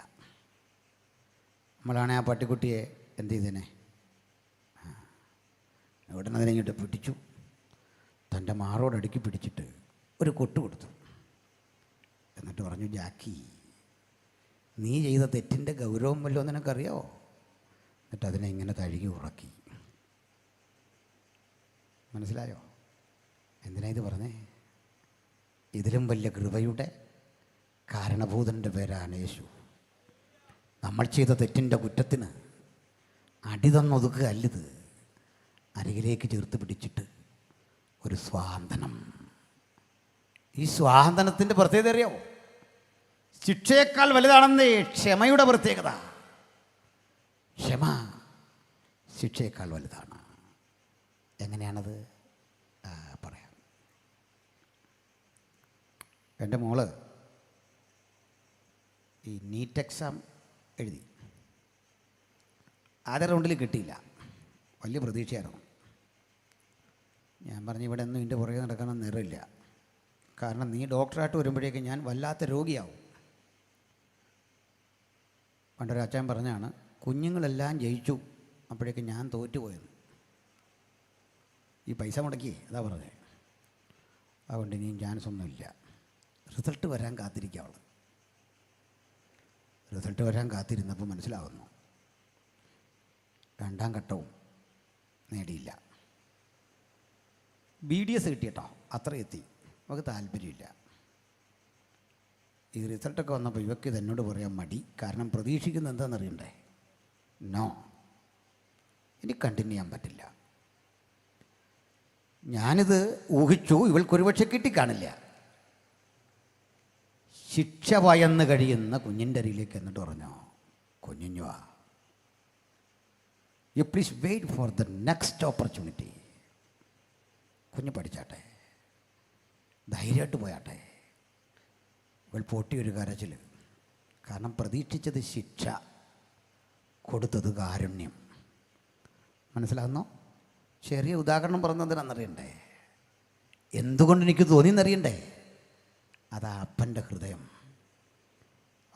നമ്മളാണെ ആ പട്ടിക്കുട്ടിയെ എന്ത് ചെയ്തേനെ? ന്യൂട്ടൻ അതിനെ ഇങ്ങോട്ട് പിടിച്ചു, തൻ്റെ മാറോടടുക്കി പിടിച്ചിട്ട് ഒരു കൊട്ട് കൊടുത്തു. എന്നിട്ട് പറഞ്ഞു, ജാക്കി, നീ ചെയ്ത തെറ്റിൻ്റെ ഗൗരവം വല്ലോ നിനക്കറിയാമോ? എന്നിട്ട് അതിനെ ഇങ്ങനെ തഴുകി ഉറക്കി. മനസ്സിലായോ എന്തിനാ ഇത് പറഞ്ഞേ? ഇതിലും വലിയ കൃപയുടെ കാരണഭൂതൻ്റെ പേരാണ് യേശു. നമ്മൾ ചെയ്ത തെറ്റിൻ്റെ കുറ്റത്തിന് അടി തന്നൊതുക്കുക അല്ലിത്, അരികിലേക്ക് ചേർത്ത് പിടിച്ചിട്ട് ഒരു സ്വാന്തനം. ഈ സ്വാന്തനത്തിൻ്റെ പ്രത്യേകത അറിയാമോ? ശിക്ഷയേക്കാൾ വലുതാണെന്നേ ക്ഷമയുടെ പ്രത്യേകത. ക്ഷമ ശിക്ഷയേക്കാൾ വലുതാണ്. എങ്ങനെയാണത്? പറയാം. എൻ്റെ മോള് ഈ നീറ്റ് എക്സാം എഴുതി. ആദ്യ റൗണ്ടിൽ കിട്ടിയില്ല. വലിയ പ്രതീക്ഷയായിരുന്നു. ഞാൻ പറഞ്ഞു, ഇവിടെ ഒന്നും ഇതിൻ്റെ പുറകെ നടക്കണം നേരമില്ല. കാരണം നീ ഡോക്ടറായിട്ട് വരുമ്പോഴേക്കും ഞാൻ വല്ലാത്ത രോഗിയാവും. പണ്ടൊരച്ഛൻ പറഞ്ഞാണ്, കുഞ്ഞുങ്ങളെല്ലാം ജയിച്ചു, അപ്പോഴേക്കും ഞാൻ തോറ്റുപോയെന്ന്. ഈ പൈസ മുടക്കി അതാ പറഞ്ഞത്. അതുകൊണ്ട് ഇനിയും ചാൻസ് ഒന്നുമില്ല. റിസൾട്ട് വരാൻ കാത്തിരിക്കുക അവൾ. റിസൾട്ട് വരാൻ കാത്തിരുന്നപ്പോൾ മനസ്സിലാകുന്നു രണ്ടാം ഘട്ടവും നേടിയില്ല. BDS കിട്ടിയിട്ടോ, അത്ര എത്തി. നമുക്ക് താല്പര്യമില്ല. ഈ റിസൾട്ടൊക്കെ വന്നപ്പോൾ ഇവയ്ക്ക് ഇതെന്നോട് പറയാൻ മടി. കാരണം പ്രതീക്ഷിക്കുന്നത് എന്താണെന്നറിയണ്ടേ? നോ, ഇനി കണ്ടിന്യൂ ചെയ്യാൻ പറ്റില്ല. ഞാനിത് ഊഹിച്ചു, ഇവൾക്കൊരു പക്ഷെ കിട്ടിക്കാണില്ല. ശിക്ഷ ഭയന്ന് കഴിയുന്ന കുഞ്ഞിൻ്റെ അരിയിലേക്ക് എന്നിട്ട് പറഞ്ഞു, കുഞ്ഞുഞ്ഞു you please wait for the next opportunity. കുഞ്ഞ് പഠിച്ചാട്ടെ, ധൈര്യമായിട്ട് പോയാട്ടെ. ഇവൾ പൊട്ടിയൊരു കരച്ചിൽ. കാരണം പ്രതീക്ഷിച്ചത് ശിക്ഷ, കൊടുത്തത് കാരുണ്യം. മനസ്സിലാകുന്നോ? ചെറിയ ഉദാഹരണം പറഞ്ഞതിനെന്നറിയണ്ടേ? എന്തുകൊണ്ട് എനിക്ക് തോന്നിയെന്നറിയണ്ടേ? അതാ അപ്പൻ്റെ ഹൃദയം.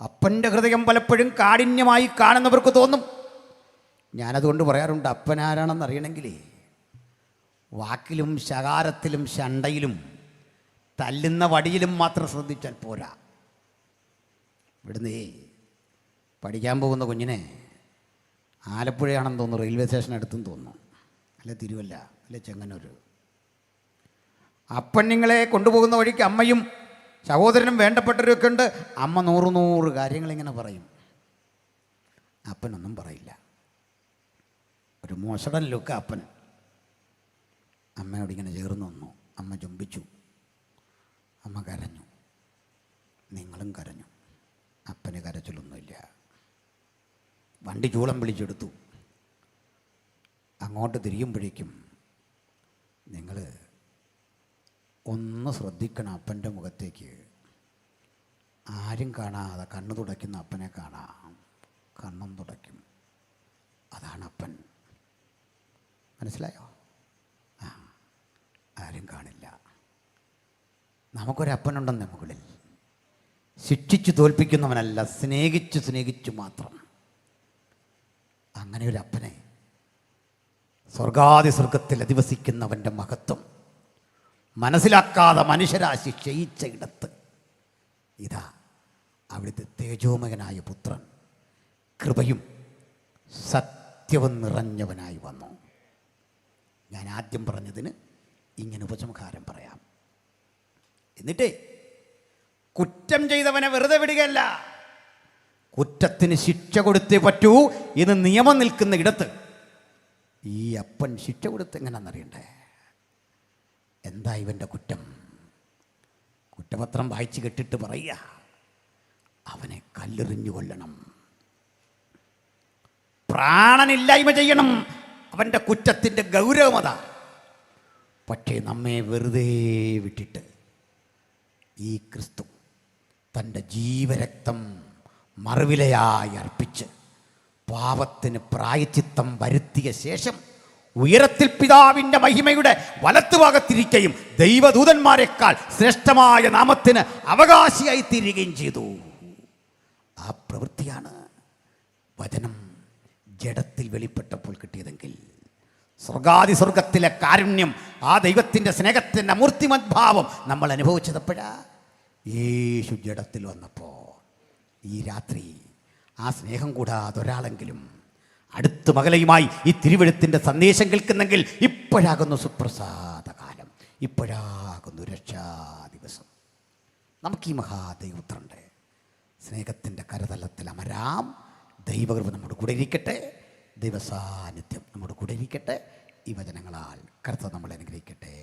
അപ്പൻ്റെ ഹൃദയം പലപ്പോഴും കാഠിന്യമായി കാണുന്നവർക്ക് തോന്നും. ഞാനതുകൊണ്ട് പറയാറുണ്ട്, അപ്പനാരാണെന്ന് അറിയണമെങ്കിൽ വാക്കിലും ശകാരത്തിലും ശണ്ടയിലും തല്ലുന്ന വടിയിലും മാത്രം ശ്രദ്ധിച്ചാൽ പോരാ. ഇവിടുന്ന് പഠിക്കാൻ പോകുന്ന കുഞ്ഞിനെ ആലപ്പുഴയാണെന്ന് തോന്നുന്നു, റെയിൽവേ സ്റ്റേഷൻ അടുത്തെന്ന് തോന്നുന്നു, അല്ലെ തിരുവല്ല, അല്ലെ ചെങ്ങന്നൂർ. അപ്പൻ നിങ്ങളെ കൊണ്ടുപോകുന്ന വഴിക്ക് അമ്മയും സഹോദരനും വേണ്ടപ്പെട്ടവരൊക്കെ ഉണ്ട്. അമ്മ 100 കാര്യങ്ങളിങ്ങനെ പറയും, അപ്പനൊന്നും പറയില്ല. ഒരു മോശടൻ ലുക്ക് അപ്പൻ. അമ്മയോട് ഇങ്ങനെ ചേർന്ന് വന്നു. അമ്മ ചുംബിച്ചു. അമ്മ കരഞ്ഞു. നിങ്ങളും കരഞ്ഞു. അപ്പന് കരച്ചിലൊന്നുമില്ല. വണ്ടി ചൂളം വിളിച്ചെടുത്തു. അങ്ങോട്ട് തിരിയുമ്പോഴേക്കും നിങ്ങൾ ഒന്ന് ശ്രദ്ധിക്കണം. അപ്പൻ്റെ മുഖത്തേക്ക് ആരും കാണാതെ കണ്ണു തുടയ്ക്കുന്ന അപ്പനെ കാണാം. കണ്ണും തുടയ്ക്കും. അതാണ് അപ്പൻ. മനസ്സിലായോ? ആരും കാണില്ല. നമുക്കൊരപ്പനുണ്ടെന്ന് മുകളിൽ. ശിക്ഷിച്ചു തോൽപ്പിക്കുന്നവനല്ല, സ്നേഹിച്ചു മാത്രം. അങ്ങനെ ഒരു അപ്പനെ, സ്വർഗാദി സ്വർഗത്തിൽ അധിവസിക്കുന്നവൻ്റെ മഹത്വം മനസ്സിലാക്കാതെ മനുഷ്യരാശി ക്ഷയിച്ച ഇടത്ത് ഇതാ അവിടുത്തെ തേജോമകനായ പുത്രൻ കൃപയും സത്യവും നിറഞ്ഞവനായി വന്നു. ഞാൻ ആദ്യം പറഞ്ഞതിന് ഇങ്ങനെ ഉപസംഹാരം പറയാം. എന്നിട്ട് കുറ്റം ചെയ്തവനെ വെറുതെ വിടുകയല്ല, കുറ്റത്തിന് ശിക്ഷ കൊടുത്തേ പറ്റൂ എന്ന് നിയമം നിൽക്കുന്ന ഇടത്ത് ഈ അപ്പൻ ശിക്ഷ കൊടുത്ത് എങ്ങനെയാണെന്നറിയണ്ടേ? എന്താ ഇവൻ്റെ കുറ്റം? കുറ്റപത്രം വായിച്ച് കെട്ടിട്ട് പറയുക, അവനെ കല്ലെറിഞ്ഞു കൊല്ലണം, പ്രാണനില്ലായ്മ ചെയ്യണം. അവൻ്റെ കുറ്റത്തിൻ്റെ ഗൗരവമത. പക്ഷേ നമ്മെ വെറുതെ വിട്ടിട്ട് ഈ ക്രിസ്തു തൻ്റെ ജീവരക്തം മറുവിലയായി അർപ്പിച്ച് പാപത്തിന് പ്രായച്ചിത്തം വരുത്തിയ ശേഷം ഉയരത്തിൽ പിതാവിൻ്റെ മഹിമയുടെ വലത്തുഭാഗത്തിരിക്കുകയും ദൈവദൂതന്മാരെക്കാൾ ശ്രേഷ്ഠമായ നാമത്തിന് അവകാശിയായി തീരുകയും ചെയ്തു. ആ പ്രവൃത്തിയാണ് വചനം ജഡത്തിൽ വെളിപ്പെട്ടപ്പോൾ കിട്ടിയതെങ്കിൽ സ്വർഗാദി സ്വർഗത്തിലെ കാരുണ്യം, ആ ദൈവത്തിൻ്റെ സ്നേഹത്തിൻ്റെ മൂർത്തിമദ്ഭാവം നമ്മൾ അനുഭവിച്ചതപ്പോഴാ യേശു ജഡത്തിൽ വന്നപ്പോൾ. ഈ രാത്രി ആ സ്നേഹം കൂടാതെ ഒരാളെങ്കിലും അടുത്ത മകലയുമായി ഈ തിരുവെഴുത്തിൻ്റെ സന്ദേശം കേൾക്കുന്നെങ്കിൽ ഇപ്പോഴാകുന്നു സുപ്രസാദ കാലം, ഇപ്പോഴാകുന്നു രക്ഷാ ദിവസം. നമുക്ക് ഈ മഹാദൈവപുത്രൻ്റെ സ്നേഹത്തിൻ്റെ കരതലത്തിൽ അമരാം. ദൈവകൃപ നമ്മുടെ കൂടെ ഇരിക്കട്ടെ, ദൈവസാന്നിധ്യം നമ്മുടെ കൂടെ ഇരിക്കട്ടെ. ഈ വചനങ്ങളാൽ കർത്താവ് നമ്മളെ അനുഗ്രഹിക്കട്ടെ.